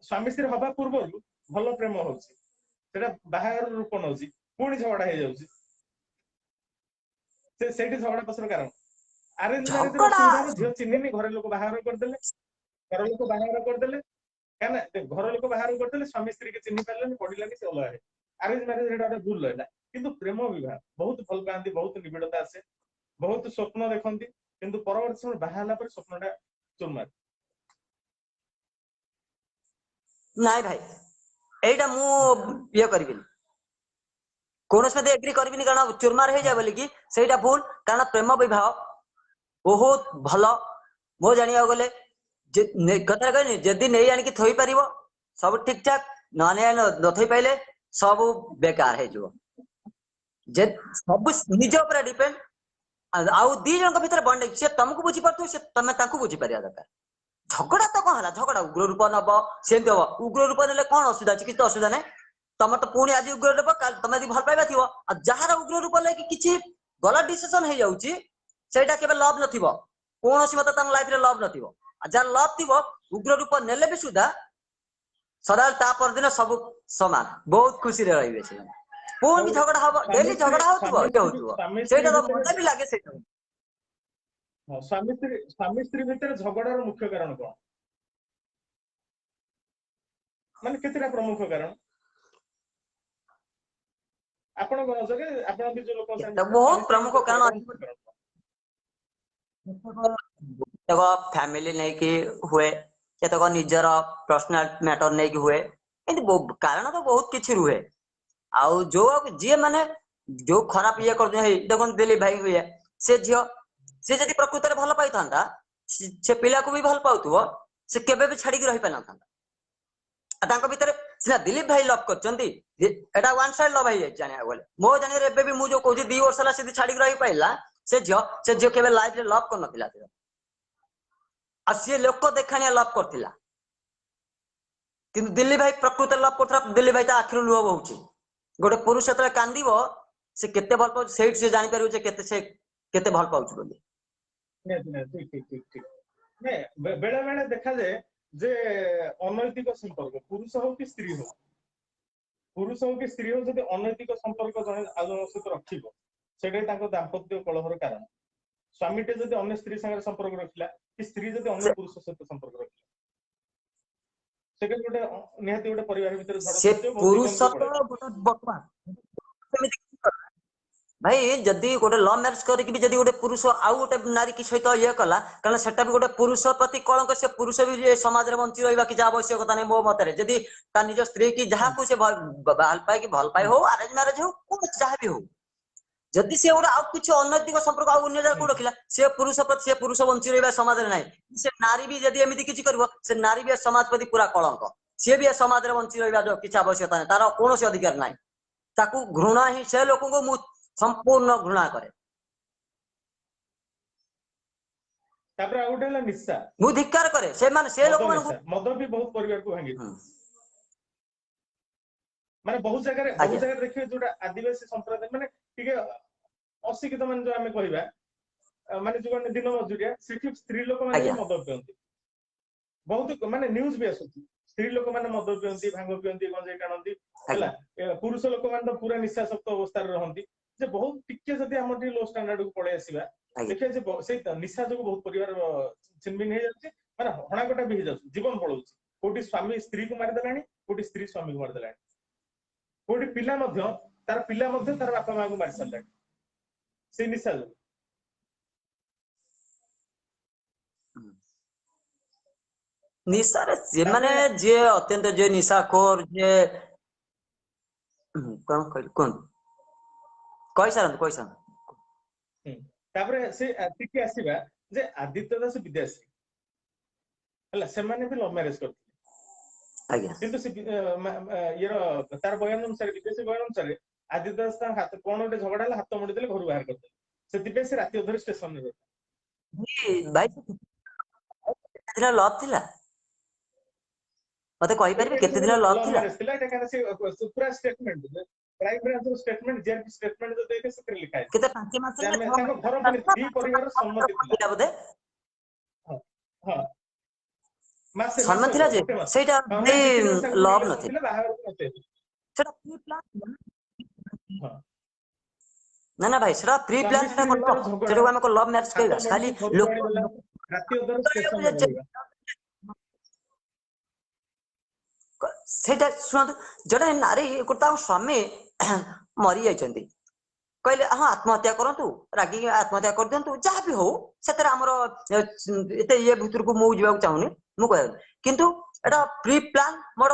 ସ୍ୱାମୀ ସ୍ତ୍ରୀ ହବା ପୂର୍ବରୁ ଭଲ ପ୍ରେମ ହଉଛି ସେଟା ବାହାଘର ରୂପ ନଉଛି ପୁଣି ଝଗଡା ହେଇଯାଉଛି। ସେଇଠି ଝଗଡା ପଛର କାରଣ ଆରେଞ୍ଜ ମ୍ୟାରେଜ ର ଝଗଡା ଅସୁବିଧା ହେଲା ଝିଅ ଚିହ୍ନିନି ଘର ଲୋକ ବାହାଘର କରିଦେଲେ କାହିଁକି ଘର ଲୋକ ବାହାଘର କରିଦେଲେ ସ୍ୱାମୀ ସ୍ତ୍ରୀ କି ଚିହ୍ନି ପାରିଲେନି ପଢିଲାନି ସେ ଅଲଗା ହେଲେ। ଆରେଞ୍ଜ ମ୍ୟାରେଜ ଏଟା ଗୋଟେ ଭୁଲ ରହିଲା କିନ୍ତୁ ପ୍ରେମ ବିବାହ ବହୁତ ଭଲ ପାଆନ୍ତି ବହୁତ ନିବିଡତା ଆସେ ବହୁତ ସ୍ୱପ୍ନ ଦେଖନ୍ତି କିନ୍ତୁ ପରବର୍ତ୍ତୀ ସମୟ ବାହା ହେଲା ପରେ ସ୍ୱପ୍ନଟା ଚୁରମାର। ନାଇଁ ଭାଇ ଏଇଟା ମୁଁ ଇଏ କରିବିନି କୌଣସି ମତେ ଏଗ୍ରି କରିବିନି କାରଣ ଚୁରମାର ହେଇଯାଏ ବୋଲିକି ସେଇଟା ଭୁଲ କାରଣ ପ୍ରେମ ବିବାହ ବହୁତ ଭଲ ମୋ ଜାଣିବାକୁ ଗଲେ କଥା କହିନି ଯଦି ନେଇ ଆଣିକି ଥୋଇ ପାରିବ ସବୁ ଠିକ ଠାକ ନ ଥୋଇ ପାଇଲେ ସବୁ ବେକାର ହେଇଯିବ। ଯେ ସବୁ ନିଜ ଉପରେ ଡିପେଣ୍ଡ ଆଉ 2 ଜଣଙ୍କ ଭିତରେ ବଣ୍ଡିଂ ସେ ତମକୁ ବୁଝିପାରୁଥିବ ସେ ତମେ ତାଙ୍କୁ ବୁଝିପାରିବା ଦରକାର। ଝଗଡା ତ କଣ ହେଲା ଝଗଡା ଉଗ୍ର ରୂପ ନବ ସେମିତି ହବ ଉଗ୍ର ରୂପ ନେଲେ କଣ ଅସୁବିଧା ଅଛି କିଛି ତ ଅସୁବିଧା ନାହିଁ। ତମର ତ ପୁଣି ଆଜି ଉଗ୍ର ରୂପ ତମେ ଯଦି ଭଲ ପାଇବା ଥିବ ଆଉ ଯାହାର ଉଗ୍ର ରୂପ ଲାଗି କିଛି ଗଲତ ଡିସିସନ ହେଇଯାଉଛି ସେଇଟା କେବେ ଲଭ ନଥିବ କୌଣସି ମତେ ତାଙ୍କ ଲାଇଫରେ ଲଭ ନଥିବ ଆଉ ଯାହାର ଲଭ ଥିବ ଉଗ୍ର ରୂପ ନେଲେ ବି ସୁଦ୍ଧା ସଦାବେଳେ ତା ପରଦିନ ସବୁ ସମାନ ବହୁତ ଖୁସିରେ ରହିବେ ସେମାନେ ପୁଣି ବି ଝଗଡା ହବ ଡେଲି ଝଗଡା ହଉଥିବ ଇଏ ହଉଥିବ ସ୍ୱାମୀ ସ୍ତ୍ରୀ ସେଇଟା ତ ଭିତରେ ମଜା ବି ଲାଗେ ସେଇଟା। ସ୍ୱାମୀ ସ୍ତ୍ରୀ ଭିତରେ ଝଗଡାର ମୁଖ୍ୟ କାରଣ କଣ ମାନେ କେତେଟା ପ୍ରମୁଖ କାରଣ ଆପଣଙ୍କ ନଜରରେ ଆପଣ ବି ଯୋଉ ଲୋକ ବହୁତ ସ୍ୱାମୀ ସ୍ତ୍ରୀ ପ୍ରମୁଖ ଭିତରେ କାରଣ ଝଗଡାର ଅଛି। ମୁଖ୍ୟ କାରଣ କଣ? କେତେକ ଫ୍ୟାମିଲି ନେଇକି ହୁଏ କେତେକ ନିଜର ପର୍ସନାଲ ମ୍ୟାଟର ନେଇକି ହୁଏ ଏମିତି କାରଣ ତ ବହୁତ କିଛି ରୁହେ ଆଉ ଯୋଉ ଯିଏ ମାନେ ଯୋଉ ଖରାପ ଇଏ କରୁଛନ୍ତି ହେଇ ଦେଖନ୍ତୁ ଦିଲ୍ଲୀପ ଭାଇ ଇଏ ସେ ଝିଅ ସେ ଯଦି ପ୍ରକୃତରେ ଭଲ ପାଇଥାନ୍ତା ସେ ପିଲାକୁ ବି ଭଲ ପାଉଥିବ ସେ କେବେ ବି ଛାଡିକି ରହିପାରିନଥାନ୍ତା। ତାଙ୍କ ଭିତରେ ସିନା ଦିଲ୍ଲୀପ ଭାଇ ଲଭ୍ କରିଛନ୍ତି ଏଟା ୱାନ୍ ସାଇଡ ଲଭ୍ ହେଇଯାଇଛି ଜାଣିବାକୁ ଗଲେ ମୋ ଜାଣିବାରେ ଏବେ ବି ମୁଁ ଯୋଉ କହୁଛି 2 ବର୍ଷ ହେଲା ସେ ଛାଡିକି ରହିପାରିଲା ସେ ଝିଅ କେବେ ଲାଇଫରେ ଲଭ୍ କରିନଥିଲା ଆଉ ସିଏ ଲୋକ ଦେଖାଣିଆ ଲଭ୍ କରିଥିଲା କିନ୍ତୁ ଦିଲ୍ଲୀପ ଭାଇ ପ୍ରକୃତରେ ଲଭ୍ କରୁଥିଲା ଦିଲ୍ଲୀପ ଭାଇ ତା ଆଖିରୁ ଲୁହ ବହୁଛି ଗୋଟେ ପୁରୁଷ ଯେତେବେଳେ କାନ୍ଦିବ ସେ କେତେ ଭଲ ପାଉଛି ସେଇଠି ସେ ଜାଣିପାରିବ ଯେ କେତେ ଭଲ ପାଉଛି ବୋଲି। ବେଳେ ବେଳେ ଦେଖାଯାଏ ଯେ ଅନୈତିକ ସମ୍ପର୍କ ପୁରୁଷ ହଉ କି ସ୍ତ୍ରୀ ହଉ ଯଦି ଅନୈତିକ ସମ୍ପର୍କ ଜଣେ ଆଉ ଜଣଙ୍କ ସହିତ ରଖିବ ସେଇଟା ତାଙ୍କ ଦାମ୍ପତ୍ୟ କଳହର କାରଣ। ସ୍ୱାମୀଟେ ଯଦି ଅନ୍ୟ ସ୍ତ୍ରୀ ସାଙ୍ଗରେ ସମ୍ପର୍କ ରଖିଲା କି ସ୍ତ୍ରୀ ଯଦି ଅନ୍ୟ ପୁରୁଷ ସହିତ ସମ୍ପର୍କ ରଖିଲା ସେଟା ଗୋଟେ ନିହାତି ଗୋଟେ ପରିବାର ଭିତରେ ଝଡ଼ ସେ ସୃଷ୍ଟି ହେବ ଜୀବନ ପୁରୁଷ ବି ତ ପଳେଇବ। ଭାଇ ଯଦି ଗୋଟେ ଲଭ୍ ମ୍ୟାରେଜ କରିକି ବି ଯଦି ଗୋଟେ ପୁରୁଷ ଆଉ ଗୋଟେ ନାରୀ କି ସହିତ ଇଏ କଲା କାରଣ ସେଟା ବି ଗୋଟେ ପୁରୁଷ ପ୍ରତି କଳଙ୍କ ସେ ପୁରୁଷ ବି ସମାଜରେ ବଞ୍ଚି ରହିବା କିଛି ଆବଶ୍ୟକତା ନାହିଁ ମୋ ମତରେ ଯଦି ତା ନିଜ ସ୍ତ୍ରୀ କି ଯାହାକୁ ସେ ଭଲ ପାଇ ହଉ ଆରେଞ୍ଜ ମ୍ୟାରେଜ ହଉ ଯାହା ବି ହଉ ଯଦି ସେ ଗୋଟେ ଆଉ କିଛି ଅନୈତିକ ସମ୍ପର୍କ ଆଉ ଅନ୍ୟ ଜାଗାକୁ ରଖିଲା ସେ ପୁରୁଷ ପ୍ରତି ସେ ପୁରୁଷ ବଞ୍ଚି ରହିବା ସମାଜରେ ନାହିଁ ସେ ନାରୀ ବି ଯଦି ଏମିତି କିଛି କରିବ ସେ ନାରୀ ବି ସମାଜ ପ୍ରତି ପୁରା କଳଙ୍କ ସିଏ ବି ଏ ସମାଜରେ ବଞ୍ଚି ରହିବା କିଛି ଆବଶ୍ୟକତା ନାହିଁ ତାର କୌଣସି ଅଧିକାର ନାହିଁ ତାକୁ ଘୃଣା ହିଁ ସେ ଲୋକଙ୍କୁ ମୁଁ ସମ୍ପୂର୍ଣ୍ଣ ଘୃଣା କରେ। ତାପରେ ଆଉ ଗୋଟେ ହେଲା ନିଶା ମୁଁ ଧିକ୍କାର କରେ ସେମାନେ ସେ ଲୋକମାନଙ୍କୁ ମଦ ବି ବହୁତ ପରିବାରକୁ ଭାଙ୍ଗି ମାନେ ବହୁତ ଜାଗାରେ ଆଜ୍ଞା ଦେଖିବେ ଯୋଉଟା ଆଦିବାସୀ ସମ୍ପ୍ରଦାୟ ମାନେ ଟିକେ ଅଶିକ୍ଷିତ ମାନେ ଯୋଉ ଆମେ କହିବା ମାନେ ଯୋଉମାନେ ଦିନ ମଜୁରିଆ ସେଠି ସ୍ତ୍ରୀ ଲୋକମାନେ ବି ଆଜ୍ଞା ମଦ ପିଅନ୍ତି ବହୁତ ମାନେ ନ୍ୟୁଜ ବି ଆସୁଛି ସ୍ତ୍ରୀ ଲୋକମାନେ ମଦ ପିଅନ୍ତି ଭାଙ୍ଗ ପିଅନ୍ତି ଗଞ୍ଜେଇ ଟାଣନ୍ତି ହେଲା ପୁରୁଷ ଲୋକମାନେ ତ ପୁରା ନିଶାସକ୍ତ ଅବସ୍ଥାରେ ରହନ୍ତି ଯେ ବହୁତ ଟିକେ ଯଦି ଆମର ଟିକେ ଲୋ ଷ୍ଟାଣ୍ଡାର୍ଡକୁ ପଳେଇ ଆସିବା ଦେଖିବା ଯେ ସେଇ ନିଶା ଯୋଗୁଁ ବହୁତ ପରିବାର ଛିନଭିନ ହେଇଯାଉଛି ମାନେ ହଣାକଟା ବି ହେଇଯାଉଛି ଜୀବନ ପଳଉଛି କୋଉଠି ସ୍ୱାମୀ ସ୍ତ୍ରୀକୁ ମାରିଦେଲାଣି କୋଉଠି ସ୍ତ୍ରୀ ସ୍ୱାମୀକୁ ମାରିଦେଲାଣି କୋଉଠି ପିଲା ମଧ୍ୟ ତାର ବାପା ମାଆଙ୍କୁ ମାରି ସାରିଲାଣି ସେଇ ନିଶା ଯୋଗୁଁ। ନିଶାରେ ସେମାନେ ଯିଏ ଅତ୍ୟନ୍ତ ଯିଏ ନିଶାଖୋର ଯିଏ କଣ କହିଲି କୁହନ୍ତୁ। कहि सारन तापर से आसिकी आसीबा जे आदित्य दास विदेशी हला सेमाने भी लव मैरिज करथिले आज्ञा किंतु से येर तार बयान अनुसार विदेशी बयान अनुसार आदित्य दास ता हाथ कोन गोटे झगड़ा हला हाथ मोड़ी देले घर बाहर करते सेति से राति अधर स्टेशन रे भाई केते दिन लव थिला मते कहि परिबे केते दिन लव लव थिला मैरिज थिला एटा काने से पूरा statement prime branch statement GRP statement जो देखे से लिखा है केते 5 मास जे हमें ताको घर पर दी परिवार सम्मति थिला बोधे हां मासे सम्मान थिला जे गोटे मास सेटा लव नथि थिला बाहर नथे सेटा प्री प्लान हां ना ना भाई सेटा प्री प्लान सेटा को लव सेटा हम को लव मैरिज कहबा खाली लोक राति अधर स्टेशन रे रहबा सेटा सुन जडे नारी कोता स्वामी मरि जाइछन्ती कहले हां आत्महत्या करंतु रागी आत्महत्या कर दियंतु जहा भी हो सेतरा हमर एते ये भीतर को मु जीवा चाहुनी मु कहै किंतु एटा प्री प्लान मोर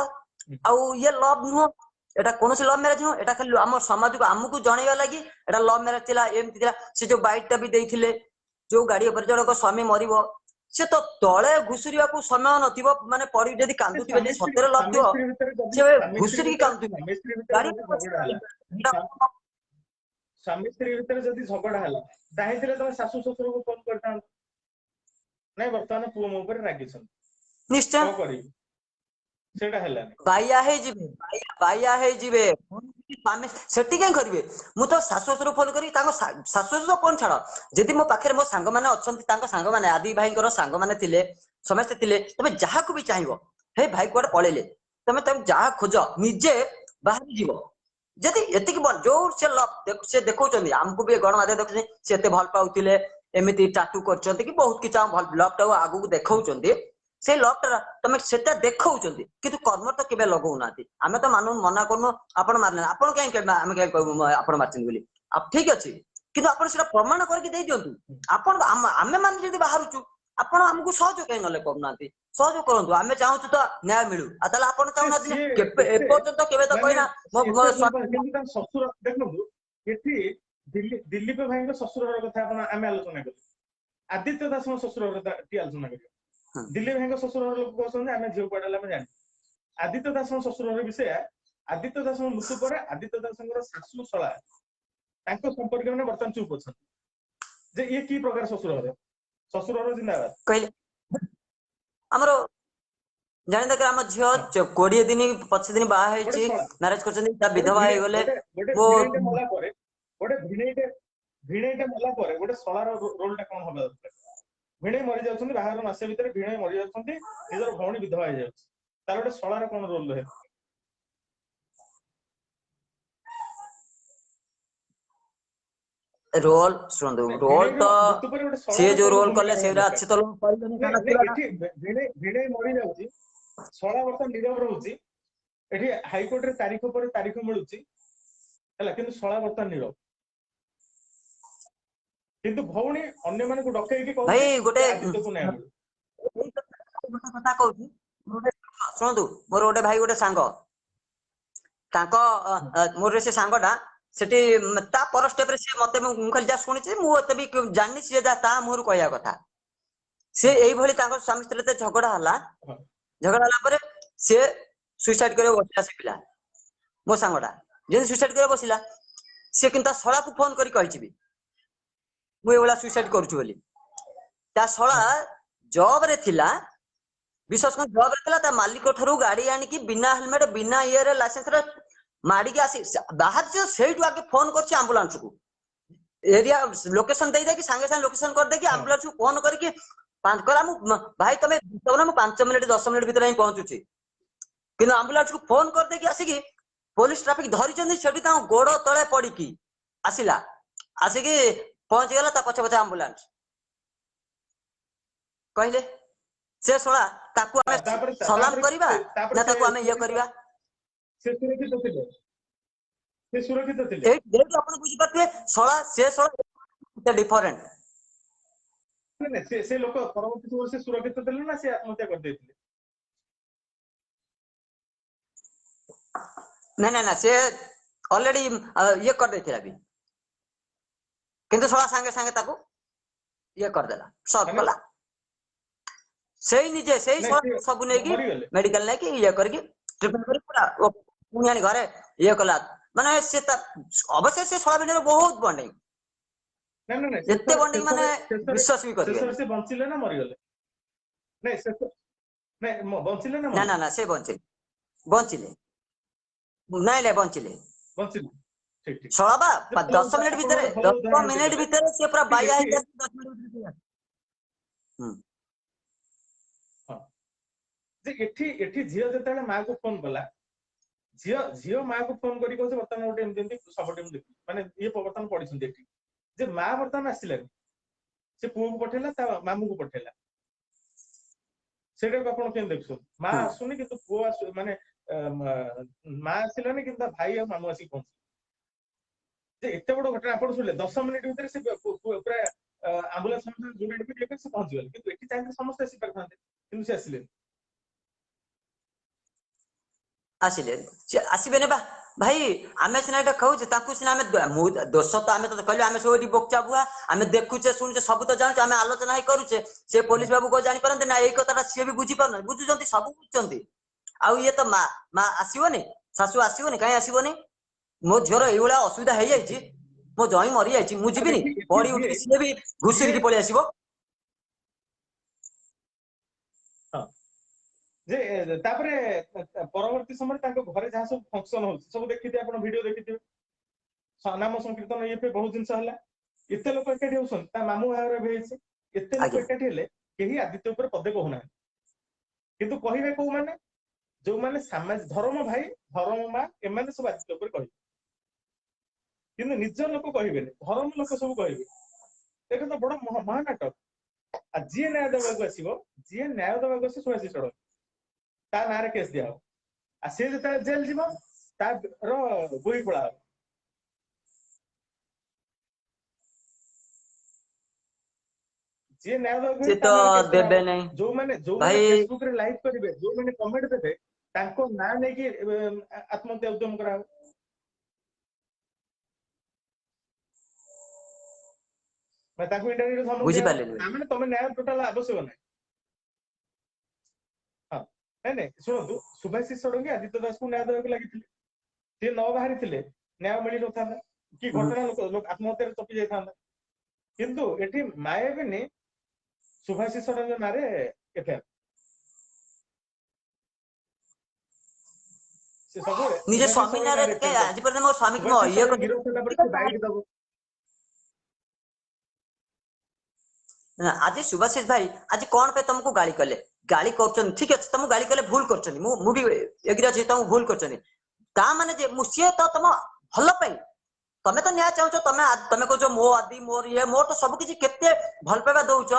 आउ ये लव नु एटा कोनोसी लव मैरिज नु एटा खाली हमर समाज को हमकु जणैया लागि एटा लव मैरिज थिला एमति थिला से जो बाइक ता भी देइथिले जो गाड़ी ऊपर जणको स्वामी मरिबो से तो तळे घुसुरिया को समय नथिबो माने पड़ी जदी कांदुथिबे जे सତରେ लव दियो से घुसुरी कांदुथिबे गाड़ी स्वामी स्त्री भीतर जदी झगड़ा हला चाहेथिले तमे सासु ससुर को फोन करता नै वर्तमान पुओ मो ऊपर रागी छन निश्चय को करी सेटा हला बाया हे जिवे स्वामी सेठी के करिवे मु तो सासु ससुर फोन करी ताको सासु ससुर फोन छाड़ जदी मो पाखरे मो संग माने अछंती ताको संग माने आदि भाईकर संग माने थिले समस्त थिले तमे जहा को भी चाहिबो हे भाई कोड पळेले तमे तमे जहा खोज निजे बाहर जीवो जदी एतिक जो से लव से देखौचंदी हमकु भी गणमाध्य देखै से एते भल पाउतिले एमिति टाटू करचंती कि बहुत किछा भल लव टा आगु देखौचंदी से लव तमे सेटा देखौचंदी किंतु कर्म तो केबे लगौ नाती हमें तो मानु मना करनु आपण मारले आपण काहे के हम के कहू आपण मारचिन बोली अब ठीक अछि किंतु आपण सेटा प्रमाण करके दे दियंतु आपण हमें मान जदी बाहरचु आपण हमकु सहयोग काहे नले करनाती सहयोग करंतु हमें चाहू तो न्याय मिलु आ तले आपण चाहू नाती केबे ए पर्यंत केबे तो कहिना मो ससुर देखनु एठी दिलीप भाई के ससुर कथा आपण हमें आलोचना करू आदित्य दास ससुर कथा टी आलोचना करू दिलीप भाई ससुर लोक कहते आम झील पड़े आम जान आदित्य दास ससुर विषय आदित्य दास मृत्यु पर आदित्य दास शाशु शला संपर्क मैंने बर्तमान चुप अच्छा जे ये की प्रकार ससुर जिंदाबाद कहले हमरो जानि देख हम झियो 20 दिन 25 दिन बाहा हेची मैरिज करछन ता विधवा हे गले वो मला परे गोटे भिणेटे मला परे गोटे शलार रोल टा कोन होबा दरकार भिणे मरि जाउछन बाहर मासे भीतर भिणे मरि जाउछन निजर भौणी विधवा हे जाउछ तार गोटे शलार कोन रोल रहे रोल सुनदो रोल तो से जो रोल करले सेरा अच्छे तो लोग कहले भिणे भिणे मरि जाउछि शला वर्ष नीरव रहउछि एठी हाई कोर्ट रे तारीख पर तारीख मिलुछि हला किंतु शला वर्ष नीरव किंतु भौणी अन्य माने को डकै कि कहू भाई गोटे कथा कहू सुनदो मोर गोटे भाई गोटे सांग ताको मोर से सांगटा सेठी ता पर स्टेप रे से मते मु खाली जा सुनि छी मु एते भी जाननी से जा ता मोर कहया कथा से एई भली ताको स्वामी स्त्री ते झगड़ा हला परे से सुसाइड करे बसिला से पिला मो सांगटा जे सुसाइड करे बसिला से किंता सळा को फोन करी कहछि भी मु एवला सुसाइड करछु बोली ता सळा जॉब रे थिला विशेष कर जॉब रे थिला ता मालिक ठरू गाड़ी आनी कि बिना हेलमेट बिना ईयर लाइसेंस रे माडी के आसी बाहर से सेठू आके फोन करछि एम्बुलेंस को एरिया लोकेशन दे दे कि संगे संगे लोकेशन कर दे कि एम्बुलेंस को फोन करके पांच करा मु भाई तमे तबना मु 5 मिनिट 10 मिनिट भीतर ही पहुंचुछि किन एम्बुलेंस को फोन कर दे कि आसी कि पुलिस ट्रैफिक धरि चंदी सेठी ता गोड़ तळे पड़ी की आसिला आसी कि पहुंच गेला ता पछे पछे एम्बुलेंस कहले से सोला ताकू हमें सलाम करिबा ना ताकू हमें ये करिबा से सुरक्षित थिले ए देखो आपण बुझि पाते सोला से सोला डिफरेंट ने से लोक परवर्ती वर्ष सुरक्षित थिले ना से आत्महत्या कर देथिले ना ना ना से ऑलरेडी ये कर देथिला भी କିନ୍ତୁ ଶଳା ସାଙ୍ଗେ ସାଙ୍ଗେ ତାକୁ ଇଏ କରିଦେଲା ସର୍ଭ ମାନେ କଲା ସେଇ ନିଜେ ସେଇ ନାଇଁ ଶଳା ସିଏ ସବୁ ନେଇକି ମରିଗଲେ ମେଡିକାଲ ନେଇକି ଇଏ କରିକି ଟ୍ରିଟମେଣ୍ଟ କରି ପୁରା ପୁଣି ଆଣି ଘରେ ଇଏ କଲା ମାନେ ସେ ଅବଶ୍ୟ ସେ ଶଳା ଭିତରେ ବହୁତ ବଣ୍ଡିଙ୍ଗ ନାଇଁ ନାଇଁ ନାଇଁ ଏତେ ବଣ୍ଡିଙ୍ଗ ମାନେ ଶେଷରେ ବିଶ୍ୱାସ ବି କରିବେନି। ଶେଷରେ ସେ ବଞ୍ଚିଲେ ନା ମରିଗଲେ? ନାଇଁ ଶେଷ ନାଇଁ ବଞ୍ଚିଲେ ନା ନା ନା ମରିଗଲେ? ନା ସେ ବଞ୍ଚିଲେ ବଞ୍ଚିଲେ ନାଇଁ ନାଇଁ ବଞ୍ଚିଲେ ବଞ୍ଚିଲେ ଠିକ ଠିକ ଶଳା ବା ଯେ ଭଲ 10 ମିନିଟ୍ ଆପଣ ଭିତରେ ଗୋଟେ ଭଲ 10 ଉଦାହରଣ ମିନିଟ୍ ଦେଇଦେଲେ ଭିତରେ ସେ ପୁରା କି ବାଇଆ ଏଠି ହେଇକି ଆସି 10 ମିନିଟ୍ ଭିତରେ ହୁଁ ହଁ ଯେ ଏଠି ଏଠି ଝିଅ ଯେତେବେଳେ ମାଆକୁ ଫୋନ କଲା ଝିଅ ଝିଅ ମାଆକୁ ଫୋନ କରି କହୁଛି ବର୍ତ୍ତମାନ ଗୋଟେ ଏମିତି ଏମିତି ଶବଟେ ମୁଁ ଦେଖି ମାନେ ଇଏ ବର୍ତ୍ତମାନ ପଢିଛନ୍ତି ଏଠି ଯେ ମା ବର୍ତ୍ତମାନ ଆସିଲାନି ସେ ପୁଅକୁ ପଠେଇଲା ତା ମାମୁକୁ ପଠେଇଲା ସେଇଟାକୁ ଆପଣ କେମିତି ଦେଖୁଛନ୍ତି? ମା ହୁଁ ଆସୁନି କିନ୍ତୁ ପୁଅ ଆସୁ ମାନେ ମା ଆସିଲାନି କିନ୍ତୁ ତା ଭାଇ ଆଉ ମାମୁଁ ଆସିକି ପହଞ୍ଚିଲେ ଯେ ଏତେ ବଡ ଘଟଣା ଆପଣ ଶୁଣିଲେ 10 ମିନିଟ୍ ଭିତରେ ସେ ପୁରା ଆମ୍ବୁଲାନ୍ସ ଯୋଉଟା ସେ ପହଞ୍ଚିଗଲେ କିନ୍ତୁ ଏଠି ଚାହିଁଲେ ସମସ୍ତେ ଆସିପାରିଥାନ୍ତେ କିନ୍ତୁ ସେ ଆସିଲେନି। ଆସିଲେ ସେ ଆସିବେନି ବା ଭାଇ ଆମେ ସିନା ଏଇଟା କହୁଛେ ତାଙ୍କୁ ସିନା ଆମେ ଦୋଷ ତ ଆମେ ତ କହିଲେ ଆମେ ସବୁ ଏଠି ବୋକଚା ବୁଆ ଆମେ ଦେଖୁଛେ ଶୁଣୁଛେ ସବୁ ତ ଜାଣୁଛେ ଆମେ ଆଲୋଚନା ହିଁ କରୁଛେ ସେ ପୋଲିସ ବାବୁ କଣ ଜାଣିପାରନ୍ତି ନା ଏଇ କଥାଟା ସିଏ ବି ବୁଝିପାରୁନାହାନ୍ତି ବୁଝୁଛନ୍ତି ସବୁ ବୁଝୁଛନ୍ତି ଆଉ ଇଏ ତ ମା ମା ଆସିବନି ଶାଶୁ ଆସିବନି କାହିଁ ଆସିବନି ମୋ ଝିଅର ଏଇଭଳିଆ ଅସୁବିଧା ହେଇଯାଇଛି ମୋ ଜଇଁ ମରିଯାଇଛି ମୁଁ ତାପରେ ଯିବିନି ଏଠି ପଡି ଯିଏ ଉଠିକି ସିଏ ବି ଯିଏ ଘୁଷୁରିକି ପଳେଇ ଆସିବ। ହଁ ଯେ ତାପରେ ପରବର୍ତ୍ତୀ ସମୟରେ ତାଙ୍କ ଘରେ ଯାହା ସବୁ ଫଙ୍କସନ ହଉଛି ସବୁ ଦେଖିଥିବେ ଆପଣ ଭିଡିଓ ଦେଖିଥିବେ ନାମ ସଂକୀର୍ତ୍ତନ ଇଏ ବହୁତ ଜିନିଷ ହେଲା ଏତେ ଲୋକ ଏକାଠି ହଉଛନ୍ତି ତା ମାମୁଁ ବାହାଘର ଏବେ ହେଇଛି ଏତେ ଲୋକ ଆଜ୍ଞା ଏକାଠି ହେଲେ କେହି ଆଦିତ୍ୟ ଉପରେ ପଦେ କହୁନାହାନ୍ତି କିନ୍ତୁ କହିବେ କୋଉମାନେ ଯୋଉମାନେ ଧର୍ମ ଭାଇ ଧର୍ମ ମା ଏମାନେ ସବୁ ଆଦିତ୍ୟ ଉପରେ କହିବେ କିନ୍ତୁ ନିଜ ଲୋକ କହିବେନି ଧର୍ମ ଲୋକ ସବୁ କହିବେ ଦେଖ ତ ବଡ ମହାନାଟକ ଆଉ ଯିଏ ନ୍ୟାୟ ଦେବାକୁ ଆସିବ ଯିଏ ନ୍ୟାୟ ଦେବାକୁ ଆସିବ ସୁଭାଷିଷ ଷଡଙ୍ଗୀ ତା ନାଁରେ କେସ୍ ଦିଆହବ ଆଉ ସେ ଯେତେବେଳେ ଜେଲ ଯିବ ତାର ଗୁଳି ଖୋଳା ହବ। ଯିଏ ନ୍ୟାୟ ଦେବାକୁ ସିଏ ତା ତ ନାଁରେ କେସ୍ ଦେବେ କରାହବ ନାହିଁ ଯୋଉମାନେ ଭାଇ ଫେସବୁକ ରେ ଲାଇଭ କରିବେ ଯୋଉମାନେ କମେଣ୍ଟ ଦେବେ ତାଙ୍କ ନାଁ ନେଇକି ଆତ୍ମହତ୍ୟା ଉଦ୍ୟମ କରାହବ। ତାକୁ ଇଣ୍ଡାଇରେକ୍ଟ ଧମକ ଦିଆହବ ବୁଝିପାରିଲେନି ଭାଇ ତାମାନେ ତମେ ନ୍ୟାୟ ଟୋଟାଲ ଆବଶ୍ୟକ ନାହିଁ। ହଁ ନାଇଁ ନାଇଁ ଶୁଣନ୍ତୁ ସୁଭାଷିଷ ଷଡଙ୍ଗୀ ଆଦିତ୍ୟ ଦାସକୁ ନ୍ୟାୟ ଦେବାକୁ ଲାଗିଥିଲେ ସିଏ ନ ବାହାରିଥିଲେ ନ୍ୟାୟ ମିଳିନଥାନ୍ତା କି ଘଟଣା ଲୋକ ଆତ୍ମହତ୍ୟାରେ ଚପି ଯାଇଥାନ୍ତା କିନ୍ତୁ ଏଠି ମାୟାବିନୀ ସୁଭାଷିଷ ଷଡଙ୍ଗୀ ନାଁରେ ଏଫଆଇଆର ସେ ସବୁବେଳେ ନିଜ ସୁଭାଷିଷ ସ୍ୱାମୀ ଷଡଙ୍ଗୀ ନାଁରେ ନାଁରେ ଏଫଆଇଆର ଆଜି କରିଛି ପର୍ଯ୍ୟନ୍ତ ମୋ ସ୍ୱାମୀକି ମୋ ସୁଭାଷିଷ ଇଏ ଷଡଙ୍ଗୀ ଗିରଫ ହେଲା ପରେ ସେ ବାଇଟ ଦବ ନା ଆଜି ସୁଭାଷିଷ ଭାଇ ଆଜି କଣ ପାଇଁ ତମକୁ ଗାଳି କଲେ ଗାଳି କରୁଛନ୍ତି ଠିକ ଅଛି ତମକୁ ଗାଳି କଲେ ଭୁଲ କରୁଛନ୍ତି ମୁଁ ବି ଏଗ୍ରି ଅଛି ତମକୁ ଭୁଲ କରୁଛନ୍ତି ତା ମାନେ ଯେ ସିଏ ତ ତମ ଭଲ ପାଇଁ ତମେ ତ ନ୍ୟାୟ ଚାହୁଁଛ ତମେ କହୁଛ ମୋ ଆଦି ମୋର ଇଏ ମୋର ତ ସବୁ କିଛି କେତେ ଭଲ ପାଇବା ଦଉଛ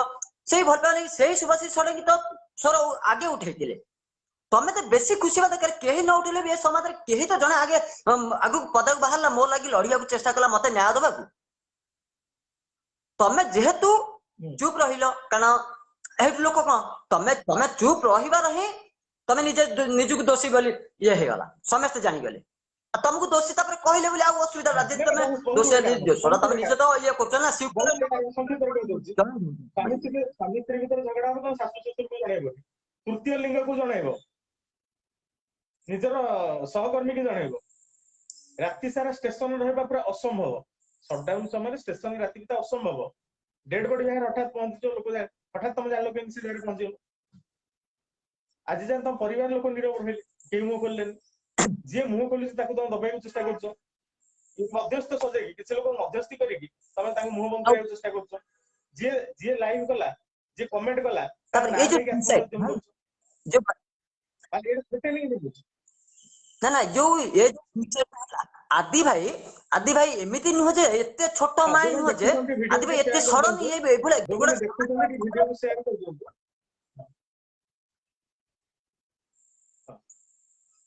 ସେଇ ଭଲ ପାଇବା ନେଇକି ସେଇ ସୁଭାଷିଷ ଷଡଙ୍ଗୀ ତ ସ୍ୱର ଆଗେ ଉଠେଇଥିଲେ ତମେ ତ ବେଶୀ ଖୁସି ହେବା ଦରକାର କେହି ନ ଉଠେଇଲେ ବି ଏ ସମାଜରେ କେହି ତ ଜଣେ ଆଗେ ଆଗକୁ ପଦାକୁ ବାହାରିଲା ମୋ ଲାଗି ଲଢିବାକୁ ଚେଷ୍ଟା କଲା ମତେ ନ୍ୟାୟ ଦେବାକୁ ତମେ ଯେହେତୁ ଚୁପ ରହିଲ କାରଣ ଏଠି ଲୋକ କଣ ତମେ ତମେ ଚୁପ ରହିବାର ହିଁ ତମେ ନିଜକୁ ଦୋଷୀ ବୋଲି ଇଏ ହେଇଗଲା ସମସ୍ତେ ଜାଣିଗଲେ ଆଉ ତମକୁ ଦୋଷୀ ତାପରେ କହିଲେ ବୋଲି ଆଉ ଅସୁବିଧା ହେଲା ଯଦି ତମେ ବହୁତ ଦୋଷୀ ଗୁଡେ କାରଣ ତମେ ନିଜେ ତ ଇଏ କରୁଛ ନା ବହୁତ ଗୁଡେ କାରଣ ସଂକ୍ଷେପରେ କହିଦଉଛି ସ୍ୱାମୀ ସ୍ତ୍ରୀ ଭିତରେ ଝଗଡା ହବ ତମ ଶାଶୁ ଶ୍ୱଶୁରକୁ ଜଣେଇବନି ତୃତୀୟ ଲିଙ୍ଗକୁ ଜଣେଇବ ନିଜର ସହକର୍ମୀ କି ଜଣେଇବ ରାତି ସାରା ଷ୍ଟେସନରେ ରହିବା ପୁରା ଅସମ୍ଭବ ସଟଡାଉନ ସମୟରେ ଷ୍ଟେସନରେ ରାତି ବିତା ଅସମ୍ଭବ ଡେଡ ବଡି ଜାଗାରେ ହଠାତ୍ ପହଞ୍ଚିବ ଲୋକ ହଠାତ୍ ତମେ ଜାଣିଲ କେମିତି ସେ ଜାଗାରେ ପହଞ୍ଚିବ ଆଜି ଯାଏଁ ତମ ପରିବାର ଲୋକ ନିରବ ରହିଲେ କେହି ମୁହଁ ଖୋଲିଲେନି ଯିଏ ମୁହଁ ଖୋଲିଛି ତାକୁ ତମେ ଦବାଇବାକୁ ଚେଷ୍ଟା କରୁଛ ମଧ୍ୟସ୍ଥ ସଜେଇକି କିଛି ଲୋକ ମଧ୍ୟସ୍ଥି କରିକି ତମେ ତାଙ୍କୁ ମୁହଁ ବନ୍ଦ ଆଉ କରିବାକୁ ଚେଷ୍ଟା କରୁଛ ଯିଏ ଯିଏ ଲାଇଭ କଲା ଯିଏ କମେଣ୍ଟ କଲା ତା ତାପରେ ନାଁ ଏଇ ନେଇକି ଆତ୍ମହତ୍ୟା ଉଦ୍ୟମ କରୁଛ ଯୋଉ ନା ନା ଯୋଉ ଏ ହେଲା ଆଦି ଭାଇ ଏମିତି ନୁହଁ ଯେ ଏତେ ଛୋଟ ମାଇଣ୍ଡ ଯୋଉମାନେ ନୁହଁ ଯେ ଦେଖୁଛନ୍ତି ଆଦି ଭିଡିଓକୁ ଭାଇ ଏତେ ସେୟାର ସଡନ କରିଦିଅନ୍ତୁ ଇଏ ଏଭଳିଆ ଯୋଉମାନେ ଦେଖୁଛନ୍ତି ଭିଡିଓକୁ ସେୟାର କରିଦିଅନ୍ତୁ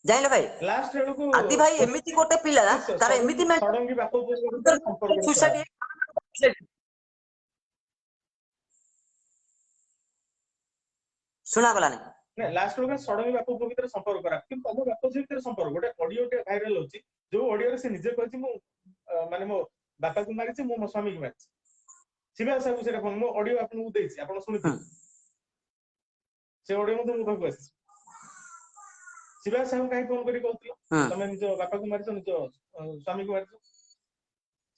ଜାଣିଲେ ଭାଇ ଲାଷ୍ଟ ବେଳକୁ ଆଦି ଭାଇ ଏମିତି ଗୋଟେ ପିଲା ତାର ଏମିତି ଷଡଙ୍ଗୀ ବାପ ପୁଅ ଭିତରେ ସମ୍ପର୍କ ରକ୍ଷା ହବ ଶୁଣାଗଲାନି ନା ଲାଷ୍ଟ ବେଳକୁ ଷଡଙ୍ଗୀ ବାପ ପୁଅ ଭିତରେ ସମ୍ପର୍କ କରା କିନ୍ତୁ ତମ ବାପ ଝିଅ ଭିତରେ ସମ୍ପର୍କ ଗୋଟେ ଅଡିଓ ଭାଇରାଲ ହଉଛି ଯୋଉ ଅଡିଓରେ ସେ ନିଜେ କହିଛି ମୁଁ ମାନେ ମୋ ବାପାକୁ ମାରିଛି ମୁଁ ମୋ ସ୍ୱାମୀକୁ ମାରିଛି ଶିବା ସାହୁ ସେଇଟା ଫୋନ ମୁଁ ଅଡିଓ ଆପଣଙ୍କୁ ଦେଇଛି ଆପଣ ଶୁଣିଥିବେ ସେ ଅଡିଓ ମଧ୍ୟ ମୋ ପାଖକୁ ଆସିଛି ଶିବା ସାହୁ କାହିଁ ଫୋନ କରି କହୁଥିଲ ତମେ ନିଜ ବାପାକୁ ମାରିଛ ନିଜ ସ୍ୱାମୀକୁ ମାରିଛ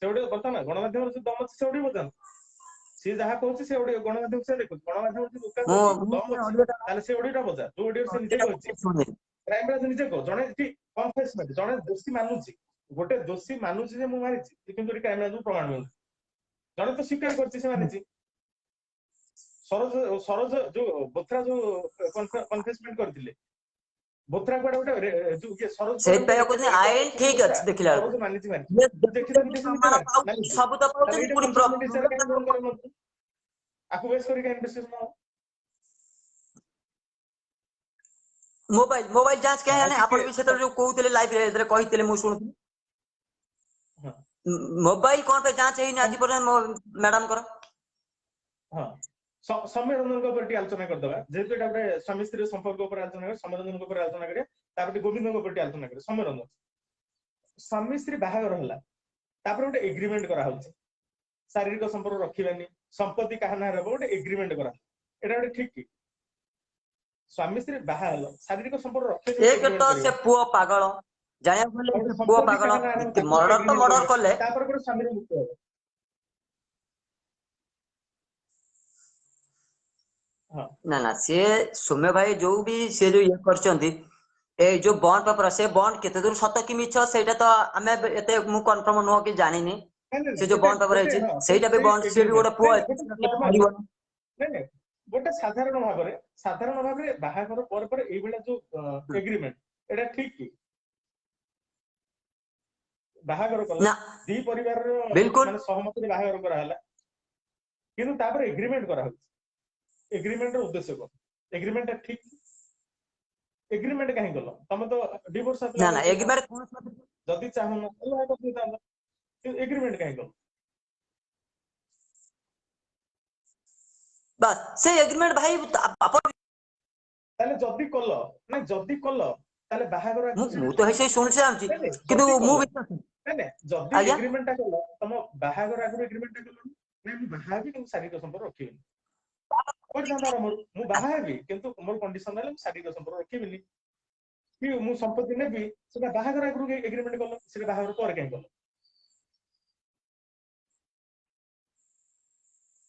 ସେ ଅଡିଓ ବର୍ତ୍ତମାନ ଗଣମାଧ୍ୟମରେ ଯୋଉ ଦମ ଅଛି ସେ ଅଡିଓ ବର୍ତ୍ତମାନ ସିଏ ଯାହା କହୁଛି ସେ ଅଡିଓ ଗଣମାଧ୍ୟମ ସେ ଦେଖୁଛି ଗଣମାଧ୍ୟମ ଯଦି ଦୋକାନ ଅଛି ଦମ ଅଛି ତାହେଲେ ସେ ଅଡିଓଟା ବଜା ଯୋଉ ଅଡିଓ ସେ ନିଜେ କହିଛି କ୍ରାଇମବ୍ରାଞ୍ଚ ନିଜେ କହ ଜଣେ ଏଠି କନଫେସମେଣ୍ଟ ଜଣେ ଦୋଷୀ ମାନୁଛି ଗୋଟେ ଦୋଷୀ ମାନୁଛି ଯେ ମୁଁ ମାରିଛି କିନ୍ତୁ ଏଠି କ୍ରାଇମବ୍ରାଞ୍ଚ ପ୍ରମାଣ ମିଳୁଛି ଜଣେ ତ ସ୍ୱୀକାର କରିଛି ସେ ମାନିଛି ସରୋଜ ଯୋଉ ବୋଥ୍ରା ଯୋଉ କନଫେସମେଣ୍ଟ କରିଥିଲେ ବୋଥ୍ରା କୁଆଡେ ଗୋଟେ ଯୋଉ ସରୋଜ ଆଇନ ଠିକ ଅଛି ଦେଖିଲା ସରୋଜ ମାନିଛି ମାନିଛି ସବୁ ତ ତାହେଲେ ଏଇଟା କନଫେସମେଣ୍ଟ ହିସାବରେ କାହିଁ ଗ୍ରହଣ କରାଯାଉଛି ଆକୁ ବେଶ କରି କାହିଁ ଇନଭେଷ୍ଟିଗେସନ ହବ ମୋବାଇଲ ଯାଞ୍ଚ କାହିଁ ହେଲାନି ଆପଣ ବି ସେତେବେଳେ ଯୋଉ କହୁଥିଲେ ଲାଇଭରେ କହିଥିଲେ ମୁଁ ଶୁଣୁଥିଲି ମୋବାଇଲ କଣ ପାଇଁ ଯାଞ୍ଚ ହେଇନି ଆଜି ପର୍ଯ୍ୟନ୍ତ ମ୍ୟାଡାମଙ୍କର ହଁ ସୌମ୍ୟରଞ୍ଜନଙ୍କ ଉପରେ ଟିକେ ଆଲୋଚନା କରିଦେବା ଯେହେତୁ ଏଇଟା ଗୋଟେ ସ୍ୱାମୀ ସ୍ତ୍ରୀ ସମ୍ପର୍କ ଉପରେ ଆଲୋଚନା କରିବା ସୌମ୍ୟରଞ୍ଜନଙ୍କ ଉପରେ ଆଲୋଚନା କରିବା ତାପରେ ଗୋବିନ୍ଦଙ୍କ ଉପରେ ଟିକେ ଆଲୋଚନା କରିବା ସୌମ୍ୟରଞ୍ଜନ ସ୍ୱାମୀ ସ୍ତ୍ରୀ ବାହାଘର ହେଲା ତାପରେ ଗୋଟେ ଏଗ୍ରିମେଣ୍ଟ କରାହଉଛି ଶାରୀରିକ ସମ୍ପର୍କ ରଖିବାନି ସମ୍ପତ୍ତି କାହା ନାଁରେ ହବ ଗୋଟେ ଏଗ୍ରିମେଣ୍ଟ କରା ଏଇଟା ଗୋଟେ ଠିକ କି ସ୍ୱାମୀ ସ୍ତ୍ରୀ ବାହା ହେଲ ଶାରୀରିକ ସମ୍ପର୍କ ରଖିବା ସେ ପୁଅ ପାଗଳ ଜାଣିବାକୁ ଗଲେ ପୁଅ ପାଗଳ ମର୍ଡର ତ ମର୍ଡର କଲେ ତାପରେ ଗୋଟେ ସ୍ୱାମୀର ମୃତ୍ୟୁ ହବ ନା ନା ସିଏ ସୌମ୍ୟ ଭାଇ ଯୋଉ ବି ସେ ଯୋଉ ଇଏ କରିଛନ୍ତି ଏଇ ଯୋଉ ବଣ୍ଡ ପେପର ସେ ବଣ୍ଡ କେତେ ଦୂର ସତ କି ମିଛ ସେଇଟା ତ ଆମେ ଏତେ ମୁଁ କନଫର୍ମ ନୁହଁ କି ଜାଣିନି ସେ ଯୋଉ ବଣ୍ଡ ପେପର ହେଇଛି ସେଇଟା ବି ବଣ୍ଡ ସିଏ ବି ଗୋଟେ ପୁଅ ଗୋଟେ ସାଧାରଣ ଭାବରେ ବାହାଘର ପରେ ପରେ ଏଇଭଳିଆ ଯୋଉ ଏଗ୍ରିମେଣ୍ଟ ଏଇଟା ଠିକ କି ବାହାଘର କଲା ଦି ପରିବାରର ମାନେ ସହମତିରେ ବାହାଘର କରାହେଲା କିନ୍ତୁ ତାପରେ ଏଗ୍ରିମେଣ୍ଟ କରାହଉଛି ଏଗ୍ରିମେଣ୍ଟର ଉଦ୍ଦେଶ୍ୟ କଣ ଏଗ୍ରିମେଣ୍ଟ ଠିକ ଏଗ୍ରିମେଣ୍ଟ କାହିଁ କଲ ତମେ ତ ଡିଭୋର୍ସ ଯଦି ଚାହୁଁନ ଏଗ୍ରିମେଣ୍ଟ କାହିଁ କଲ ବାସ୍ ସେ ଏଗ୍ରିମେଣ୍ଟ ଭାଇ ଆପଣ ତାହେଲେ ଯଦି କଲ ତାହେଲେ ବାହାଘର ମୁଁ ତ ହେଇ ଶୁଣିଛି ଜାଣିଛି କିନ୍ତୁ ମୁଁ ଯଦି ଏଗ୍ରିମେଣ୍ଟଟା କଲ ତମ ବାହାଘର ଆଗରୁ ଏଗ୍ରିମେଣ୍ଟଟା କଲନି ନାଇଁ ମୁଁ ବାହା ହେବି କିନ୍ତୁ ଶାରୀରିକ ସମ୍ପର୍କ ରଖିବିନି ମୁଁ ବାହା ହେବି କିନ୍ତୁ ମୋର କଣ୍ଡିସନ ହେଲେ ମୁଁ ଶାରୀରିକ ସମ୍ପର୍କ ରଖିବିନି କି ମୁଁ ସମ୍ପତ୍ତି ନେବି ସେଟା ବାହାଘର ଆଗରୁ ଏଗ୍ରିମେଣ୍ଟ କଲ ସେଟା ବାହାଘର ପରେ କାହିଁ କଲ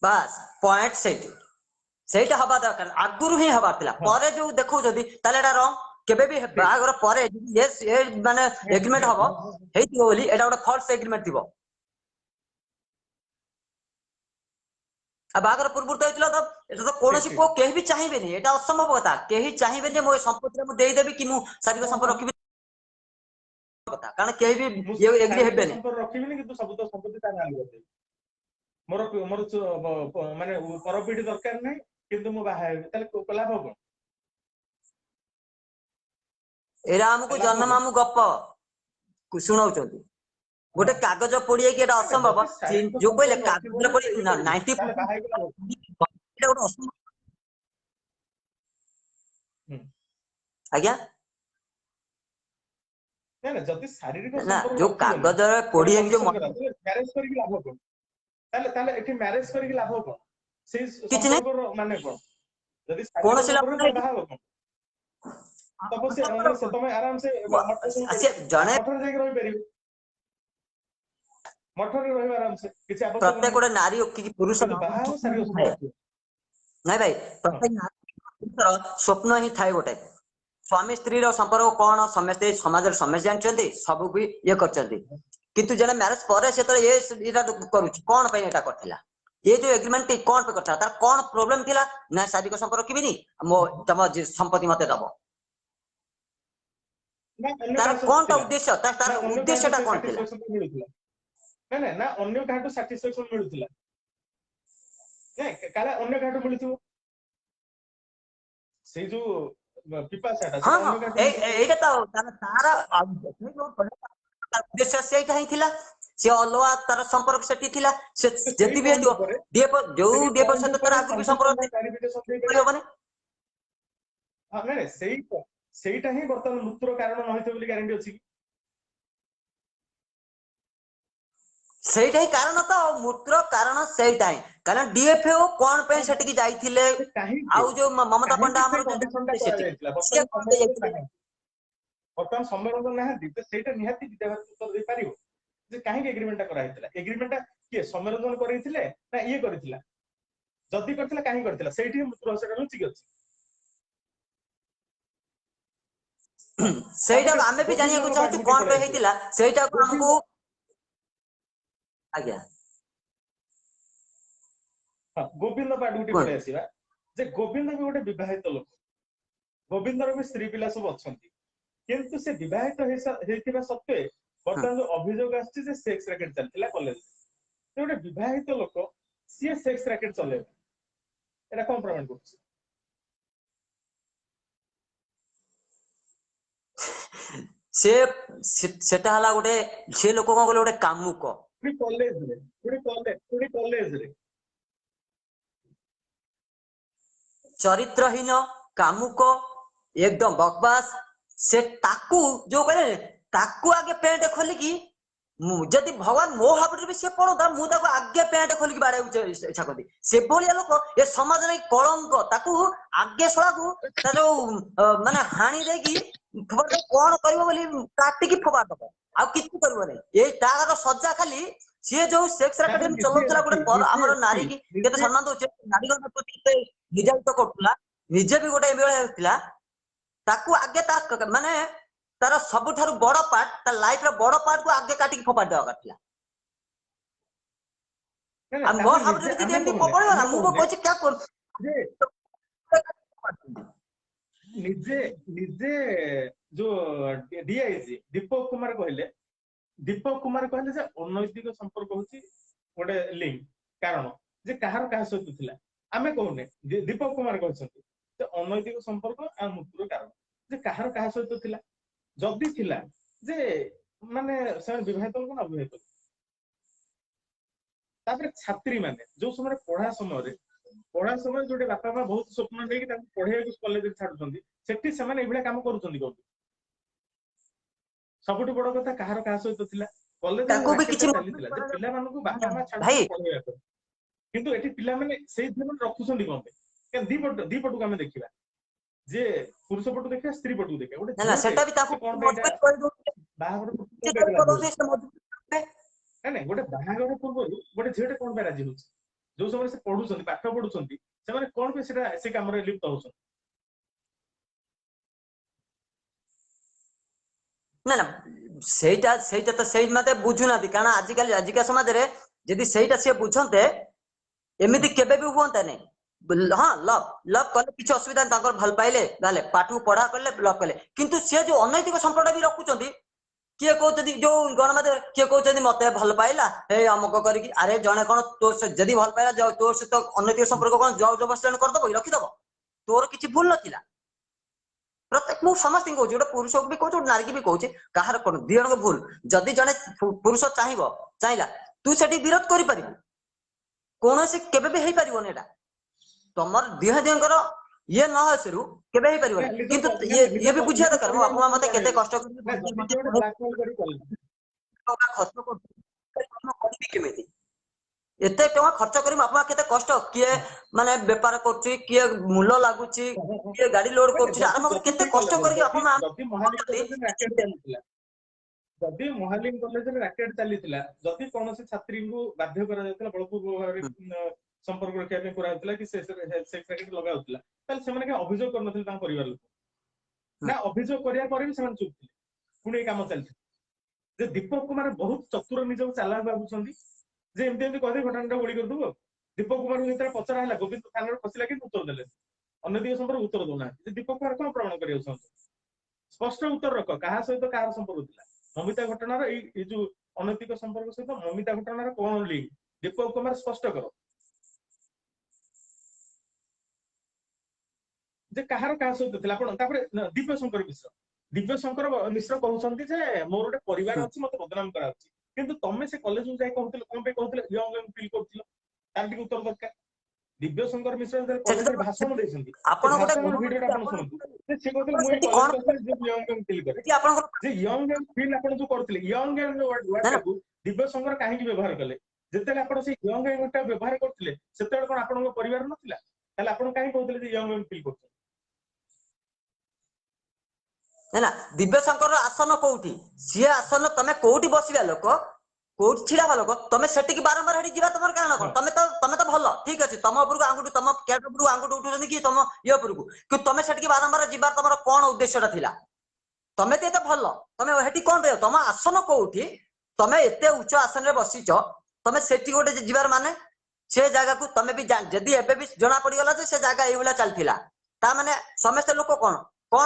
ବାସ୍ ପଏଣ୍ଟ ସେଇଟା ହବା ଦରକାର ଆଗରୁ ହିଁ ହବାର ଥିଲା ପରେ ଯୋଉ ଦେଖଉଛନ୍ତି ତାହେଲେ ଏଟା ରଙ୍ଗ କେବେ ବି ବାହାଘର ପରେ ମାନେ ଏଗ୍ରିମେଣ୍ଟ ହବ ହେଇଥିବ ବୋଲି ଏଟା ଗୋଟେ ଫଲ୍ସ ଏଗ୍ରିମେଣ୍ଟ ଥିବ ବାହାଘର ପୂର୍ବରୁ ତ ହେଇଥିଲା ତ ଏଟା ତ କୌଣସି ପୁଅ କେହି ବି ଚାହିଁବେନି ଏଟା ଅସମ୍ଭବ କଥା କେହି ଚାହିଁବେନି ଯେ ମୋ ସମ୍ପତ୍ତିରେ ମୁଁ ଦେଇଦେବି କି ମୁଁ ଶାରୀରିକ ସମ୍ପର୍କ ରଖିବି କାରଣ କେହି ବି ଏଗ୍ରି ହେବେନି ରଖିବିନି କିନ୍ତୁ ସବୁ ତ ସମ୍ପତ୍ତି ତା ନାଁ କରିଦେବି ମୋର ମାନେ ପରପିଢି ଦରକାର ନାହିଁ କିନ୍ତୁ ମୁଁ ବାହା ହେବି ତାହେଲେ ଲାଭ କଣ ଏରା ଆମକୁ ଜନ୍ମମାମୁଁ ଗପ ଶୁଣାଉଛନ୍ତି ଗୋଟେ କାଗଜ ପୋଡିଆକି ଏଟା ଅସମ୍ଭବ ଯୋଉ କହିଲେ କାଗଜରେ ପୋଡି 90% ଆଜ୍ଞା ଯଦି ଶାରୀରିକ ଯୋଉ କାଗଜରେ ପୋଡି ହେଇକି ଯୋଉ ମ୍ୟାରେଜ କରିକି ଲାଭ କଣ ତାହେଲେ ଏଠି ମ୍ୟାରେଜ କରିକି ଲାଭ କଣ ସେଇ ସମ୍ପର୍କର ମାନେ କଣ ଯଦି କୌଣସି ଲାଭ ନାହିଁ ବାହା ହବ କଣ ତମେ ଆରାମସେ ଜଣେ ମଠରେ ଯାଇକି ରହିପାରିବ ମଠରେ ରହିବ ଆରାମସେ କିଛି ଆବଶ୍ୟକ ପ୍ରତ୍ୟେକ ଗୋଟେ ନାରୀ ପୁରୁଷ ବାହା ହବ ଶାରୀରିକ ସମ୍ପର୍କ ରଖିବ ନାଇଁ ଭାଇ ପ୍ରତ୍ୟେକ ସ୍ୱପ୍ନ ହିଁ ଥାଏ ଗୋଟେ ସ୍ୱାମୀ ସ୍ତ୍ରୀର ସମ୍ପର୍କ କଣ ସମସ୍ତେ ସମାଜରେ ସମସ୍ତେ ଜାଣିଛନ୍ତି ସବୁ ବି ଇଏ କରିଛନ୍ତି କିନ୍ତୁ ଜଣେ ମ୍ୟାରେଜ ପରେ ସେତେବେଳେ ଏଇଟା କରୁଛି କଣ ପାଇଁ ଏଇଟା କରିଥିଲା ଏ ଯୋଉ ଏଗ୍ରିମେଣ୍ଟ କଣ ପାଇଁ କରିଥିଲା ତାର କଣ ପ୍ରୋବ୍ଲେମ ଥିଲା ନା ଶାରୀରିକ ସମ୍ପର୍କ ରଖିବିନି ତମ ସମ୍ପତ୍ତି ମତେ ଦବ ତାର କଣଟା ଉଦ୍ଦେଶ୍ୟ ତାର ଉଦ୍ଦେଶ୍ୟଟା କଣ ଥିଲା ନା ଅନ୍ୟ କାହାଠୁ ସାଟିସ୍ଫାକ୍ସନ ମିଳୁଥିଲା ନାଇଁ କାଳେ ଅନ୍ୟ କାହାଠୁ ମିଳୁଥିବ ସେଇ ଯୋଉ ପିପାସାଟା ଏଇଟା ତ ତାର ଉଦ୍ଦେଶ୍ୟ ସେଇଟା ହିଁ ଥିଲା ସେ ଅଲଗା ତାର ସମ୍ପର୍କ ସେଠି ଥିଲା ସେ ଯେତିକି ବି ହେଇଥିବ ଯୋଉ ଡିଏଫ ସହିତ ତାର ଆଗରୁ ବି ସମ୍ପର୍କ ସେଇଟା ହିଁ ବର୍ତ୍ତମାନ ମୃତ୍ୟୁର କାରଣ ନ ହେଇଥିବ ବୋଲି ଗ୍ୟାରେଣ୍ଟି ଅଛି କି ସେଇଟା ହିଁ କାରଣ ତ ମୃତ୍ୟୁର କାରଣ ସେଇଟା ହିଁ କାରଣ ଡିଏଫଓ କଣ ପାଇଁ ସେଠିକି ଯାଇଥିଲେ ସେ କାହିଁକି ଆଉ ଯୋଉ ମମତା ପଣ୍ଡା କାହିଁକି ସେ ଆମର ଯୋଉ କଣ୍ଡିସନ ଟା ଯାଇଥିଲେ ସେଠିକି କରାଯାଇଥିଲା? ସିଏ ବର୍ତ୍ତମାନ କଣ ପାଇଁ ସମୟରଞ୍ଜନ ଯାଇଥିଲେ? ନାହାନ୍ତି, ବର୍ତ୍ତମାନ ସମୟରଞ୍ଜନ ନାହାନ୍ତି, ତ ସେଇଟା ନିହାତି ବିଦ୍ୟାଭାରତୀ ଉତ୍ତର ଦେଇପାରିବ ଯେ କାହିଁକି ଏଗ୍ରିମେଣ୍ଟ ଟା କରାଯାଇଥିଲା। ଏଗ୍ରିମେଣ୍ଟ ଟା କିଏ ସମୟରଞ୍ଜନ କରିଥିଲେ ନା ଇଏ କରିଥିଲା? ଯଦି କରିଥିଲା କାହିଁକି କରିଥିଲା? ସେଇଠି ମୃତ୍ୟୁ ରହସ୍ୟଟା ଲୁଚିକି ଅଛି। ସେଇଟା ତାପରେ ଆମେ ବି ଜାଣିବାକୁ ଗୋବିନ୍ଦଙ୍କ ଚାହୁଁଛୁ ପାଖକୁ ଟିକେ କଣ ପଳେଇ ପାଇଁ ଆସିବା। ହେଇଥିଲା ସେଇଟାକୁ ଆମକୁ। ଗୋବିନ୍ଦ ଆଜ୍ଞା ହଁ ଗୋବିନ୍ଦ ପାଖକୁ ଟିକେ ପଳେଇ କୁହନ୍ତୁ। ଆସିବା ଯେ ଗୋବିନ୍ଦ ବି ଗୋଟେ ବିବାହିତ ଲୋକ, ଗୋବିନ୍ଦର ବି ସ୍ତ୍ରୀ ପିଲା ସବୁ ଅଛନ୍ତି, କିନ୍ତୁ ସେ ବିବାହିତ ହେଇଥିବା ସତ୍ତ୍ୱେ ହୁଁ। ବର୍ତ୍ତମାନ ଯୋଉ ଅଭିଯୋଗ ଆସିଛି ଯେ ସେକ୍ସ ରାକେଟ ଚାଲିଥିଲା କଲେଜ, ସେ ଗୋଟେ ବିବାହିତ ଲୋକ, ସିଏ ସେକ୍ସ ରାକେଟ ଚଲେଇବ, ଏଟା କଣ ପ୍ରମାଣ କରୁଛି? ସେ ସେଟା ହେଲା ଗୋଟେ ସେ ଲୋକ କଣ କହିଲେ ଗୋଟେ କାମୁକ ପୁଣି କଲେଜରେ ପୁଣି କଲେଜରେ ଚରିତ୍ରହୀନ କାମୁକ ଏକଦମ ବକବାସ। ସେ ତାକୁ ଯୋଉ କହିଲେ ତାକୁ ଆଗେ ପେଣ୍ଟ ଖୋଲିକି ଯଦି ଭଗବାନ ମୋ ହାବୁଡରେ ବି ସିଏ ପଡନ୍ତା ମୁଁ ତାକୁ ଆଗେ ପ୍ୟାଣ୍ଟ ଖୋଲିକି ବାଡେଇବାକୁ ଇଚ୍ଛା କରନ୍ତି। ସେଭଳିଆ ଲୋକ ଏ ସମାଜରେ କଳଙ୍କ, ତାକୁ ଆଗେ ଶଳାକୁ ତା ଯୋଉ ମାନେ ହାଣି ଦେଇକି କଣ କରିବ ବୋଲି କାଟିକି ଫୋପାଡି ଦବ, ଆଉ କିଛି କରିବନି। ଏଇ ତାର ସଜା ଖାଲି ସିଏ ଯୋଉ ସେକ୍ସ ତାପରେ ରାକେଟ ନିଜେ ଚଲାଉଥିଲା ଗୋଟେ ନିଜେ ଆମର ନାରୀ କି କେତେ ସମ୍ମାନ ଦଉଛେ, ନାରୀଙ୍କ ପ୍ରତି କେତେ ନିର୍ଯାତିତ କରୁଥିଲା, ନିଜେ ବି ଗୋଟେ ଏଭଳିଆ ଥିଲା। ତାକୁ ଆଗେ ତା ମାନେ ତାର ସବୁଠାରୁ ବଡ ପାର୍ଟ, ତା ଲାଇଫ ର ବଡ ପାର୍ଟ କୁ ଆଗେ କାଟିକି ଫୋପାଡି ଦେବା କଥା ଥିଲା। ଆଉ ମୋ ତାପରେ ନିଜେ ହାବୁଡରେ ଯଦି ଆମେ ଏମିତି କହୁନେ ପଡିବ ନା ଆମେ ମୁଁ କହୁନେ କହୁଛି କ୍ୟା ଯେ ନିଜେ ନିଜେ ଯୋଉ ଡିଆଇଜି ଦୀପକ କୁମାର କହିଲେ ଯେ ଅନୈତିକ ସମ୍ପର୍କ ହଉଛି ଗୋଟେ ଲିଙ୍କ କାରଣ, ଯେ କାହାର କାହା ସହିତ ଥିଲା। ଆମେ କହୁନେ ଦୀପକ କୁମାର କହିଛନ୍ତି ଯେ ଅନୈତିକ ସମ୍ପର୍କ ଆଉ ମୃତ୍ୟୁର କାରଣ, ଯେ କାହାର କାହା ସହିତ ଥିଲା। ଯଦି ଥିଲା ଯେ ମାନେ ସେମାନେ ବିବାହିତ ଲୋକ ନା ଅବିବାହିତ ଲୋକ। ତାପରେ ଛାତ୍ରୀ ମାନେ ଯୋଉ ସମୟରେ ପଢା ସମୟରେ ଯୋଉଟେ ବାପା ମା ବହୁତ ସ୍ୱପ୍ନ ନେଇକି ତାଙ୍କୁ ପଢେଇବାକୁ କଲେଜରେ ଛାଡୁଛନ୍ତି, ସେଠି ସେମାନେ ଏଇଭଳିଆ କାମ କରୁଛନ୍ତି କଣ? ସବୁଠୁ ବଡ କଥା କାହାର କାହା ସହିତ ଥିଲା। କଲେଜରେ ତାକୁ ବି ରାକେଟ କିଛି ଚାଲିଥିଲା ଯେ ପିଲାମାନଙ୍କୁ ବାପା ମା ଭାଇ ଛାଡୁଛନ୍ତି ପଢେଇବା ପାଇଁ, କିନ୍ତୁ ଏଠି ପିଲାମାନେ ସେଇ ଦିନ ରଖୁଛନ୍ତି କଣ ପାଇଁ? ଦି ପଟକୁ ଆମେ ଦେଖିବା, ଯେ ପୁରୁଷ ପଟୁ ଦେଖିବା, ସ୍ତ୍ରୀ ପଟକୁ ଦେଖିବା। ଗୋଟେ ନା ନା ଝିଅଟେ ସେଟା ବି ତାକୁ ସେ କଣ ପାଇଁ ଏଇଟା ମଜବୁତ କରିଦଉଛି, ବାହାଘର ପୂର୍ବରୁ କଣ ପାଇଁ ରାଜି କରିଦଉଛି ହଉଛି? ସେ ମଜବୁତ। ନାଇଁ ଗୋଟେ ବାହାଘର ପୂର୍ବରୁ ଗୋଟେ ଝିଅଟେ କଣ ପାଇଁ ରାଜି ହଉଛି? ଯୋଉ ସମୟରେ ସେ ପଢୁଛନ୍ତି, ପାଠ ପଢୁଛନ୍ତି, ସେମାନେ କଣ ପାଇଁ ସେଟା ସେ କାମରେ ଲିପ୍ତ ହଉଛନ୍ତି? ନା ନା ସେଇଟା ସେଇଟା ତ ସେଇ ମତେ ବୁଝୁନାହାନ୍ତି, କାରଣ ଆଜିକା ସମାଜରେ ଯଦି ସେଇଟା ସିଏ ବୁଝନ୍ତେ ଏମିତି କେବେ ବି ହୁଅନ୍ତାନି। ହଁ ଲଭ କଲେ କିଛି ଅସୁବିଧା ନାହିଁ, ତାଙ୍କର ଭଲ ପାଇଲେ ତାହେଲେ ପାଠକୁ ପଢା କଲେ ଲଭ କଲେ, କିନ୍ତୁ ସିଏ ଯୋଉ ଅନୈତିକ ସମ୍ପର୍କ ବି ରଖୁଛନ୍ତି, କିଏ କହୁଛନ୍ତି ଯୋଉ ଗଣମାଧ୍ୟମ କିଏ କହୁଛନ୍ତି ମତେ ଭଲ ପାଇଲା ଏଇ ଅମକ କରିକି, ଆରେ ଜଣେ କଣ ତୋ ଯଦି ଭଲ ପାଇଲା ତୋ ସହିତ ଅନୈତିକ ସମ୍ପର୍କ କଣ ଜବରଦସ୍ତି କରିଦବ ରଖିଦବ? ତୋର କିଛି ଭୁଲ ନଥିଲା। ପ୍ରତ୍ୟେକ ମୁଁ ସମସ୍ତଙ୍କୁ କହୁଛି, ଗୋଟେ ପୁରୁଷକୁ ବି କହୁଛି, ଗୋଟେ ନାରୀକି ବି କହୁଛି, କାହାର କଣ ଦି ଜଣଙ୍କ ଭୁଲ। ଯଦି ଜଣେ ପୁରୁଷ ଚାହିଁଲା ତୁ ସେଠି ବିରୋଧ କରିପାରିବୁ, କୌଣସି କେବେ ବି ହେଇପାରିବନି। ଏଟା ତମର ଦିହଙ୍କର ଇଏ ନ ଆସିରୁ କେବେ ହେଇପାରିବନି, କିନ୍ତୁ ଇଏ ବି ବୁଝିବା ଦରକାର ମୋ ବାପା ମା ମତେ କେତେ କଷ୍ଟ ନା ଯଦି କିଏ ଗୋଟେ ବ୍ଲାକମେଲ କରି କଲା, ଖର୍ଚ୍ଚ କରିବି କେମିତି, ଏତେ ଟଙ୍କା ଖର୍ଚ୍ଚ କରି ବାପା ମା କେତେ କଷ୍ଟ, କିଏ ମାନେ ବେପାର କରୁଛି, କିଏ ମୂଲ ଲାଗୁଛି, କିଏ ଗାଡି ଲୋଡ କରୁଛି, ଆରମ୍ଭ କରି କେତେ ସେଇ କଷ୍ଟ କଲେଜରେ କରିକି ବାପା ମା ଯଦି ମହାଲିକ କଲେଜରେ ରାକେଟ ଚାଲିଥିଲା, ଯଦି କୌଣସି ଛାତ୍ରୀଙ୍କୁ ବାଧ୍ୟ କରାଯାଉଥିଲା, ବଳପୂର୍ବକ ଭାବରେ ସମ୍ପର୍କ ରଖିବା ପାଇଁ କରାଯାଉଥିଲା କି ସେକ୍ସ ରାକେଟ ଲଗାଉଥିଲା, ତାହେଲେ ସେମାନେ କାହିଁ ଅଭିଯୋଗ କରିନଥିଲେ ତାଙ୍କ ପରିବାର ଲୋକ? ନା ଅଭିଯୋଗ କରିବା ପରେ ବି ସେମାନେ ଚୁପ୍ ଥିଲେ, ପୁଣି ଏଇ କାମ ଚାଲିଥିଲା। ଯେ ଦୀପକ କୁମାର ବହୁତ ଚତୁର, ନିଜକୁ ଚାଲାକ ଭାବୁଛନ୍ତି, ଯେ ଏମିତି ଏମିତି କହିଦେଇ ଘଟଣାଟା ଗୁଳି କରିଦବୁ ଆଉ। ଦୀପକ କୁମାରଙ୍କୁ ଯେତେବେଳେ ପଚରା ହେଲା ଗୋବିନ୍ଦ ଥାନାରେ ଫସିଲା, କିନ୍ତୁ ଉତ୍ତର ଦେଲେ ଅନୈତିକ ସମ୍ପର୍କ ଉତ୍ତର ଦଉନାହାନ୍ତି। ଯେ ଦୀପକ କୁମାର କଣ ପ୍ରମାଣ କରିବାକୁ ଚାହୁଁଛନ୍ତି? ସ୍ପଷ୍ଟ ଉତ୍ତର ରଖ, କାହା ସହିତ କାହାର ସମ୍ପର୍କ ଥିଲା? ମମିତା ଘଟଣାର ଏଇ ଯୋଉ ଅନୈତିକ ସମ୍ପର୍କ ସହିତ ମମିତା ଘଟଣାର କଣ ଲିଙ୍କ? ଦୀପକ କୁମାର ସ୍ପଷ୍ଟ କର ଯେ କାହାର କାହା ସହିତ ଥିଲା। ଆପଣ ତାପରେ ଦିବ୍ୟଶଙ୍କର ମିଶ୍ର କହୁଛନ୍ତି ଯେ ମୋର ଗୋଟେ ପରିବାର ଅଛି, ମତେ ବଦନାମ କରାଯାଉଛି, କିନ୍ତୁ ତମେ ସେ କଲେଜକୁ ଯାଇ କହୁଥିଲ, କଣ ପାଇଁ କହୁଥିଲ ୟଙ୍ଗ ଫିଲ୍ କରୁଥିଲ? ତାର ଟିକେ ଉତ୍ତର ଦରକାର। ଦିବ୍ୟଶଙ୍କର ମିଶ୍ର ଯେତେବେଳେ କଲେଜରେ ଭାଷଣ ଦେଇଛନ୍ତି, ସେ ଆପଣ ଗୋଟେ ଭାଷଣର ଭିଡିଓଟା ଆପଣ ଶୁଣନ୍ତୁ। ସେ କହୁଥିଲେ ମୁଁ ଏଇ ସେଠି କଲେଜ କଣ ଆସିଲେ ଯେ ୟଙ୍ଗ ଫିଲ୍ କରେ ସେଠି ଆପଣଙ୍କର ଯେ ୟଙ୍ଗ ଫିଲ୍ ଆପଣ ଯୋଉ କରୁଥିଲେ ୟଙ୍ଗ ୱାର୍ଡ ନା ନା ଟାକୁ ଦିବ୍ୟଶଙ୍କର କାହିଁକି ବ୍ୟବହାର କଲେ ଯେତେବେଳେ ଆପଣ ସେଇ ୟଙ୍ଗ ଟା ବ୍ୟବହାର କରୁଥିଲେ ସେତେବେଳେ କଣ ଆପଣଙ୍କ ପରିବାର ନଥିଲା ତାହେଲେ ଆପଣ କାହିଁକି କହୁଥିଲେ ଯେ ୟଙ୍ଗ ଫିଲ୍ କରୁଥିଲେ ନା ନା ଦିବ୍ୟଶଙ୍କର ଆସନ କୋଉଠି ସିଏ ଆସନ ତମେ କୋଉଠି ବସିବା ଲୋକ କୋଉଠି ଛିଡା ହବା ଲୋକ ତମେ ସେଠିକି ବାରମ୍ବାର ହେଠି ଯିବା ତମର କାରଣ କଣ ହଁ ତମେ ତ ଭଲ ଠିକ ଅଛି ତମ ଉପରକୁ ଆଙ୍ଗୁଠି ତମ କ୍ୟାଟ ଉପରକୁ ଆଙ୍ଗୁଠି ଉଠୁଛନ୍ତି କି ତମ ଇଏ ଉପରକୁ କିନ୍ତୁ ତମେ ସେଠିକି ବାରମ୍ବାର ଯିବା ତମର କଣ ଉଦ୍ଦେଶ୍ୟଟା ଥିଲା ତମେ ତ ଏତେ ଭଲ ତମେ ସେଠି କଣ ପାଇବ ତମ ଆସନ କୋଉଠି ତମେ ଏତେ ଉଚ୍ଚ ଆସନରେ ବସିଛ ତମେ ସେଠି ଗୋଟେ ଯିବାର ମାନେ ସେ ଜାଗାକୁ ତମେ ବି ଯଦି ଏବେ ବି ଜଣା ପଡିଗଲା ଯେ ସେ ଜାଗା ଏଇଭଳିଆ ଚାଲିଥିଲା ତା ମାନେ ସମସ୍ତେ ଲୋକ କଣ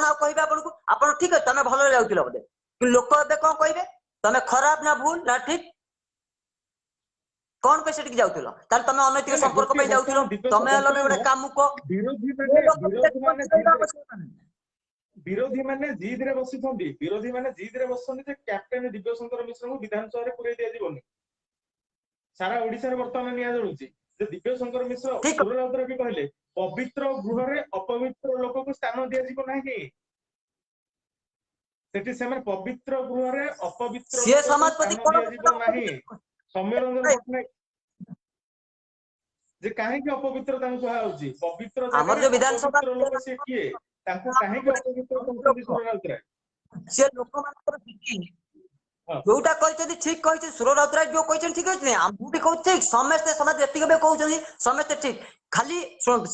ଆଉ କହିବେ ଆପଣଙ୍କୁ ଆପଣ ଠିକ ଅଛି ତମେ ଭଲରେ ଯାଉଥିଲ ବୋଧେ କିନ୍ତୁ ଲୋକ ଏବେ କଣ କହିବେ ତମେ ଖରାପ ନା ଭୁଲ ନା ଠିକ କଣ ପାଇଁ ସେଠିକି ଯାଉଥିଲ ତାହେଲେ ତମେ ଅନୈତିକ ନାଇଁ ନାଇଁ ସମ୍ପର୍କ ପାଇଁ ଯାଉଥିଲ ବର୍ତ୍ତମାନ ତମେ ହେଲ ବି ଗୋଟେ ବର୍ତ୍ତମାନ କାମୁକ ବିରୋଧୀ ମାନେ ବିରୋଧୀ ମାନେ ଜିଦରେ ବସିଛନ୍ତି ବିରୋଧୀ ମାନେ ଜିଦରେ ବସିଛନ୍ତି ଯେ କ୍ୟାପ୍ଟେନ ଦିବ୍ୟଶଙ୍କର ମିଶ୍ରଙ୍କୁ ବିଧାନସଭାରେ ପୁରେଇ ଦିଆଯିବନି ସାରା ଓଡିଶାରେ ବର୍ତ୍ତମାନ ନିଆଁ ଜଳୁଛି ଯେ ଦିବ୍ୟଶଙ୍କର ମିଶ୍ର ଠିକ ସୁର ରାଉତରାୟ ବି କହିଲେ ପବିତ୍ର ଗୃହରେ ଅପବିତ୍ର ଲୋକକୁ ସ୍ଥାନ ଦିଆଯିବ ନାହିଁ ସେଠି ସେମାନେ ପବିତ୍ର ଗୃହରେ ଅପବିତ୍ର ସିଏ ଲୋକକୁ ସମାଜପତି ସ୍ଥାନ କଣ ଦିଆଯିବ ନାହିଁ ସୌମ୍ୟରଞ୍ଜନ ପଟ୍ଟନାୟକ ଯେ କାହିଁକି ଅପବିତ୍ର ତାଙ୍କୁ କୁହାଯାଉଛି ପବିତ୍ର ଆମର ଜାଗାରେ ଯୋଉ ବିଧାନସଭା ଅପବିତ୍ର ଲୋକ ସିଏ କିଏ ତାଙ୍କୁ କାହିଁକି ଅପବିତ୍ର କହୁଛନ୍ତି ସୁର ରାଉତରାୟ ସେ ଲୋକମାନଙ୍କର ହଁ ଯୋଉଟା କହିଛନ୍ତି ଠିକ କହିଛି ସୁର ରାଉତରାୟ ଯୋଉ କହିଛନ୍ତି ଠିକ ଅଛି ମୁଁ ବି କହୁଛି ଠିକ ସମସ୍ତେ ସମାଜ ଯେତିକି ବି କହୁଛନ୍ତି ସମସ୍ତେ ଠିକ ଖାଲି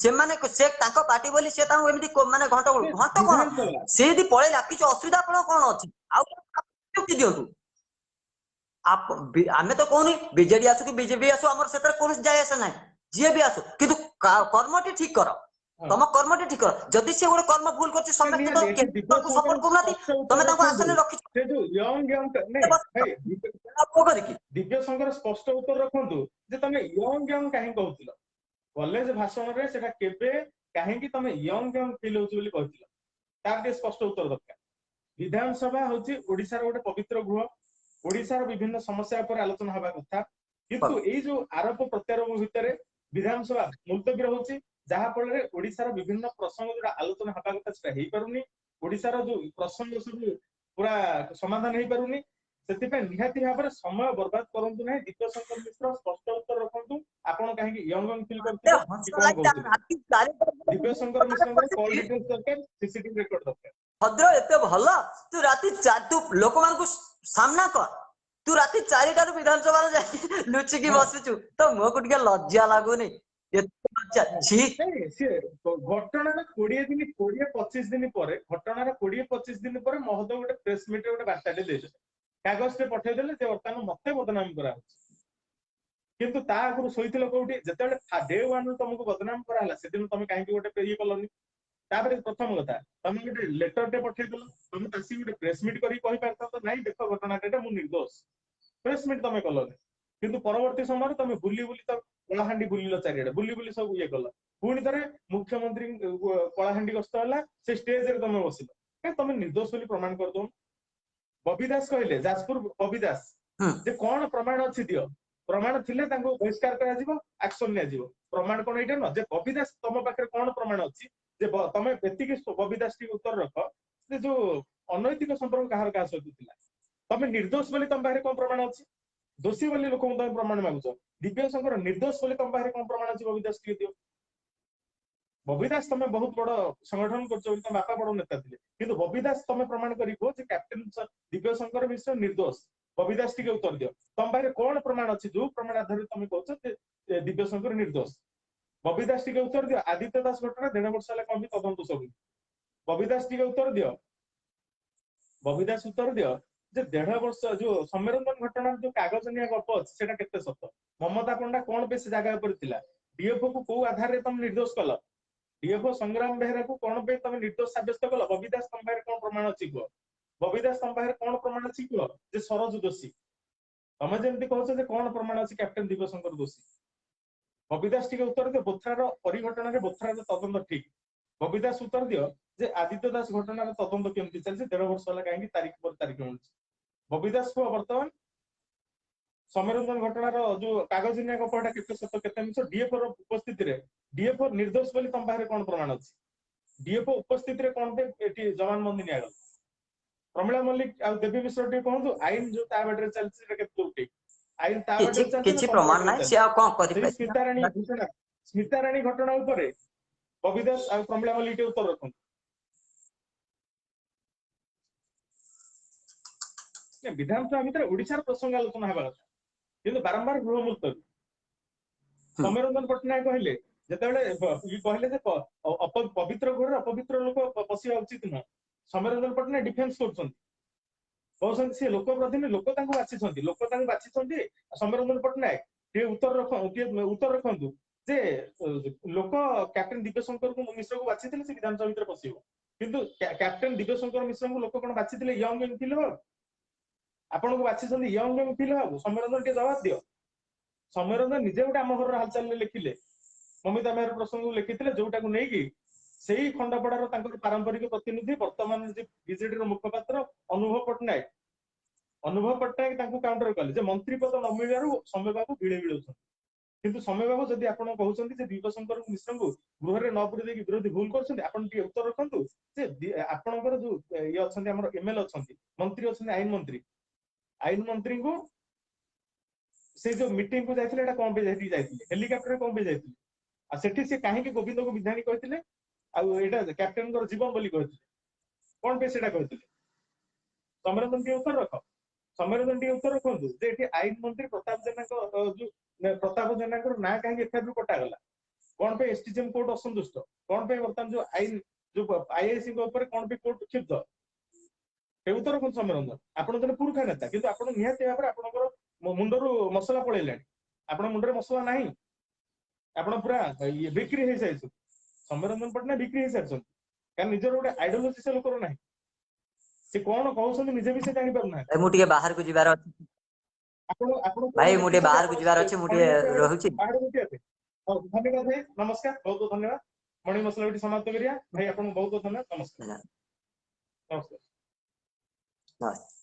ସେମାନେ ସେ ତାଙ୍କ ପାର୍ଟି ବୋଲି ସେ ତାଙ୍କୁ ଏମିତି ମାନେ ଘଣ୍ଟ କଣ ବିଧାନସଭା ସେ ଯଦି ପଳେଇଲା କିଛି ଅସୁବିଧା ଆପଣ କଣ ଅଛି ଆଉ ଦିଅନ୍ତୁ ଆମେ ତ କହୁନି ବିଜେଡି ଆସୁ କି ବିଜେପି ଆସୁ ଆମର ସେଥିରେ କୌଣସି ଯାଇ ଆସେ ନାହିଁ ଯିଏ ବି ଆସୁ କିନ୍ତୁ କର୍ମଟି ଠିକ କର ହଁ ତମ କର୍ମଟି ଠିକ କର ଯଦି ସେ ଗୋଟେ କର୍ମ ଭୁଲ କରୁଛି ସମସ୍ତେ ନିହାତି ତ ଏଠି ତାଙ୍କୁ ସପୋର୍ଟ ଦିବ୍ୟଶଙ୍କର କରୁନାହାନ୍ତି ସ୍ପଷ୍ଟ ଉତ୍ତର ତମେ ତାଙ୍କୁ ରଖନ୍ତୁ ଆସନରେ ରଖିଛ ସେ ଯୋଉ ୟଙ୍ଗ ନାଇଁ ଭାଇ କରିକି ଦିବ୍ୟଶଙ୍କର ସ୍ପଷ୍ଟ ଉତ୍ତର ରଖନ୍ତୁ ଯେ ତମେ ୟଙ୍ଗ କାହିଁକି କହୁଥିଲ କଲେଜ ଭାଷଣରେ ସେଟା କେବେ କାହିଁକି ତମେ ୟଙ୍ଗ ଫିଲ୍ ହଉଛି ବୋଲି କହିଥିଲ ତାର ଟିକେ ସ୍ପଷ୍ଟ ଉତ୍ତର ଦରକାର ବିଧାନସଭା ହଉଛି ଓଡିଶାର ଗୋଟେ ପବିତ୍ର ଗୃହ ଓଡିଶାର ବିଭିନ୍ନ ସମସ୍ୟା ଉପରେ ଆଲୋଚନା ହବା କଥା କିନ୍ତୁ ଏଇ ଯୋଉ ଆରୋପ ପ୍ରତ୍ୟାରୋପ ଭିତରେ ବିଧାନସଭା ମୁଲତବୀ ରହୁଛି ଯାହା ଫଳରେ ଓଡିଶାର ବିଭିନ୍ନ ପ୍ରସଙ୍ଗ ଯୋଉଟା ଆଲୋଚନା ହେବା କଥା ସେଟା ହେଇପାରୁନି ଓଡିଶାର ଯୋଉ ପ୍ରସଙ୍ଗ ସବୁ ପୁରା ସମାଧାନ ହେଇପାରୁନି ସେଥିପାଇଁ ନିହାତି ଭାବରେ ସମୟ ବର୍ବାଦ କରନ୍ତୁ ନାହିଁ ଦିବ୍ୟଶଙ୍କର ମିଶ୍ର ସ୍ପଷ୍ଟ ଉତ୍ତର ରଖନ୍ତୁ ଆପଣ କାହିଁକି ୟଙ୍ଗ ଫିଲ୍ କରୁଥିଲେ କି କଣ କହୁଥିଲେ ଦିବ୍ୟଶଙ୍କର ମିଶ୍ରଙ୍କର କଲ୍ ଡିଟେଲ୍ସ ଦରକାର ସିସିଟିଭି ରେକର୍ଡ ଦରକାର ଭଦ୍ର ଏତେ ଭଲ ତୁ ରାତି ତୁ ଲୋକମାନଙ୍କୁ ସାମ୍ନା କର ତୁ ରାତି 4ଟାରୁ ବିଧାନସଭାରେ ଯାଇକି ଲୁଚିକି ହଁ ବସିଛୁ ତ ମୁହଁକୁ ଟିକେ ଲଜ୍ଜା ଲାଗୁନି ଏତେ ଲଜ୍ଜା ଛି ନାଇଁ ସିଏ ଘଟଣାର 20-25 ଦିନ ପରେ ଘଟଣାର 20-25 ଦିନ ପରେ ମହୋଦୟ ଗୋଟେ ପ୍ରେସ ମିଟରେ ଗୋଟେ ବାର୍ତ୍ତାଟେ ଦେଇଦେଲେ କାଗଜଟେ ପଠେଇଦେଲେ ଯେ ବର୍ତ୍ତମାନ ମତେ ବଦନାମ କରାହଉଛି କିନ୍ତୁ ତା ଆଗରୁ ଶୋଇଥିଲ କୋଉଠି ଯେତେବେଳେ ଡେ ୱାନ୍ ତମକୁ ବଦନାମ କରାହେଲା ସେଦିନ ତମେ କାହିଁକି ଗୋଟେ ଇଏ କଲନି ତାପରେ ପ୍ରଥମ କଥା ତମେ ଗୋଟେ ଲେଟରଟେ ପଠେଇଦେଲ ତମେ ଆସିକି ଗୋଟେ ପ୍ରେସ ମିଟ୍ କରିକି କହିପାରିଥାନ୍ତ ନାଇଁ ଦେଖ ଘଟଣାଟା ମୁଁ ନିର୍ଦ୍ଦୋଷ ପ୍ରେସ ମିଟ୍ ତମେ କଲନି କିନ୍ତୁ ପରବର୍ତ୍ତୀ ସମୟରେ ତମେ ବୁଲି ବୁଲି ତ କଳାହାଣ୍ଡି ବୁଲିଲ ଚାରିଆଡେ ବୁଲି ବୁଲି ସବୁ ଇଏ କଲ ପୁଣି ଥରେ ମୁଖ୍ୟମନ୍ତ୍ରୀ କଳାହାଣ୍ଡି ଗସ୍ତ ହେଲା ସେ ଷ୍ଟେଜରେ ତମେ ବସିଲ କାଇଁ ତମେ ନିର୍ଦ୍ଦୋଷ ବୋଲି ପ୍ରମାଣ କରିଦଉନ ବବି ଦାସ କହିଲେ ଯାଜପୁର ବବି ଦାସ ଯେ କଣ ପ୍ରମାଣ ଅଛି ଦିଅ ପ୍ରମାଣ ଥିଲେ ତାଙ୍କୁ ବହିଷ୍କାର କରାଯିବ ଆକ୍ସନ ନିଆଯିବ ପ୍ରମାଣ କଣ ଏଇଟା ନୁହଁ ଯେ ବବି ଦାସ ତମ ପାଖରେ କଣ ପ୍ରମାଣ ଅଛି ଯେ ତମେ ଏତିକି ବବି ଦାସ ଟିକେ ଉତ୍ତର ରଖ ଯେ ଯୋଉ ଅନୈତିକ ସମ୍ପର୍କ କାହାର କାହା ସହିତ ଥିଲା ତମେ ନିର୍ଦ୍ଦୋଷ ବୋଲି ତମ ପାଖରେ କଣ ପ୍ରମାଣ ଅଛି ଦୋଷୀ ବୋଲି ଲୋକଙ୍କୁ ତମେ ପ୍ରମାଣ ମାଗୁଛ ଦିବ୍ୟଶଙ୍କର ନିର୍ଦ୍ଦୋଷ ବୋଲି ତମ ପାଖରେ କଣ ପ୍ରମାଣ ଅଛି ବବି ଦାସ ଟିକେ ଦିଅ ବବି ଦାସ ତମେ ବହୁତ ବଡ ସଂଗଠନ କରୁଛ ବୋଲି ତମ ବାପା ବଡ ନେତା ଥିଲେ କିନ୍ତୁ ବବି ଦାସ ତମେ ପ୍ରମାଣ କରି କୁହ ଯେ କ୍ୟାପ୍ଟେନ ଦିବ୍ୟଶଙ୍କର ମିଶ୍ର ନିର୍ଦ୍ଦୋଷ ବବି ଦାସ ଟିକେ ଉତ୍ତର ଦିଅ ତମ ପାଖରେ କଣ ପ୍ରମାଣ ଅଛି ଯୋଉ ପ୍ରମାଣ ଆଧାରରେ ତମେ କହୁଛ ଯେ ଦିବ୍ୟଶଙ୍କର ନିର୍ଦ୍ଦୋଷ ବବି ଦାସ ଟିକେ ଉତ୍ତର ଦିଅ ଆଦିତ୍ୟ ଦାସ ଘଟଣା 1.5 ବର୍ଷ ହେଲା କଣ ତଦନ୍ତ ସବୁ ବବି ଦାସ ଟିକେ ଉତ୍ତର ଦିଅ ବବି ଦାସ ଉତ୍ତର ଦିଅ ଯେ 1.5 ବର୍ଷ ଯୋଉ ସମ୍ମେଳନ ଘଟଣାର ଯୋଉ କାଗଜ ନିଆ ଗପ ଅଛି ସେଟା କେତେ ସତ ମମତା ପଣ୍ଡା କଣ ପାଇଁ ସେ ଜାଗା ଉପରେ ଥିଲା ଡିଏଫଓ କୁ କୋଉ ଆଧାରରେ ତମେ ନିର୍ଦ୍ଦୋଷ କଲ ଡିଏଫଓ ସଂଗ୍ରାମ ବେହେରାକୁ କଣ ପାଇଁ ତମେ ନିର୍ଦ୍ଦୋଷ ସାବ୍ୟସ୍ତ କଲ ବବି ଦାସ ତମ ପାଖରେ କଣ ପ୍ରମାଣ ଅଛି କୁହ ବବି ଦାସ ତମ ପାଖରେ କଣ ପ୍ରମାଣ ଅଛି କୁହ ଯେ ସରୋଜ ଦୋଷୀ ତମେ ଯେମିତି କହୁଛ ଯେ କଣ ପ୍ରମାଣ ଅଛି କ୍ୟାପ୍ଟେନ ଦିବ୍ୟଶଙ୍କର ଦୋଷୀ ବବି ଦାସ ଟିକେ ଉତ୍ତର ଦିଅ ବୋଥ୍ରାର ପରିଘଟଣାରେ ବୋଥ୍ରାର ତଦନ୍ତ ଠିକ ବବି ଦାସ ଉତ୍ତର ଦିଅ ଯେ ଆଦିତ୍ୟ ଦାସ ଘଟଣାର ତଦନ୍ତ କେମିତି ଚାଲିଛି 1.5 ବର୍ଷ ହେଲା କାହିଁକି ତାରିଖ ପରେ ତାରିଖ ମିଳୁଛି ବବି ଦାସ କୁହ ବର୍ତ୍ତମାନ ସମରଞ୍ଜନ ଘଟଣାର ଯୋଉ କାଗଜ ନିଆ ଗପଟା କେତେ ସତ କେତେ ମିଛ ଡିଏଫଓ ର ଉପସ୍ଥିତିରେ ଡିଏଫଓ ନିର୍ଦ୍ଦୋଷ ବୋଲି ତମ ପାଖରେ କଣ ପ୍ରମାଣ ଅଛି डीएफओ उपस्थित रे कोन पे एटी जवानबंदी नियागल प्रमिला मल्लिक आ देवी मिश्र टी कोन आईन जो ता बाटे चलछि सेटा केते दूर ठीक आईन ता बाटे चलछि କିଛି ପ୍ରମାଣ ନାହିଁ ସେ ଆଉ କଣ କରିପାରିବେ स्मिता राणी घटना उपरे बबी दास आ प्रमिला मल्लिक टे उत्तर रखन विधानसभा भितर ओडिशार प्रसंग आलोचना हेबा କଥା किंतु बारंबार गृह मुलतवी सौम्यरंजन पट्टनायक कहले जेतेबेले कहले जे पवित्र घर अपवित्र लोक पसिया उचित न सौम्यरंजन पट्टनायक डिफेन्स करछन कहउछन से लोक प्रतिनिधि लोक तांको बाछिछन्ती लोक तांको बाछिछन्ती सौम्यरंजन पट्टनायक टे उत्तर रखंतु जे लोक कैप्टन दिव्यशंकर को मिश्र को बाछिथिले से विधानसभा भितर पसिबो किंतु कैप्टन दिव्यशंकर मिश्र को लोक कोन बाछिथिले यंग फिल हो आपण को बाछिछन्ती यंग फिल हो सौम्यरंजन के जवाब दियो सौम्यरंजन निजे गोटे आम घर हालचाल लिखिले ममिता मेहर प्रसंग लिखिले जोटा को नहीं सेही खंडपड़ार पारंपरिक प्रतिनिधि वर्तमान बीजेडी मुखपात्र अनुभव पट्टनायक काउंटर कले जे मंत्री पद न मिलू सौम्य बाबू भिड़े भिड़ौछन किंतु सौम्य बाबू जदि आपण कहउछन्ती जे दिव्यशंकर मिश्र को गृह रे न पुरी देकी विरोधी भूल करछन्ती आपण टी उत्तर रखंतु जे आपणकर जो ये अछन्ती हमर एमएल अछन्ती मंत्री अछन्ती आईन मंत्री को से जो मीटिंग को जाइथिले एटा कोन पे जाइथिले हेलिकॉप्टर कोन पे जाइथिले आ सेठी से काहे के गोविंद को विधानी कहथिले आ एटा कैप्टन कर जीवन बोली कहथिले कोन पे सेटा कहथिले समरंजन के उत्तर रखंतु जे एठी आईन मंत्री प्रताप जेना को ना काहे एफआईआर कटा गला कोन पे एसटीजेएम कोर्ट असंतुष्ट कोन पे वर्तमान जो आईन जो आईआईसी के ऊपर कोन पे कोर्ट क्षिप्त हे उत्तर कोन समरंजन आपण जने पुरखा नेता किंतु आपण निहाती भाबरे आपणकर मुंडरू मसला पळेलाणी आपण मुंडरे मसला नाही आपण पूरा बिक्री हे साइछ सौम्यरंजन पट्टनायक बिक्री हे साइछ कारण निजर गोटे आइडियोलॉजी से लोकर नाही से कोन कहउछन निजे भी से जानि पार ना मु टिके बाहर को जिबार अछि आपण भाई मु टिके बाहर को जिबार अछि मु टिके रहउछि धन्यवाद भाई नमस्कार बहुत बहुत धन्यवाद मणि मसला बिटी समाप्त करिया भाई आपण बहुत बहुत धन्यवाद नमस्कार नमस्कार नमस्कार।